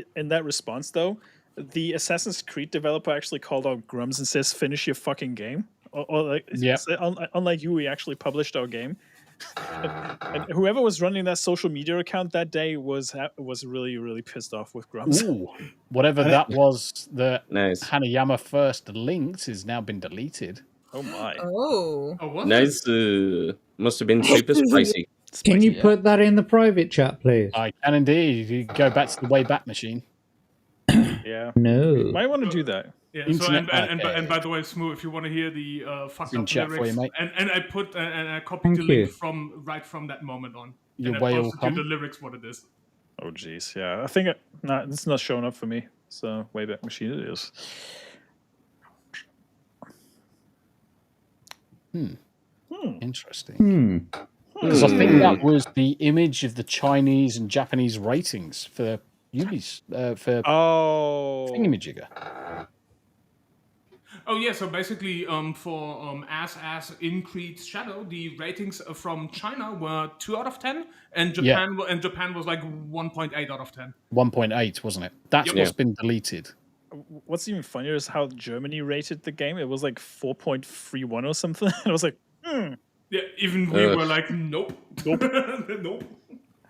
response, though. The Assassin's Creed developer actually called out Grums and says, "Finish your fucking game." Or like, unlike you, we actually published our game. And whoever was running that social media account that day was really, really pissed off with Grums. Ooh, whatever that was that Hanayama first linked has now been deleted. Oh my. Oh. Nice. Must have been super spicy. Can you put that in the private chat, please? I can indeed. You go back to the Wayback Machine. Yeah. No. You might want to do that. Yeah, so and by the way, Smu, if you want to hear the fucked up lyrics, and I copied the link from that moment on. You're and way I posted welcome. the lyrics what it is. Oh jeez, yeah. I think it's not showing up for me. So Wayback Machine it is. Interesting. Because I think that was the image of the Chinese and Japanese ratings for Yubi's for Thingamajigger. Oh yeah, so basically, for Ass in Creed's Shadow, the ratings from China were 2 out of 10, and Japan was like 1.8 out of 10. 1.8, wasn't it? That's what's been deleted. What's even funnier is how Germany rated the game. It was like 4.31 or something. I was like, Yeah, even we were like, nope. Nope.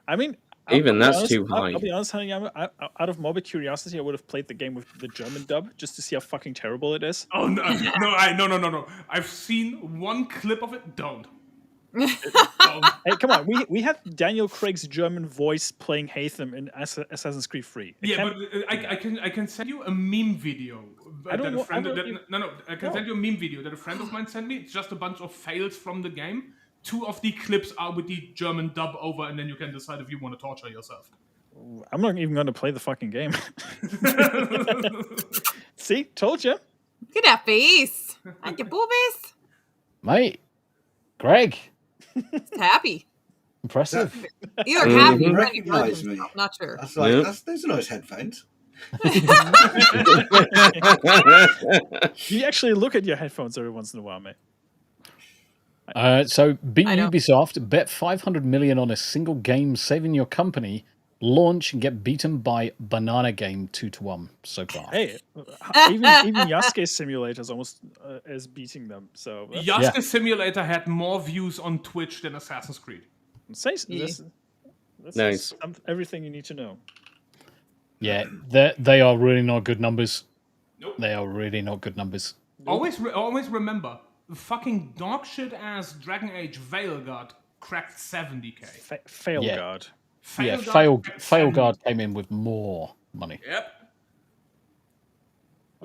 I mean, even that's honest, too high. I'll be honest, Hanayama, out of morbid curiosity, I would have played the game with the German dub just to see how fucking terrible it is. Oh no! I've seen one clip of it. Don't. Hey, come on. We had Daniel Craig's German voice playing Hatham in Assassin's Creed 3. But I can send you a meme video. I can send you a meme video that a friend of mine sent me. It's just a bunch of fails from the game. 2 of the clips are with the German dub over, and then you can decide if you want to torture yourself. I'm not even going to play the fucking game. See, told you. Look at that face. Like your boobies. Mate, Greg. It's happy. Impressive. Either happy or recognize me. I'm not sure. That's like those are nice headphones. You actually look at your headphones every once in a while, mate. So beat Ubisoft, bet 500 million on a single game, saving your company, launch and get beaten by Banana Game 2-1 so far. Hey, even Yasuke Simulator is almost is beating them. So Yasuke Simulator had more views on Twitch than Assassin's Creed. This Nice. is everything you need to know. Yeah, they are really not good numbers. Nope. They are really not good numbers. Always remember, fucking dog shit ass Dragon Age Veilguard cracked 70k. Failguard. Failguard came in with more money. Yep.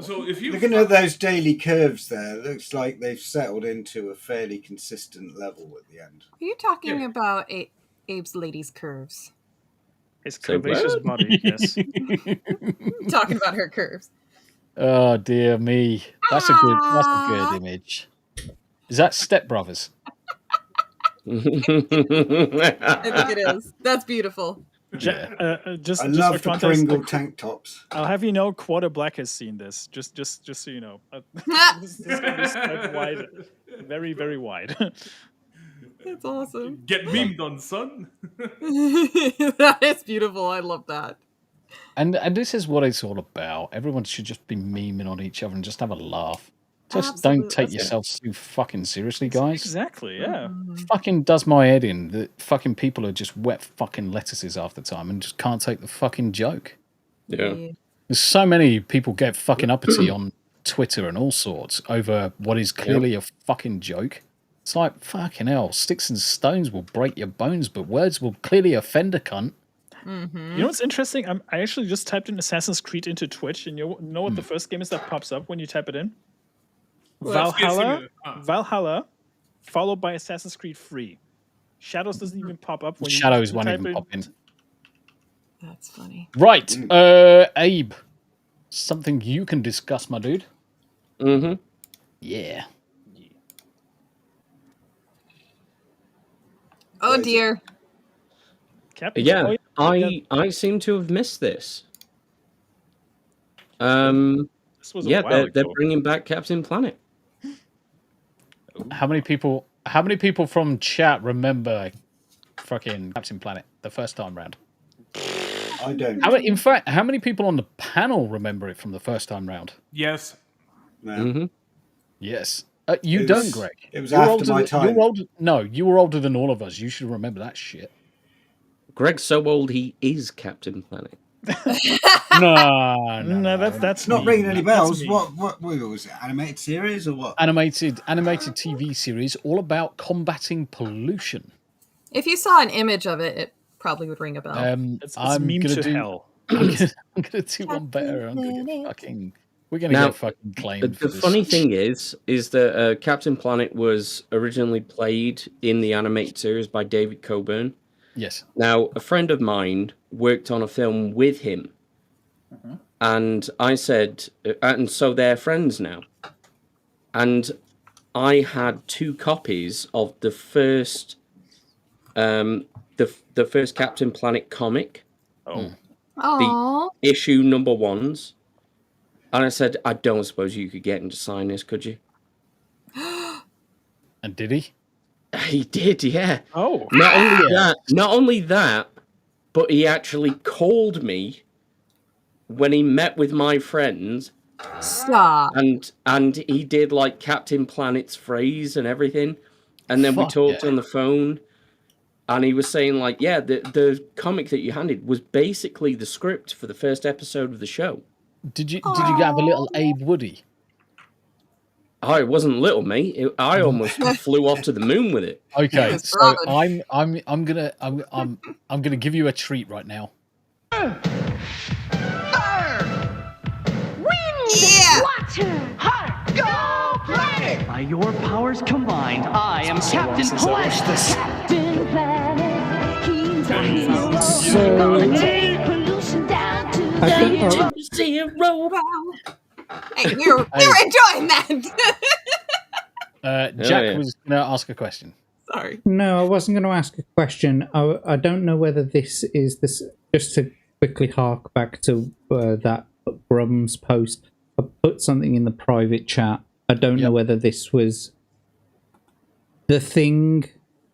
So if you looking at those daily curves there, it looks like they've settled into a fairly consistent level at the end. Are you talking about Abe's ladies' curves? His curvaceous body, yes. Talking about her curves. Oh dear me. That's a good image. Is that Step Brothers? I think it is. That's beautiful. I love the Pringle tank tops. I'll have you know, Quarter Black has seen this. Just so you know, this is going to be quite wide, very, very wide. That's awesome. Get memed on, son. That is beautiful. I love that. And this is what it's all about. Everyone should just be memeing on each other and just have a laugh. Just don't take yourselves too fucking seriously, guys. Exactly, yeah. Fucking does my head in that fucking people are just wet fucking lettuces half the time and just can't take the fucking joke. Yeah. There's so many people get fucking uppity on Twitter and all sorts over what is clearly a fucking joke. It's like, fucking hell, sticks and stones will break your bones, but words will clearly offend a cunt. Mm-hmm. You know what's interesting? I actually just typed in Assassin's Creed into Twitch, and you know what the first game is that pops up when you type it in? Valhalla, followed by Assassin's Creed 3. Shadows doesn't even pop up when Shadows won't even pop in. That's funny. Right, Abe, something you can discuss, my dude. Mm-hmm. Yeah. Oh dear. Yeah, I seem to have missed this. This was a while ago. They're bringing back Captain Planet. How many people from chat remember fucking Captain Planet the first time round? I don't. In fact, how many people on the panel remember it from the first time round? Yes. Mm-hmm. Yes. You don't, Greg. It was after my time. You were older than all of us. You should remember that shit. Greg's so old he is Captain Planet. No, that's not ringing any bells. What was it? Animated series or what? Animated TV series all about combating pollution. If you saw an image of it, it probably would ring a bell. It's meme to hell. I'm gonna do one better. We're gonna get fucking claimed. The funny thing is that Captain Planet was originally played in the animated series by David Coburn. Yes. Now, a friend of mine worked on a film with him. Mm-hmm. And I said, and so they're friends now. And I had 2 copies of the first, the first Captain Planet comic. Oh. The issue number 1s. And I said, I don't suppose you could get him to sign this, could you? And did he? He did, yeah. Oh. Not only that, but he actually called me when he met with my friends. Stop. And he did like Captain Planet's phrase and everything. And then we talked on the phone. And he was saying, like, yeah, the comic that you handed was basically the script for the first episode of the show. Did you have a little Abe Woody? Oh, it wasn't little, mate. I almost flew off to the moon with it. Okay, so I'm gonna give you a treat right now. Yeah! Water! Heart! Go Planet! By your powers combined, I am Captain Planet! Captain Planet, he's a hero. Gonna take pollution down to zero. Hey, we were enjoying that. Jack was going to ask a question. Sorry. No, I wasn't going to ask a question. I don't know whether this is this. Just to quickly hark back to that Grum's post, I put something in the private chat. I don't know whether this was the thing,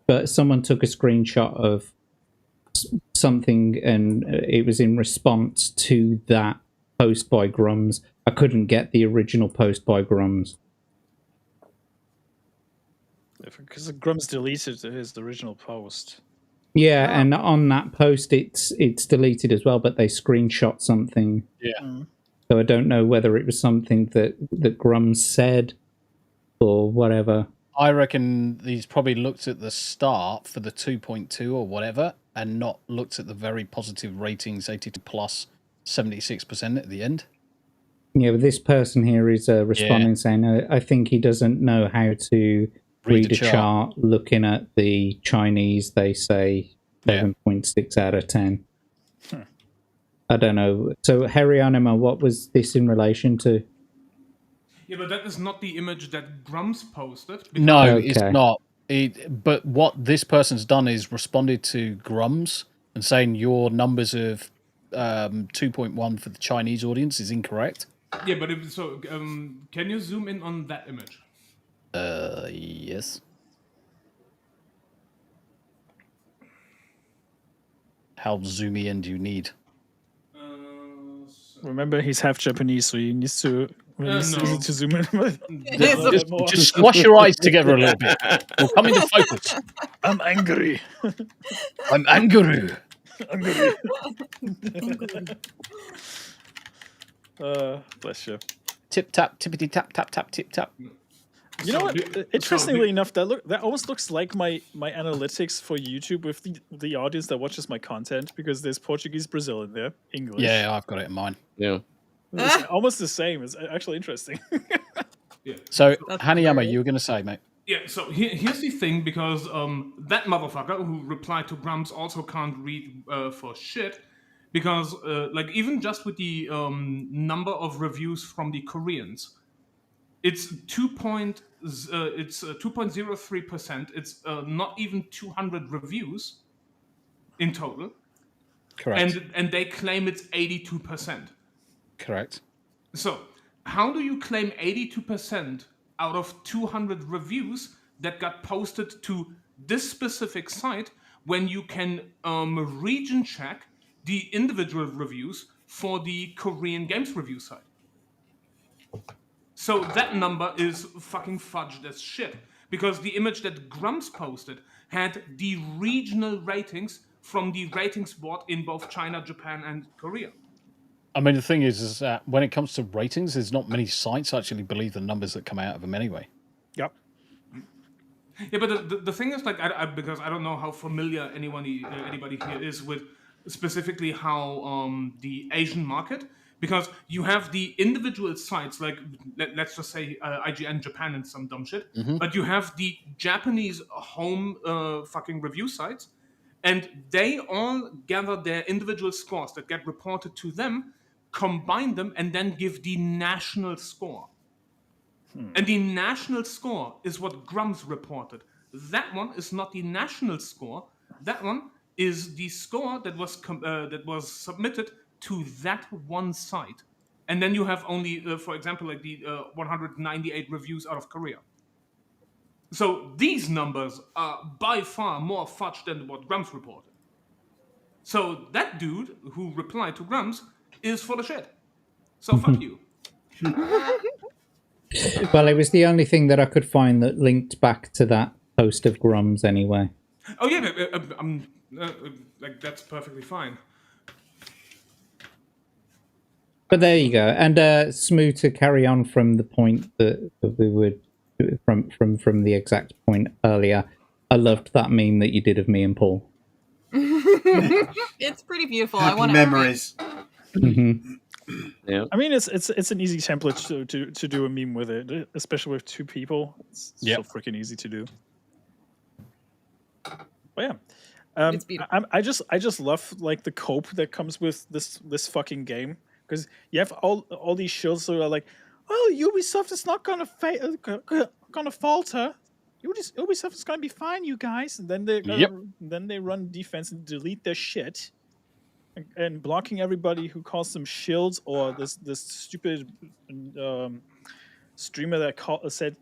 but someone took a screenshot of something and it was in response to that post by Grums. I couldn't get the original post by Grums. Because Grums deleted his original post. Yeah, and on that post it's deleted as well, but they screenshot something. Yeah. So I don't know whether it was something that Grums said or whatever. I reckon he's probably looked at the start for the 2.2 or whatever and not looked at the very positive ratings, 82 plus 76% at the end. Yeah, but this person here is responding saying, I think he doesn't know how to read a chart. Looking at the Chinese, they say 7.6 out of 10. I don't know. So, Hanayama, what was this in relation to? Yeah, but that is not the image that Grums posted. No, it's not. But what this person's done is responded to Grums and saying your numbers of 2.1 for the Chinese audience is incorrect. Yeah, but can you zoom in on that image? Yes. How zoomy in do you need? Remember, he's half Japanese, so he needs to easy to zoom in. Just squash your eyes together a little bit. We'll come into focus. I'm angry. I'm angry. Bless you. Tip tap, tippity tap, tap tap, tip tap. You know what? Interestingly enough, that almost looks like my analytics for YouTube with the audience that watches my content, because there's Portuguese, Brazil in there, English. Yeah, I've got it in mine. Yeah, it's almost the same. It's actually interesting. Yeah. So, Hanayama, you were going to say, mate. Yeah, so here's the thing, because that motherfucker who replied to Grums also can't read for shit, because even just with the number of reviews from the Koreans, it's 2.03%. It's not even 200 reviews in total. Correct. And they claim it's 82%. Correct. So how do you claim 82% out of 200 reviews that got posted to this specific site when you can region check the individual reviews for the Korean games review site? So that number is fucking fudged as shit, because the image that Grums posted had the regional ratings from the ratings board in both China, Japan, and Korea. I mean, the thing is that when it comes to ratings, there's not many sites actually believe the numbers that come out of them anyway. Yep. Yeah, but the thing is, like, because I don't know how familiar anybody here is with specifically how the Asian market, because you have the individual sites, like let's just say IGN Japan and some dumb shit, but you have the Japanese home fucking review sites, and they all gather their individual scores that get reported to them, combine them, and then give the national score. And the national score is what Grums reported. That one is not the national score. That one is the score that was submitted to that one site. And then you have only, for example, like the 198 reviews out of Korea. So these numbers are by far more fudged than what Grumps reported. So that dude who replied to Grumps is full of shit. So fuck you. Well, it was the only thing that I could find that linked back to that post of Grum's anyway. Oh yeah, like that's perfectly fine. But there you go. And Smu, to carry on from the point that we would from the exact point earlier, I loved that meme that you did of me and Paul. It's pretty beautiful. Happy I want memories. Yeah. I mean, it's an easy template to do a meme with it, especially with two people. It's so freaking easy to do. But yeah, it's beautiful. I just love like the cope that comes with this fucking game, because you have all these shields that are like, oh, Ubisoft is not gonna falter. Ubisoft is gonna be fine, you guys. And then they run defense and delete their shit. And blocking everybody who calls them shields, or this stupid streamer that said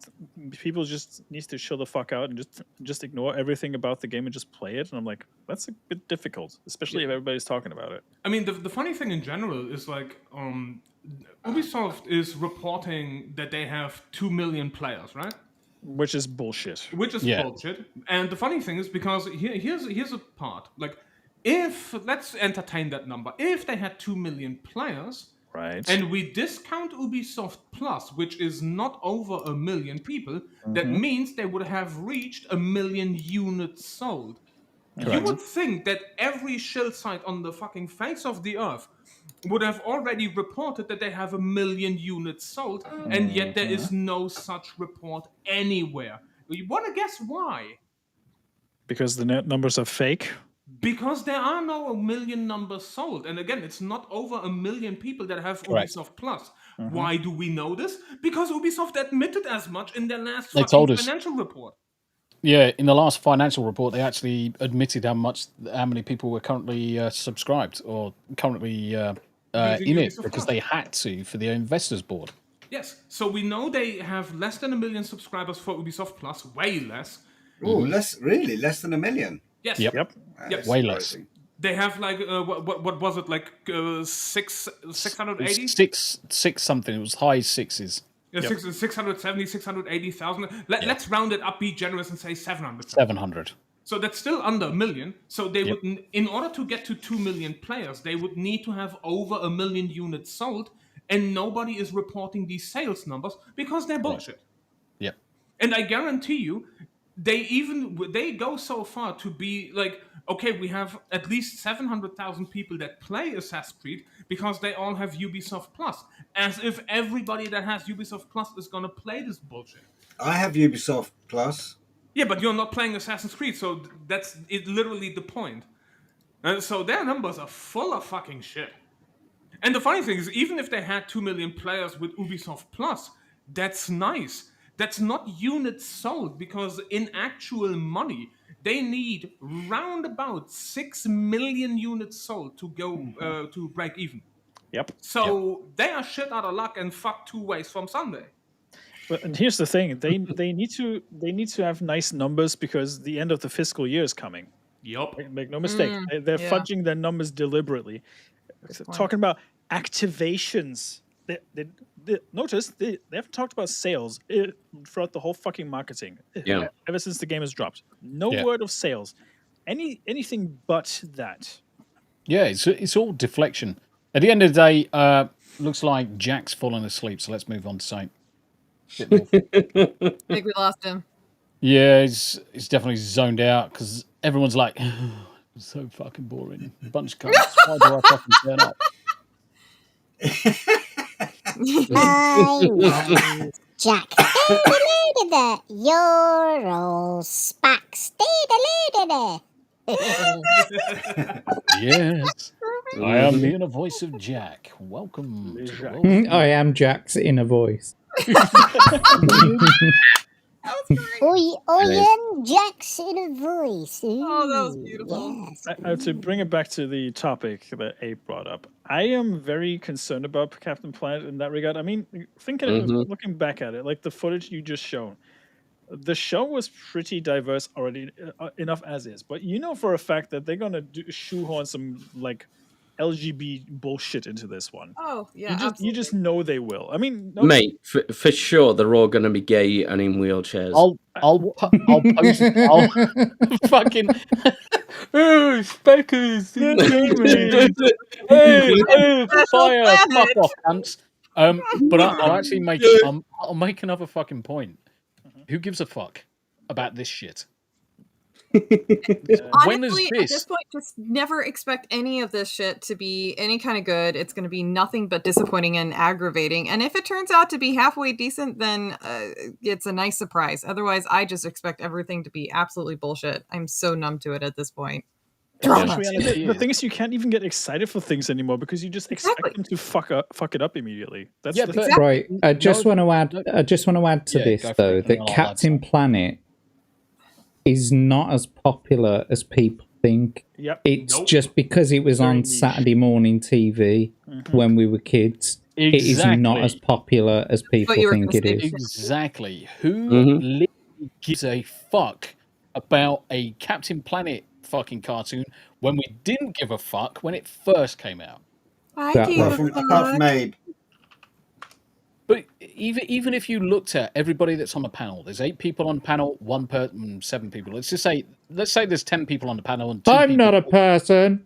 people just needs to chill the fuck out and just ignore everything about the game and just play it. And I'm like, that's a bit difficult, especially if everybody's talking about it. I mean, the funny thing in general is like Ubisoft is reporting that they have 2 million players, right? Which is bullshit. Bullshit. And the funny thing is, because here's a part, like, if, let's entertain that number, if they had 2 million players, right, and we discount Ubisoft Plus, which is not over 1 million people, that means they would have reached 1 million units sold. Correct. You would think that every shield site on the fucking face of the earth would have already reported that they have 1 million units sold, and yet there is no such report anywhere. You want to guess why? Because the net numbers are fake? Because there are no 1 million numbers sold. And again, it's not over 1 million people that have Ubisoft Plus. Why do we know this? Because Ubisoft admitted as much in their last financial report. Yeah, in the last financial report, they actually admitted how many people were currently subscribed or currently in it, because they had to for the investors board. Yes, so we know they have less than 1 million subscribers for Ubisoft Plus, way less. Oh, less than 1 million. Yes. Yep. Way less. They have like what was it, like 680? Six something. It was high sixes. Yeah, 670, 680,000. Let's round it up, be generous, and say 700. 700. So that's still under 1 million. So they would, in order to get to 2 million players, they would need to have over 1 million units sold, and nobody is reporting these sales numbers because they're bullshit. Yep. And I guarantee you, they go so far to be like, okay, we have at least 700,000 people that play Assassin's Creed because they all have Ubisoft Plus, as if everybody that has Ubisoft Plus is gonna play this bullshit. I have Ubisoft Plus. Yeah, but you're not playing Assassin's Creed, so that's literally the point. And so their numbers are full of fucking shit. And the funny thing is, even if they had 2 million players with Ubisoft Plus, that's nice. That's not units sold, because in actual money, they need round about 6 million units sold to go to break even. Yep. So they are shit out of luck and fucked 2 ways from Sunday. But and here's the thing: they need to have nice numbers, because the end of the fiscal year is coming. Yep. Make no mistake, they're fudging their numbers deliberately. Talking about activations. Notice they haven't talked about sales throughout the whole fucking marketing. Yeah. Ever since the game has dropped, no word of sales, anything but that. Yeah, it's all deflection. At the end of the day, looks like Jack's fallen asleep. So let's move on to Saint. I think we lost him. Yeah, he's definitely zoned out because everyone's like, oh, it's so fucking boring. A bunch of cunts. Why do I fucking turn up? I want Jack. You're all spacks. Yes, I am the inner voice of Jack. Welcome to I am Jack's inner voice. Ian Jackson voice. Ooh, oh, that was beautiful. Yes. To bring it back to the topic that Abe brought up, I am very concerned about Captain Planet in that regard. I mean, looking back at it, like the footage you just shown, the show was pretty diverse already enough as is. But you know for a fact that they're gonna shoehorn some like LGBT bullshit into this one. Oh yeah, you just know they will. I mean, mate, for sure they're all going to be gay and in wheelchairs. I'll post. I'll fucking. Oh, speckers! Hey, fire! Fuck off, ants. But I'll actually make. I'll make another fucking point. Who gives a fuck about this shit? Honestly, at this point, just never expect any of this shit to be any kind of good. It's going to be nothing but disappointing and aggravating. And if it turns out to be halfway decent, then it's a nice surprise. Otherwise, I just expect everything to be absolutely bullshit. I'm so numb to it at this point. The thing is, you can't even get excited for things anymore because you just expect them to fuck it up immediately. That's right. I just want to add to this though that Captain Planet is not as popular as people think. It's just because it was on Saturday morning TV when we were kids. It is not as popular as people think it is. Exactly. Who literally gives a fuck about a Captain Planet fucking cartoon when we didn't give a fuck when it first came out? Apart from Abe. But even if you looked at everybody that's on the panel, there's 8 people on the panel, 1 person, 7 people. Let's say there's 10 people on the panel and 2 I'm not a person.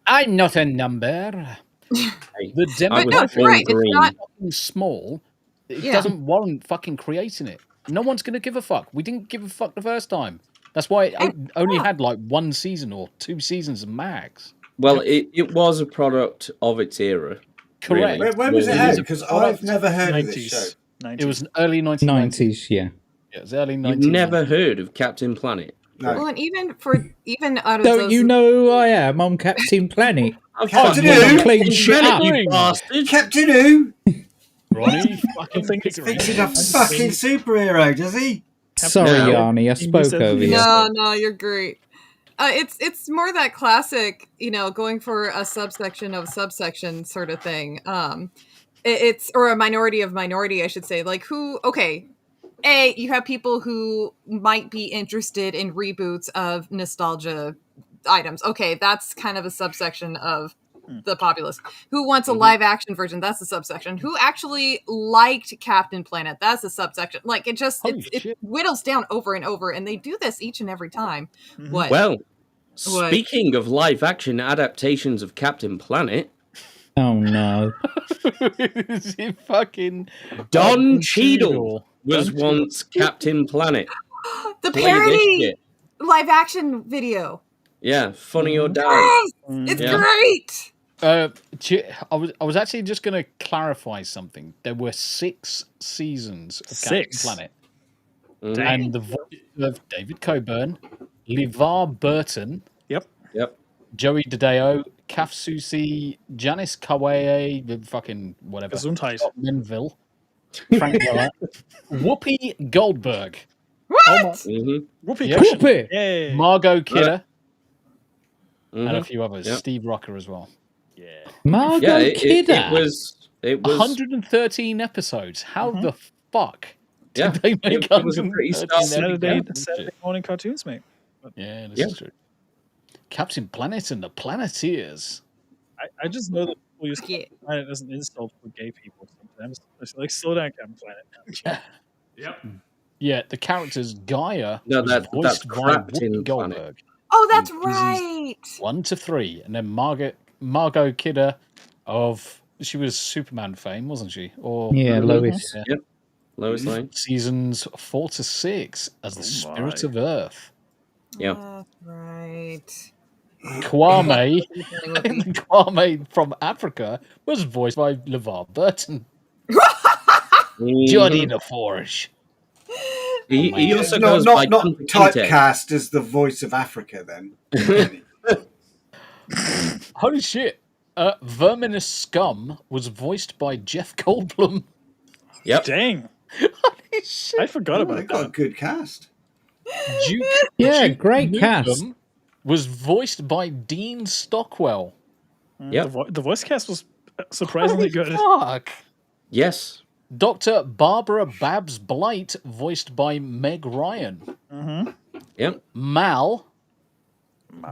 I'm not a number. The demographic is not small. It doesn't warrant fucking creating it. No one's going to give a fuck. We didn't give a fuck the first time. That's why it only had like 1 season or 2 seasons max. Well, it was a product of its era. Correct. Really. When was it out? Because I've never heard of this show. 90s. It was an early 90s, yeah. Yeah, it was early 90s. You've never heard of Captain Planet? No. Well, and even out of Don't those... you know who I am? I'm Captain Planet. Captain Who? Clean shit up. Captain Who? Ronnie fucking thinks he's a fucking superhero, does he? Sorry, Yanni, I spoke over you. No, you're great. It's more that classic, going for a subsection of subsection sort of thing. It's or a minority of minority, I should say. Like you have people who might be interested in reboots of nostalgia items. Okay, that's kind of a subsection of the populace. Who wants a live action version? That's a subsection. Who actually liked Captain Planet? That's a subsection. Like it whittles down over and over, and they do this each and every time. What? Well, speaking of live action adaptations of Captain Planet. Oh no. Is it fucking Don Cheadle was once Captain Planet. The parody live action video. Yeah, Funny or Die. Yes! It's great. I was actually just going to clarify something. There were 6 seasons of Captain Planet. And the voice of David Coburn, LeVar Burton. Yep. Joey Dideo, Kaf Susi, Janice Kawaii, fucking whatever. Gesundheit. Scott Menville, Frank Miller, Whoopi Goldberg. What? Whoopi. Yeah. Margot Kidder. And a few others. Steve Rocker as well. Yeah. Margot Kidder. It was 113 episodes. How the fuck did they make it was a pretty Saturday morning cartoons, mate. Yeah, this is true. Captain Planet and the Planeteers. I just know that people use Captain Planet as an insult for gay people sometimes. It's like, slow down, Captain Planet. Yep. Yeah, the character's Gaia that's voiced by Captain Whoopi Goldberg. Oh, that's right. 1 to 3, and then Margot Kidder she was Superman fame, wasn't she? Or Lois. Yep. Lois Lane. Seasons 4 to 6 as the Spirit of Earth. Yeah. That's right. Kwame from Africa was voiced by LeVar Burton. Johnny the Forge. He also goes by not typecast as the voice of Africa then. Holy shit. Verminous Scum was voiced by Jeff Goldblum. Yep. Dang. Holy I forgot about They got a good cast. Duke great Nukem cast. Was voiced by Dean Stockwell. Yeah, the voice cast was surprisingly good. Fuck. Yes. Dr. Barbara Babs Blight, voiced by Meg Ryan. Mm-hmm. Yep. Mal,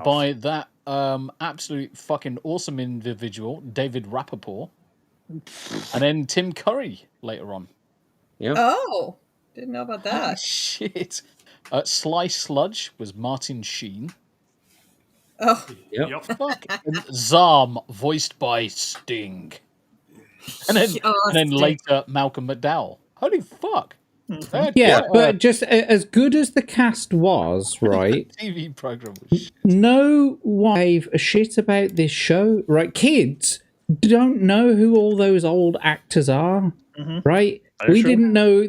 by that absolute fucking awesome individual, David Rappaport. And then Tim Curry later on. Yeah. Oh, didn't know about that. Shit. Sly Sludge was Martin Sheen. Oh. Yep. Fuck. And Zarm, voiced by Sting. And then later, Malcolm McDowell. Holy fuck. Yeah, but just as good as the cast was, right? TV program was no one gave a shit about this show, right? Kids don't know who all those old actors are, right? We didn't know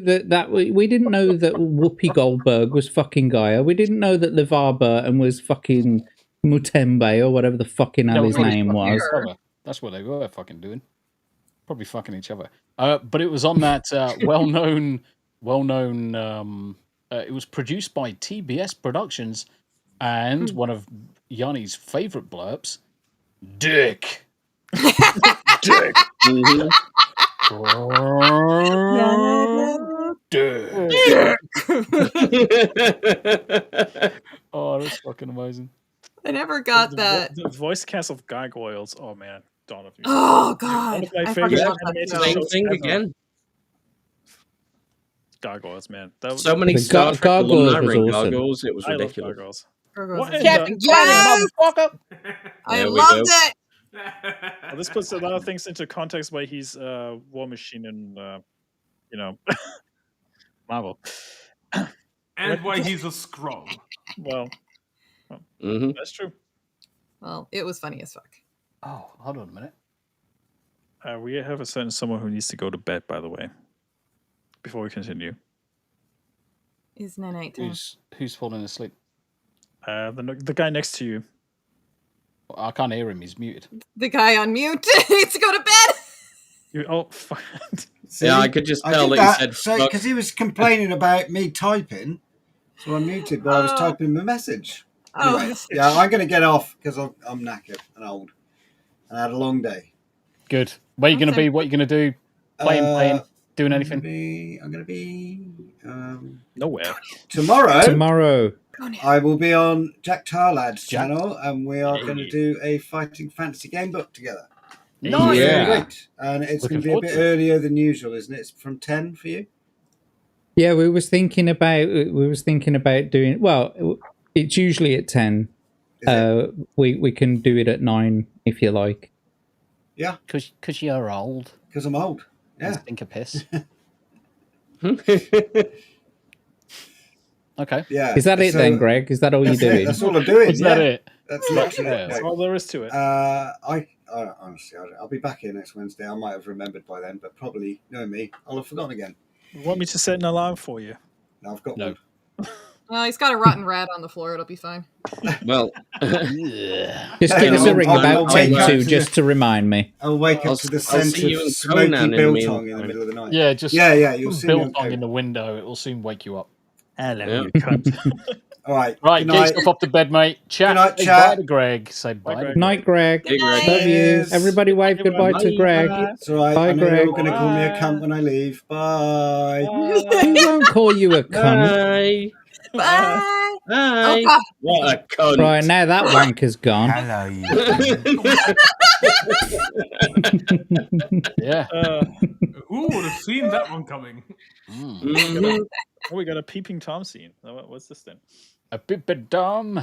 we didn't know that Whoopi Goldberg was fucking Gaia. We didn't know that LeVar Burton was fucking Mutembe or whatever the fucking hell his name was. That's what they were fucking doing. Probably fucking each other. But it was on that well-known. It was produced by TBS Productions, and one of Yanni's favorite blurbs, Dick. Dick. Dick. Oh, that's fucking amazing. I never got that. The voice cast of Gargoyles. Oh man, Dawn of Oh god, one of my I favorite forgot animated that Same shows thing ever. again. Gargoyles, man. That was, So many Star Trek alumni ring Gargoyles. It was ridiculous. What in Captain the- Planet, motherfucker! I There we loved go. it. Well, this puts a lot of things into context why he's War Machine and Marvel. And why he's a Skrull. Well, Mm-hmm. that's true. Well, it was funny as fuck. Oh, hold on a minute. We have a certain someone who needs to go to bed, by the way. Before we continue, It's night time. Who's falling asleep? the guy next to you. I can't hear him. He's muted. The guy on mute needs to go to bed. Fuck. Yeah, I could just tell did that he said so fuck. because he was complaining about me typing, so I muted while I was typing my message. Oh. Anyway, yeah, I'm going to get off because I'm knackered and old, and I had a long day. Good. Where are you going to be? What are you going to do? Playing, doing anything? I'm going to be Nowhere. Tomorrow, I will be on Jack Tarlad's channel, and we are going to do a fighting fantasy game book together. Nice. Yeah. Great. And it's Looking going to be a forward bit to it. earlier than usual, isn't it? It's from 10 for you. Yeah, we was thinking about doing. Well, it's usually at 10. We can do it at 9 if you like. Yeah, because you're old. Because I'm old. Yeah. Think of piss. Okay. Yeah. Is that it then, Greg? Is that all you're doing? That's all I'm doing. Is that it? That's literally it. That's all there is to it. Honestly, I'll be back here next Wednesday. I might have remembered by then, but probably, knowing me, I'll have forgotten again. You want me to set an alarm for you? No, I've got one. He's got a rotten rat on the floor. It'll be fine. Well, Just give us a ring about 10 just to remind me. I'll wake up to the scent of smoky biltong in the middle of the night. Yeah, just you'll see me on biltong in the window. It will soon wake you up. Hello, Yeah. you cunt. All right. Right, Good get night. yourself off to bed, mate. Chat. Good night, Say chat. bye to Greg. Say bye. Greg. To Night, Greg. Hey, Greg. Love you. Everybody wave goodbye to Greg. It's all right. Bye, I know Greg. you're all going to call me a cunt when I leave. Bye. Who won't call you a cunt? Bye. Bye. Bye. Oh, God. What a cunt. Right, now that wanker's gone. Hello, you. Yeah. Who would have seen that one coming? Mhm. Oh, we got a peeping Tom scene. What's this then? A bit dumb.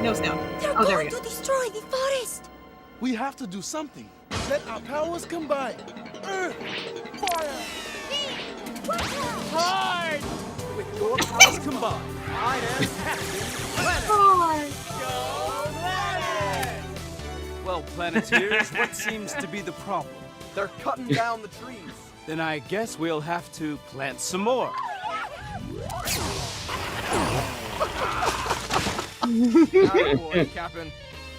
No sound. They're Oh, there we going go. to destroy the forest. We have to do something. Let our powers combine. Earth, fire, hide. With your powers combined, I am Captain Planet. Go Planet! Well, Planeteers, what seems to be the problem? They're cutting down the trees. Then I guess we'll have to plant some more. Attaboy, Captain.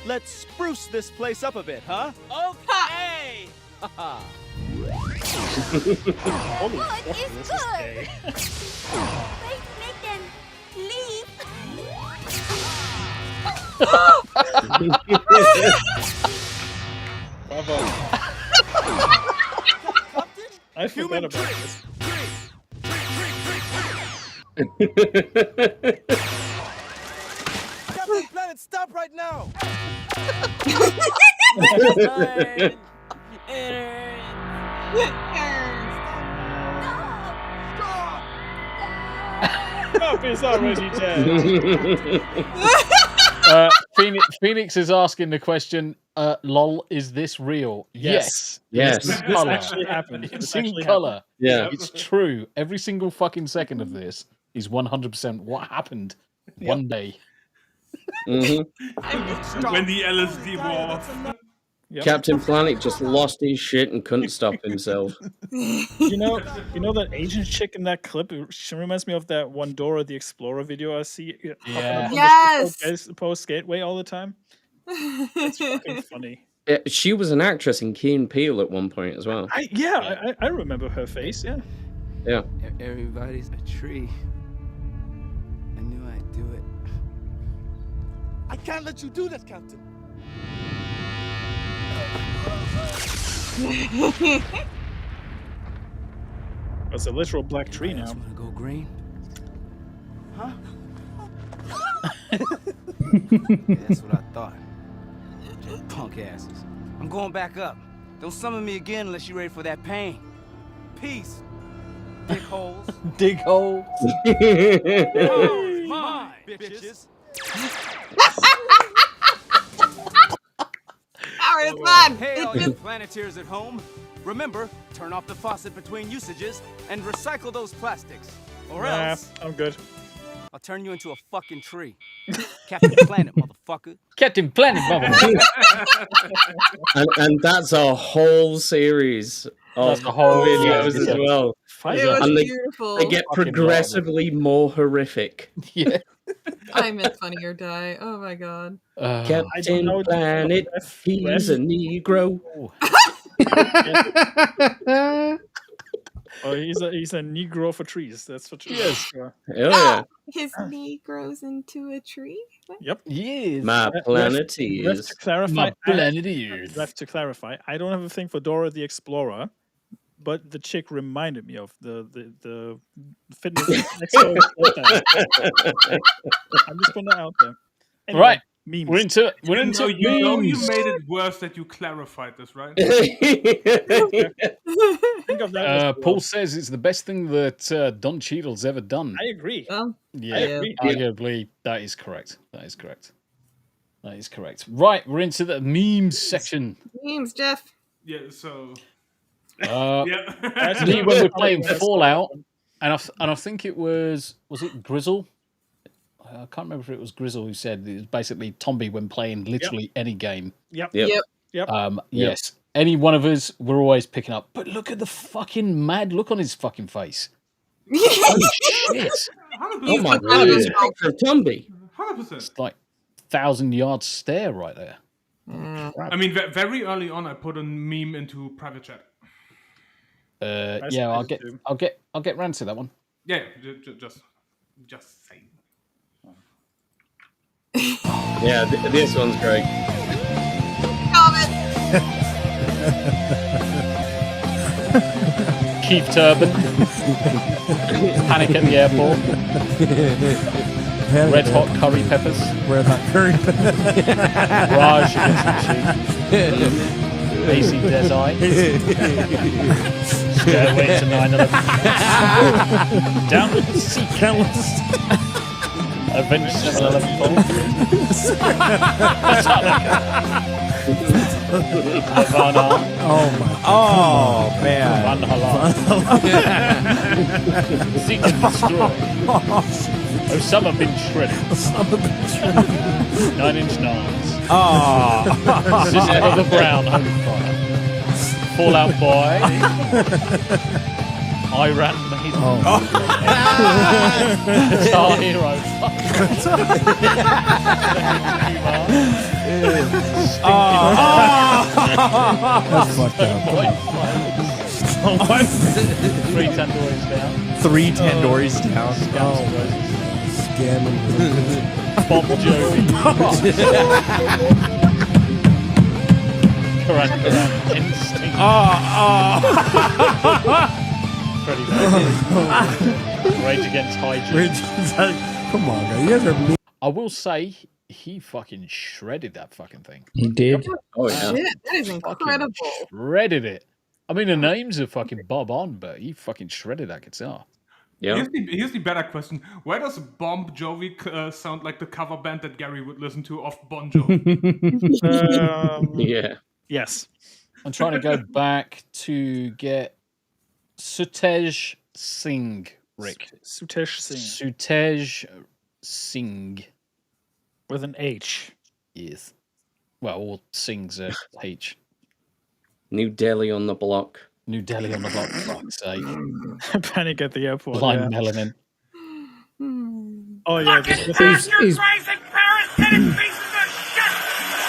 Let's spruce this place up a bit, huh? Okay! Holy Good fuck, is this is good. gay. Wait, make them leave. Bravo. I forgot about this. Captain Planet, stop right now! Hump is already dead. Phoenix is asking the question, lol, is this real? Yes. Yes. It's in This colour. actually happened. It's This in actually colour. Yeah. It's true. Every single fucking second of this is 100% what happened one day. Mm-hmm. When the LSD wore. Yep. Captain Planet just lost his shit and couldn't stop himself. You know that Asian chick in that clip. She reminds me of that one Dora the Explorer video I see. Yeah. Yes. Post Gateway all the time. It's fucking funny. She was an actress in Key and Peele at one point as well. I remember her face. Yeah. Yeah. Everybody's a tree. I knew I'd do it. I can't let you do that, Captain. It's a literal black tree now. Want to go green? Huh? That's what I thought. Just punk asses. I'm going back up. Don't summon me again unless you're ready for that pain. Peace. Dick holes. Dig holes. Mine, bitches. Power is fun. Hey, all you Planeteers at home. Remember, turn off the faucet between usages and recycle those plastics. Or else I'm good. I'll turn you into a fucking tree. Captain Planet, motherfucker. Captain Planet, motherfucker. and that's a whole series of videos as well. It was And beautiful. they get progressively more horrific. Yeah. I'm in Funny or Die. Oh my god. Captain Planet, he's a Negro. Oh, he's a Negro for trees. That's what you Yes. Oh, yeah. His knee grows into a tree. What? Yep. Yes. My planet Left is. to clarify. My planet is. Left to clarify. I don't have a thing for Dora the Explorer, but the chick reminded me of the fitness. Expo. I'm just putting that out there. Anyway, Right. Memes. We're into You memes. made it worse that you clarified this, right? Think of that as Paul says it's the best thing that Don Cheadle's ever done. I agree. Yeah, I agree. arguably that is correct. That is correct. That is correct. Right, we're into the memes section. Memes, Jeff. Yeah, so. Me when we're playing Fallout, and I think it was it Grizzle? I can't remember if it was Grizzle who said it was basically Tombi when playing literally any game. Yep. Yes. Any one of us, we're always picking up. But look at the fucking mad look on his fucking face. Holy shit. Oh my god, it's picture of Tombi. 100%. It's like 1,000-yard stare right there. I mean, very early on, I put a meme into private chat. Yeah, I'll get round to that one. Yeah, just saying. Yeah, this one's great. Keith Turban. Panic at the airport. Red hot curry peppers. Red hot curry peppers. Raj AC Desai. Stairway to 9/11. Down with the sea countless. Avenged 7/11 Havana. Oh my. Oh man. Van Halal. Seek and destroy. Osama bin shredded. 9-inch Nars. Oh. Sister of the Brown. Holy fire. Fallout Boy. Iran Maiden. Guitar Hero. That's fucked up. What? 3 tandoori's down. 3 tandoori's down. Oh, scamming. Bob Jovi. Correct. Instinct. Freddy Rage Against Hygiene. Come on, guys. You guys are mean. I will say, he fucking shredded that fucking thing. He did. Oh, yeah. Shit, that is incredible. Shredded it. I mean, the names are fucking bob on, but he fucking shredded that guitar. Yeah. Here's the better question. Why does Bon Jovi sound like the cover band that Gary would listen to of Bon Jovi? Yeah. Yes. I'm trying to go back to get Sutej Singh, Rick. Sutej Singh. Sutej Singh. With an H. Yes. Well, all Singh's a H. New Delhi on the block. New Delhi on the block, for fuck's sake. Panic at the airport. Blind melanin. Oh, yeah. Fucking bastard rising parasitic pieces of shit!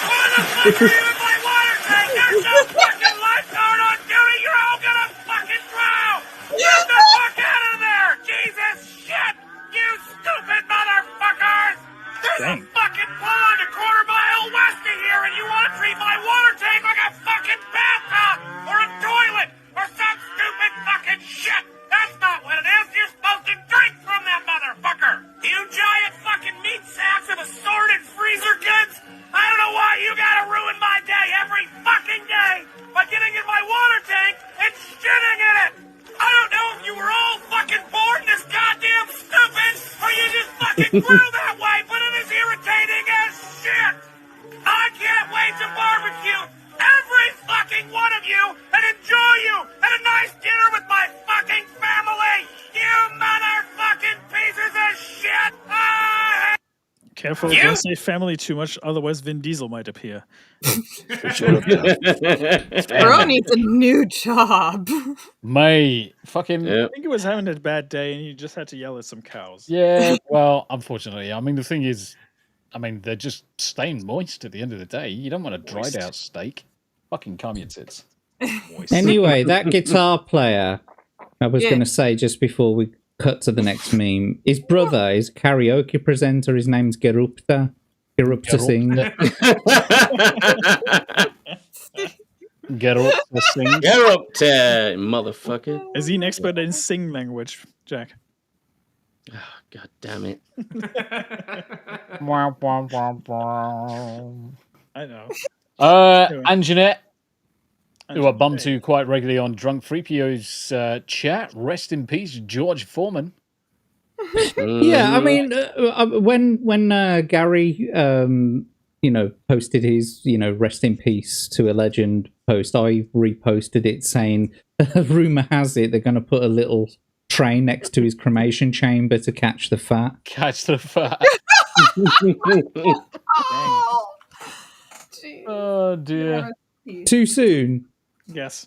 Why the fuck are you in my water tank? There's no fucking lifeguard on duty! You're all gonna fucking drown! Get the fuck out of there! Jesus shit! You stupid motherfuckers! There's a fucking pond a quarter mile west of here and you wanna treat my water tank like a fucking bathtub! Or a toilet! Or some stupid fucking shit! That's not what it is! You're supposed to drink from that motherfucker! You giant fucking meat sacks of assorted freezer goods! I don't know why you gotta ruin my day every fucking day by getting in my water tank and shitting in it! I don't know if you were all fucking born this goddamn stupid or you just fucking grew that way, but it is irritating as shit! I can't wait to barbecue every fucking one of you and enjoy you at a nice dinner with my fucking family! You motherfucking pieces of shit! Careful, don't say family too much, otherwise Vin Diesel might appear. Bro needs a new job. Mate, fucking... I think he was having a bad day and he just had to yell at some cows. Yeah, well, unfortunately. I mean, the thing is, I mean, they're just staying moist at the end of the day. You don't want a dried out steak. Fucking calm your tits. Anyway, that guitar player, I was going to say just before we cut to the next meme, his brother is a karaoke presenter. His name's Gerupta. Gerupta Singh. Gerupta Singh. Gerupta, motherfucker. Is he an expert in sing language, Jack? Oh, God damn it. I know. And Jeanette, who I bump to quite regularly on Drunk Freepio's chat. Rest in peace, George Foreman. Yeah, I mean, when Gary, posted his, rest in peace to a legend post, I reposted it saying, rumor has it they're going to put a little tray next to his cremation chamber to catch the fat. Catch the fat. Oh, dear. Too soon. Yes.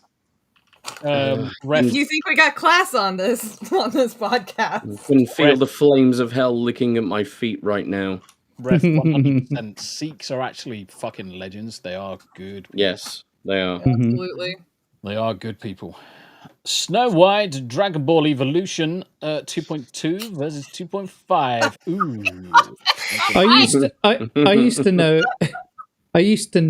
You think we got class on this podcast? I can feel the flames of hell licking at my feet right now. Ref 100%. Sikhs are actually fucking legends. They are good people. Yes, they are. Absolutely. They are good people. Snow White Dragon Ball Evolution 2.2 versus 2.5. Ooh. I used to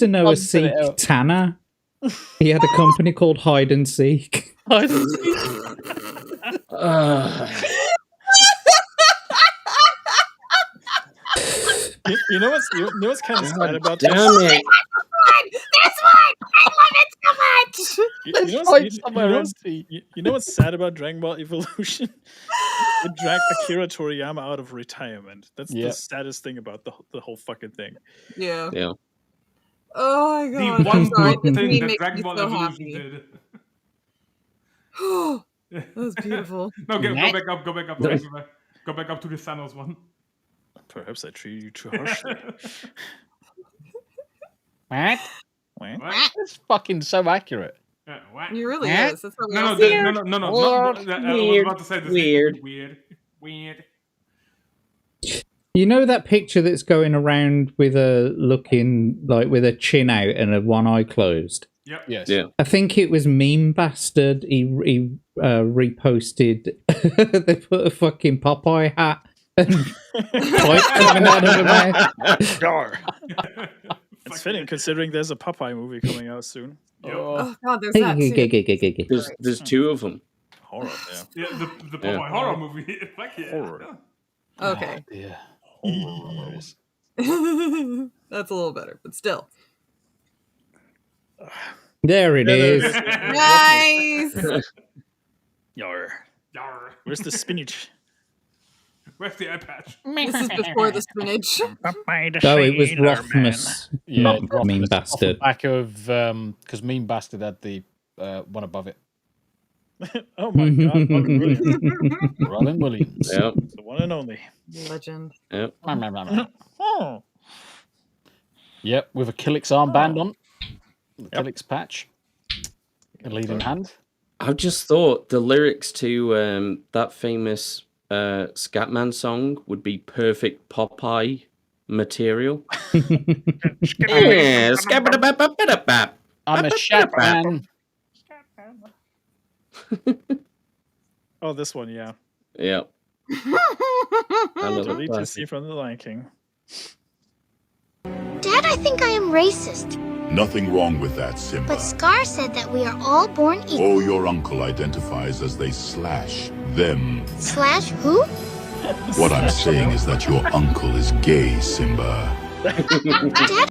know a Sikh Tanner. He had a company called Hide and Seek. Hide and Seek. You know what's kind of sad about this? This one! I love it so much! You know what's sad about Dragon Ball Evolution? It dragged Akira Toriyama out of retirement. That's the saddest thing about the whole fucking thing. Yeah. Yeah. Oh my god. The one I'm sorry. good This thing meme that makes Dragon me Ball so Evolution happy. did. That was beautiful. No, go back up to the Thanos one. Perhaps I treated you too harshly. What? That's fucking so accurate. He really is. That's what we No. all say. I was about to say this. Weird. You know that picture that's going around with a looking like with a chin out and a one eye closed? Yep. Yes. Yeah. I think it was Meme Bastard. He reposted. They put a fucking Popeye hat and pipe coming out of the mouth. Gar. It's fitting considering there's a Popeye movie coming out soon. Oh God, there's that too. There's two of them. Horror, yeah. Yeah, the Popeye horror movie. Fuck yeah. Horror. Okay. Yeah. That's a little better, but still. There it is. Nice. Yar. Yar. Where's the spinach? Where's the eye patch? This is before the spinach. Oh, it was Rothmus, not Meme Bastard. Back of because Meme Bastard had the one above it. Oh my God, Robin Williams. Robin Williams. Yep. The one and only. Legend. Yep. Yep, with a Killix armband on. The Killix patch. A leading hand. I've just thought the lyrics to that famous Scatman song would be perfect Popeye material. Yeah, I'm a Scatman. Oh, this one, yeah. Yep. Delete the scene from The Lion King. Dad, I think I am racist. Nothing wrong with that, Simba. But Scar said that we are all born equal. Oh, your uncle identifies as they slash them. Slash who? What I'm saying is that your uncle is gay, Simba. Dad?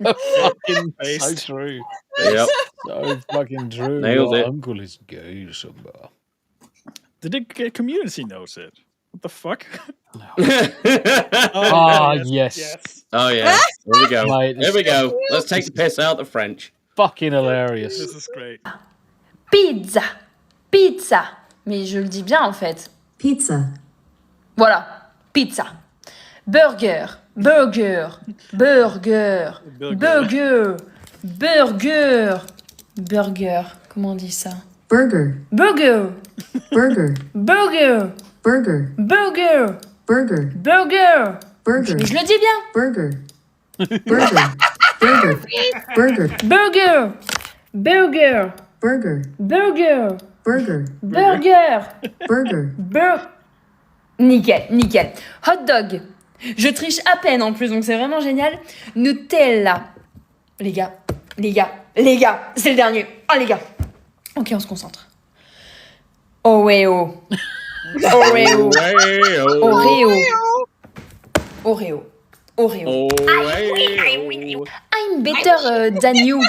Fucking Based. so true. Yep. So fucking true. Nailed Your it. uncle is gay, Simba. Did it get community noted? What the fuck? Ah, yes. Oh yeah. Here we go. Mate, Here we go. Let's take the piss out of the French. Fucking hilarious. This is great. Pizza. Pizza. Mais je le dis bien en fait. Pizza. Voilà. Pizza. Burger. Burger. Burger. Burger. Burger. Burger. Comment on dit ça? Burger. Burger. Burger. Burger. Burger. Burger. Burger. Burger. Burger. Je le dis bien. Burger. Burger. Burger. Burger. Burger. Burger. Burger. Burger. Burger. Burger. Burger. Nickel, nickel. Hot dog. Je triche à peine en plus, donc c'est vraiment génial. Nutella. Les gars, c'est le dernier. Oh les gars. Ok, on se concentre. Oreo. Oreo. Oreo. Oreo. Oreo. I'm better than you.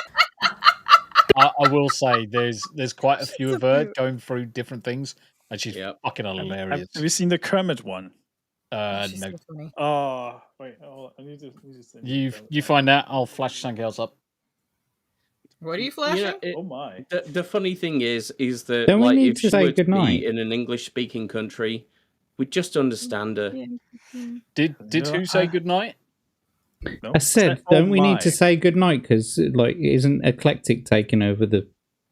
I will say there's quite a few of her going through different things, and she's fucking hilarious. Have you seen the Kermit one? No. So funny. Oh, wait. Hold on. I need to send You find out. I'll flash something else up. What are you flashing? Oh my. The funny thing is that Don't we like need if to she say were to goodnight? be in an English speaking country, we'd just understand her. Did who say goodnight? No. I said, don't we need to say goodnight because like isn't Eclectic taking over the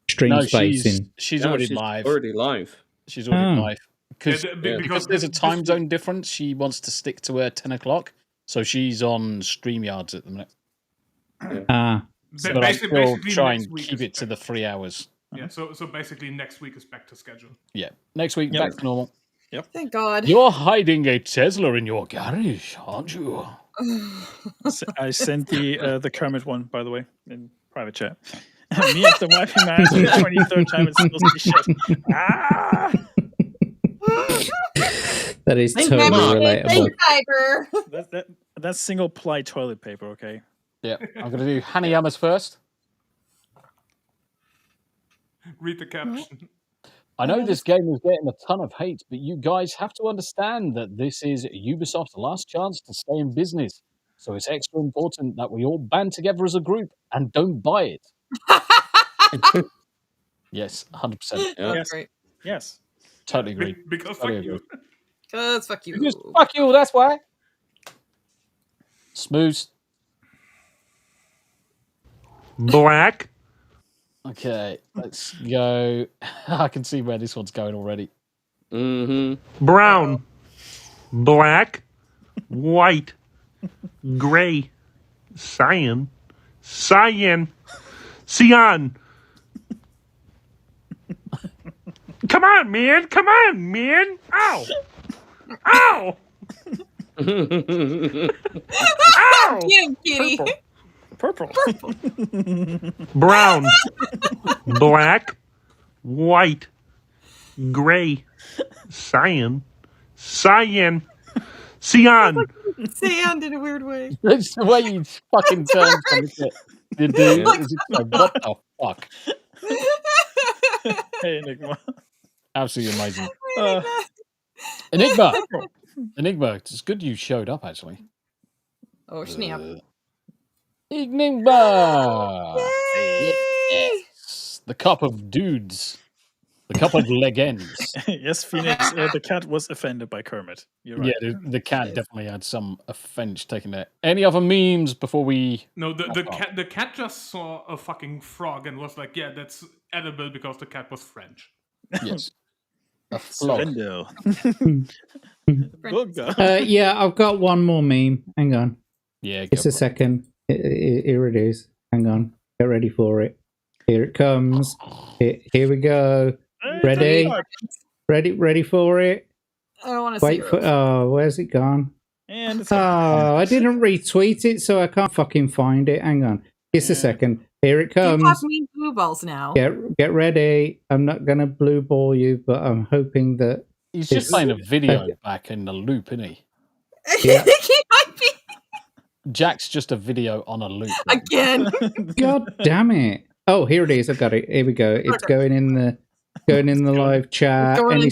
stream No, spacing? she's No, already she's live. already live. She's already Oh. live. Because there's a time zone difference, she wants to stick to her 10 o'clock. So she's on StreamYards at the minute. Ah. So but I still try and keep it to the 3 hours. Yeah, so basically next week is back to schedule. Yeah. Next week, back to normal. Yep. Thank God. You're hiding a Tesla in your garage, aren't you? I sent the Kermit one, by the way, in private chat. Me at the Wi-Fi man for the 23rd time it's supposed to be shit. Ah! That is totally relatable. Fiber. That's single ply toilet paper, okay? Yeah. I'm going to do Hanayama's first. Read the caption. I know this game is getting a ton of hate, but you guys have to understand that this is Ubisoft's last chance to stay in business. So it's extra important that we all band together as a group and don't buy it. Yes, 100%. Yes. Great. Yes. Totally agree. Because totally fuck you. agree. Cause fuck you. Because fuck you, that's why. Smooth. Black. Okay, let's go. I can see where this one's going already. Mm-hmm. Brown. Black. white, gray, cyan, cyan, cyan. Come on, man. Come on, man. Ow. Ow. Ow. Get him, kitty. Purple. Brown, black, white, gray, cyan, cyan, cyan. Sand in a weird way. It's the way you fucking turn from it. What the fuck? Hey, Enigma. Absolutely amazing. Enigma. Enigma, it's good you showed up, actually. Oh, snap. Enigma! Yes. The cup of dudes. The cup of legends. Yes, Phoenix, the cat was offended by Kermit. You're right. Yeah, the cat definitely had some offense taken there. Any other memes before we... No, the cat just saw a fucking frog and was like, yeah, that's edible because the cat was French. Yes. A frog. Yeah, I've got one more meme. Hang on. Yeah, just a second. Here it is. Hang on. Get ready for it. Here it comes. Here we go. Ready? Ready for it? I don't want to Wait for. Oh, where's it gone? And I didn't retweet it, so I can't fucking find it. Hang on. Just a second. Here it comes. You have mean blue balls now. Get ready. I'm not gonna blue ball you, but I'm hoping that he's just playing a video back in the loop, isn't he? Yeah. He might be Jack's just a video on a loop again. God damn it! Oh, here it is. I've got it. Here we go. It's going in the live chat any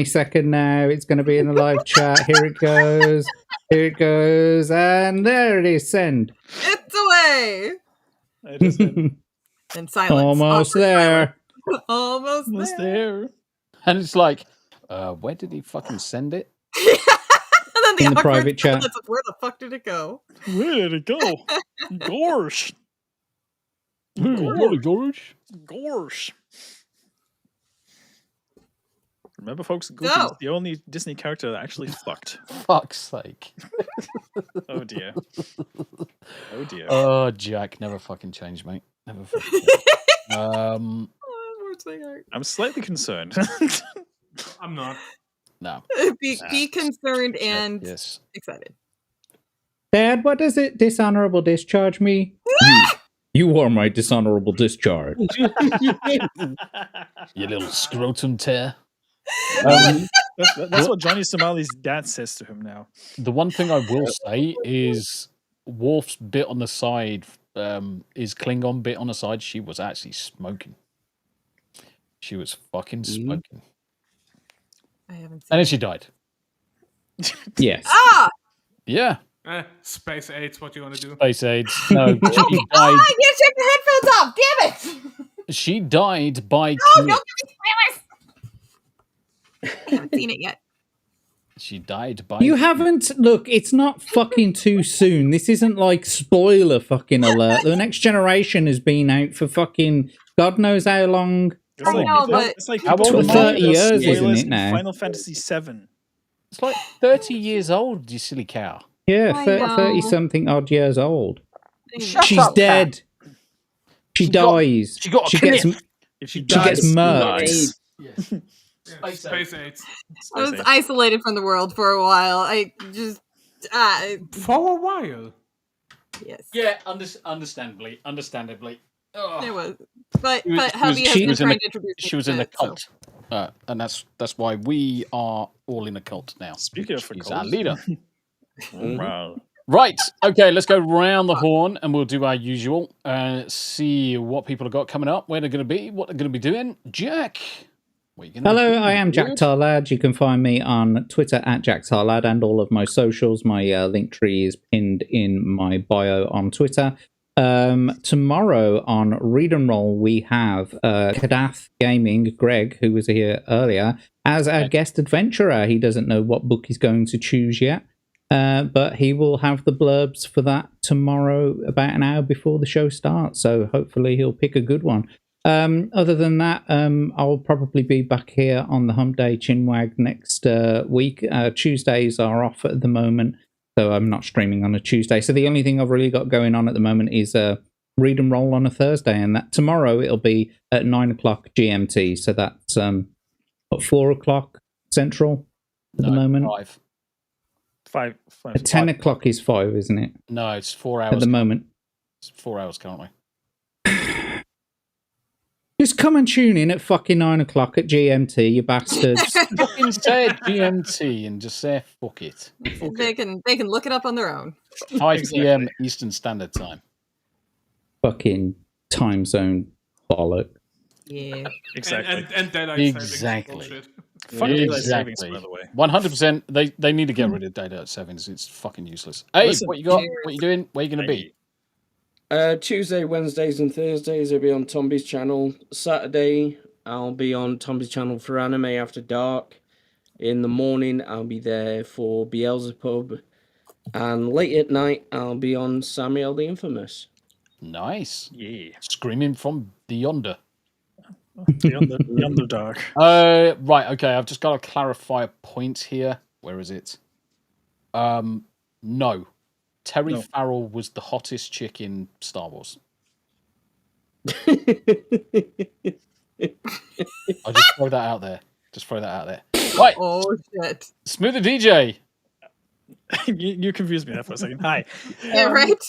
second now. It's going to be in the live chat. Here it goes. Here it goes, and there it is. Send. It's away. And silence. Almost there. Almost there. And it's like, where did he fucking send it? And then in the private chat. Of, where the fuck did it go? Where did it go? Gorsh. Gorsh. Remember, folks, Goofy is the only Disney character that actually fucked. Fuck's sake. Oh, dear. Oh, dear. Oh, Jack, never fucking change, mate. Never fucking change. I'm slightly concerned. I'm not. No. Be concerned and excited. Dad, what does it dishonorable discharge me? You are my dishonorable discharge. You little scrotum tear. That's what Johnny Somali's dad says to him now. The one thing I will say is Worf's bit on the side, his Klingon bit on the side, she was actually smoking. She was fucking smoking. I haven't seen and then she died. Yes. Ah! Yeah. Space AIDS, what you want to do? Space AIDS. No, she died. I can't take the headphones off. Damn it! She died by. No, don't give me spoilers. I haven't seen it yet. She died by. You haven't. Look, it's not fucking too soon. This isn't like spoiler fucking alert. The Next Generation has been out for fucking God knows how long. It's like how old? 30 years, isn't it now? Final Fantasy VII. It's like 30 years old, you silly cow. Yeah, 30 something odd years old. She's up, dead. She dies. She got. She gets murked. Space AIDS. I was isolated from the world for a while. I just for a while. Yes. Yeah, understandably. There was, but hubby has been trying to introduce. She was in the cult, and that's why we are all in a cult now. Speaking of she's our leader. Wow. Right. Okay, let's go round the horn and we'll do our usual. See what people have got coming up, where they're going to be, what they're going to be doing. Jack, what are you going to Hello, do? I am Jack Tarlad. You can find me on Twitter at Jack Tarlad and all of my socials. My link tree is pinned in my bio on Twitter. Tomorrow on Read and Roll, we have Kadath Gaming, Greg, who was here earlier, as our guest adventurer. He doesn't know what book he's going to choose yet. But he will have the blurbs for that tomorrow about an hour before the show starts. So hopefully he'll pick a good one. Other than that, I'll probably be back here on the Hump Day Chinwag next week. Tuesdays are off at the moment, so I'm not streaming on a Tuesday. So the only thing I've really got going on at the moment is Read and Roll on a Thursday, and that tomorrow it'll be at 9 o'clock GMT. So that's 4 o'clock Central at the moment. 5. 10 o'clock is 5, isn't it? No, it's 4 hours at the moment. It's 4 hours currently. Just come and tune in at fucking 9 o'clock at GMT, you bastards. Fucking say GMT and just say fuck it. They can look it up on their own. 5 p.m. Eastern Standard Time. Fucking time zone bollock. Yeah, exactly. And daylight exactly. savings. Fuck daylight savings, by the way. 100%. They need to get rid of daylight savings. It's fucking useless. Hey, Listen, what you got? What you doing? Where you going to be? Tuesday, Wednesdays, and Thursdays I'll be on Tombi's channel. Saturday I'll be on Tombi's channel for Anime After Dark. In the morning I'll be there for Beelzebub, and late at night I'll be on Samuel the Infamous. Nice. Yeah. Screaming from the yonder. Yonder dark. Right. Okay. I've just got to clarify a point here. Where is it? No. Terry Farrell was the hottest chick in Star Wars. I'll just throw that out there. Right. Oh shit. Smu the DJ. you confused me there for a second. Hi. Yeah, right.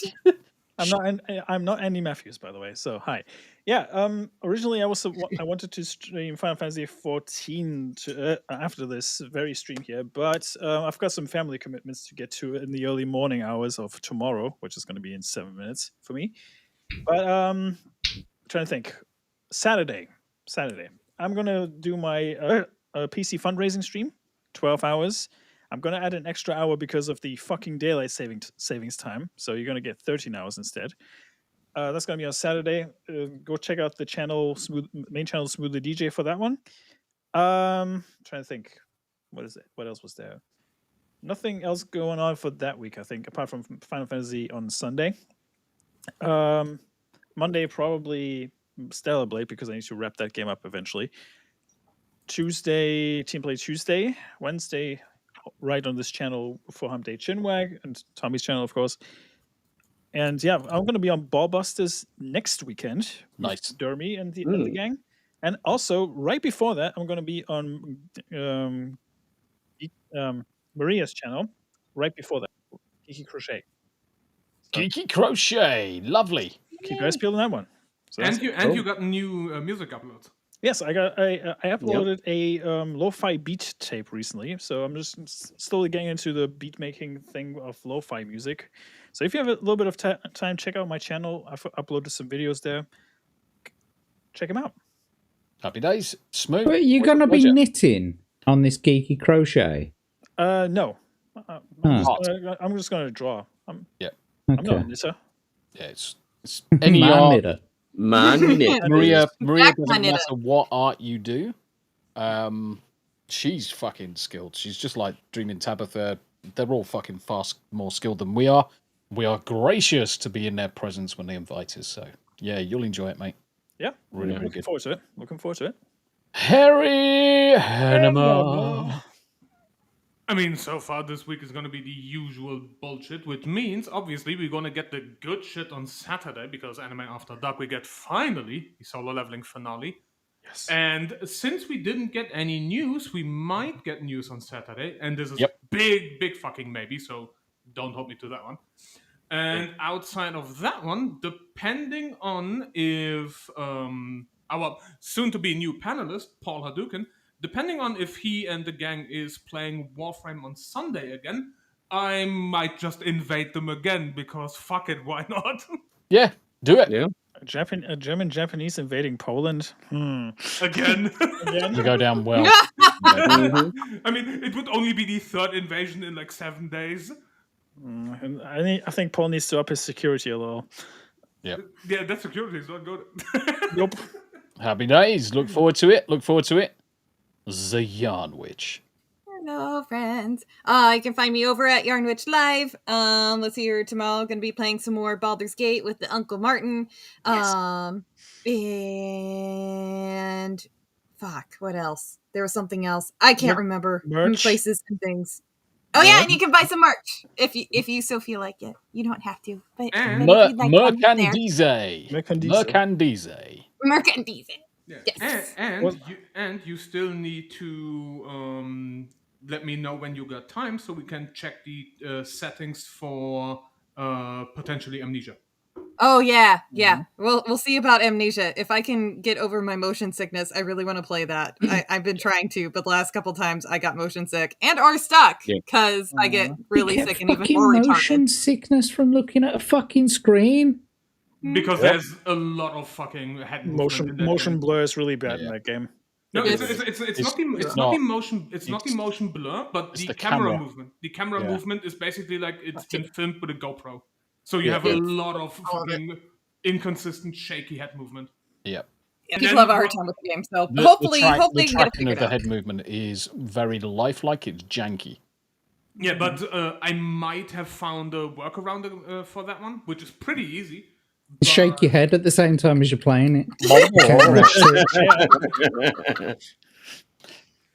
I'm not Andy Matthews, by the way. So hi. Yeah. Originally, I wanted to stream Final Fantasy 14 after this very stream here, but I've got some family commitments to get to in the early morning hours of tomorrow, which is going to be in 7 minutes for me. But trying to think. Saturday. I'm gonna do my PC fundraising stream, 12 hours. I'm going to add an extra hour because of the fucking daylight savings time. So you're going to get 13 hours instead. That's going to be on Saturday. Go check out the channel, main channel, Smu the DJ for that one. Trying to think. What is it? What else was there? Nothing else going on for that week, I think, apart from Final Fantasy on Sunday. Monday, probably Stellar Blade because I need to wrap that game up eventually. Tuesday, Team Play Tuesday. Wednesday, right on this channel for Hump Day Chinwag and Tommy's channel, of course. And yeah, I'm going to be on Ballbusters next weekend. Nice. With Dermy and the gang. And also, right before that, I'm going to be on Maria's channel. Right before that, Geeky Crochet. So, Geeky Crochet. Lovely. Keep your eyes peeled on that one. So you got new music uploads. Yes, I uploaded a lo-fi beat tape recently, so I'm just slowly getting into the beat making thing of lo-fi music. So if you have a little bit of time, check out my channel. I've uploaded some videos there. Check them out. Happy days. Smooth. But you're going to be knitting on this Geeky Crochet? No. I'm just going to draw. I'm not a knitter. Yeah, it's any art. Maria doesn't matter what art you do. She's fucking skilled. She's just like Dreaming Tabitha. They're all fucking more skilled than we are. We are gracious to be in their presence when they invite us. So yeah, you'll enjoy it, mate. Yeah, really looking forward to it. Looking forward to it. Harry Hanayama. I mean, so far this week is going to be the usual bullshit, which means, obviously, we're going to get the good shit on Saturday, because Anime After Dark, we get finally the solo leveling finale. Yes. And since we didn't get any news, we might get news on Saturday, and this is big fucking maybe, so don't hold me to that one. And outside of that one, depending on if our soon-to-be new panelist, Paul Hadouken, depending on if he and the gang is playing Warframe on Sunday again, I might just invade them again, because fuck it, why not? Yeah, do it. Yeah. A German-Japanese invading Poland? Again? You go down well. I mean, it would only be the third invasion in like 7 days. I think Paul needs to up his security a little. Yeah. Yeah, that security is not good. Nope. Happy days. Look forward to it. The Yarn Witch. No friends. You can find me over at Yarnwitch Live. Let's see here tomorrow. Going to be playing some more Baldur's Gate with the Uncle Martin. Yes. And fuck, what else? There was something else. I can't remember. Merch. Places and things. Oh yeah, and you can buy some merch if you so feel like it. You don't have to, but if you'd like one, it's there. Merchandise. Yes. And you still need to let me know when you got time so we can check the settings for potentially Amnesia. Oh yeah. We'll see about Amnesia. If I can get over my motion sickness, I really want to play that. I've been trying to, but the last couple times I got motion sick and or stuck because I get really You get sick and even fucking more motion retarded. sickness from looking at a fucking screen. Because there's a lot of fucking head movement in that Motion game. blur is really bad in that game. No, it's not the motion blur, but the camera movement. The camera movement is basically like it's been filmed with a GoPro, so you have a lot of fucking inconsistent, shaky head movement. Yep. Yeah, people have a hard time with the game, so hopefully the you can get it tracking of figured the out. head movement is very lifelike. It's janky. Yeah, but I might have found a workaround for that one, which is pretty easy. Shake your head at the same time as you're playing it.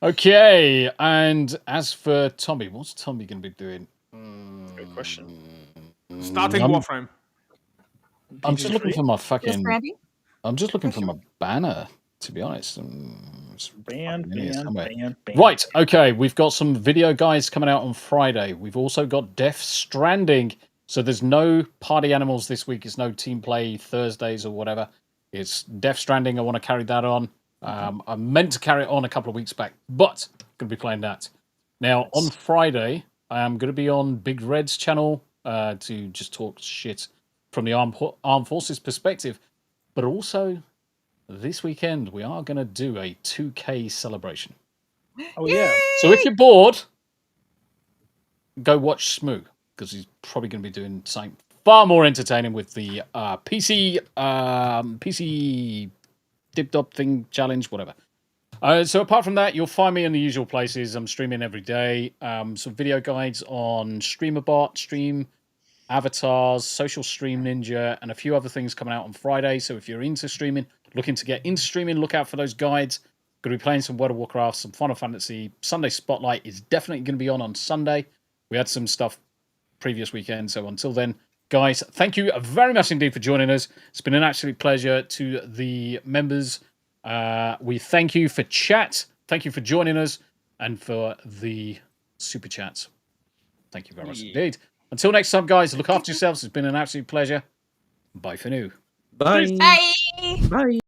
Okay, and as for Tombi, what's Tombi going to be doing? Good question. Starting Warframe. I'm just looking for my fucking. Randy? I'm just looking for my banner, to be honest. Ban. Right, okay, we've got some video guides coming out on Friday. We've also got Death Stranding. So there's no party animals this week. It's no team play Thursdays or whatever. It's Death Stranding. I want to carry that on. I meant to carry it on a couple of weeks back, but going to be playing that. Now, on Friday, I am going to be on Big Red's channel to just talk shit from the armed forces perspective. But also, this weekend, we are going to do a 2K celebration. Oh, yeah. So if you're bored, go watch Smu, because he's probably going to be doing something far more entertaining with the PC dip-dop thing challenge, whatever. So apart from that, you'll find me in the usual places. I'm streaming every day. Some video guides on StreamerBot, Stream Avatars, Social Stream Ninja, and a few other things coming out on Friday. So if you're into streaming, looking to get into streaming, look out for those guides. Going to be playing some World of Warcraft, some Final Fantasy. Sunday Spotlight is definitely going to be on Sunday. We had some stuff previous weekend. So until then, guys, thank you very much indeed for joining us. It's been an absolute pleasure. To the members, we thank you for chat. Thank you for joining us and for the super chats. Thank you very much indeed. Until next time, guys, look after yourselves. It's been an absolute pleasure. Bye for now. Bye. Bye. Bye.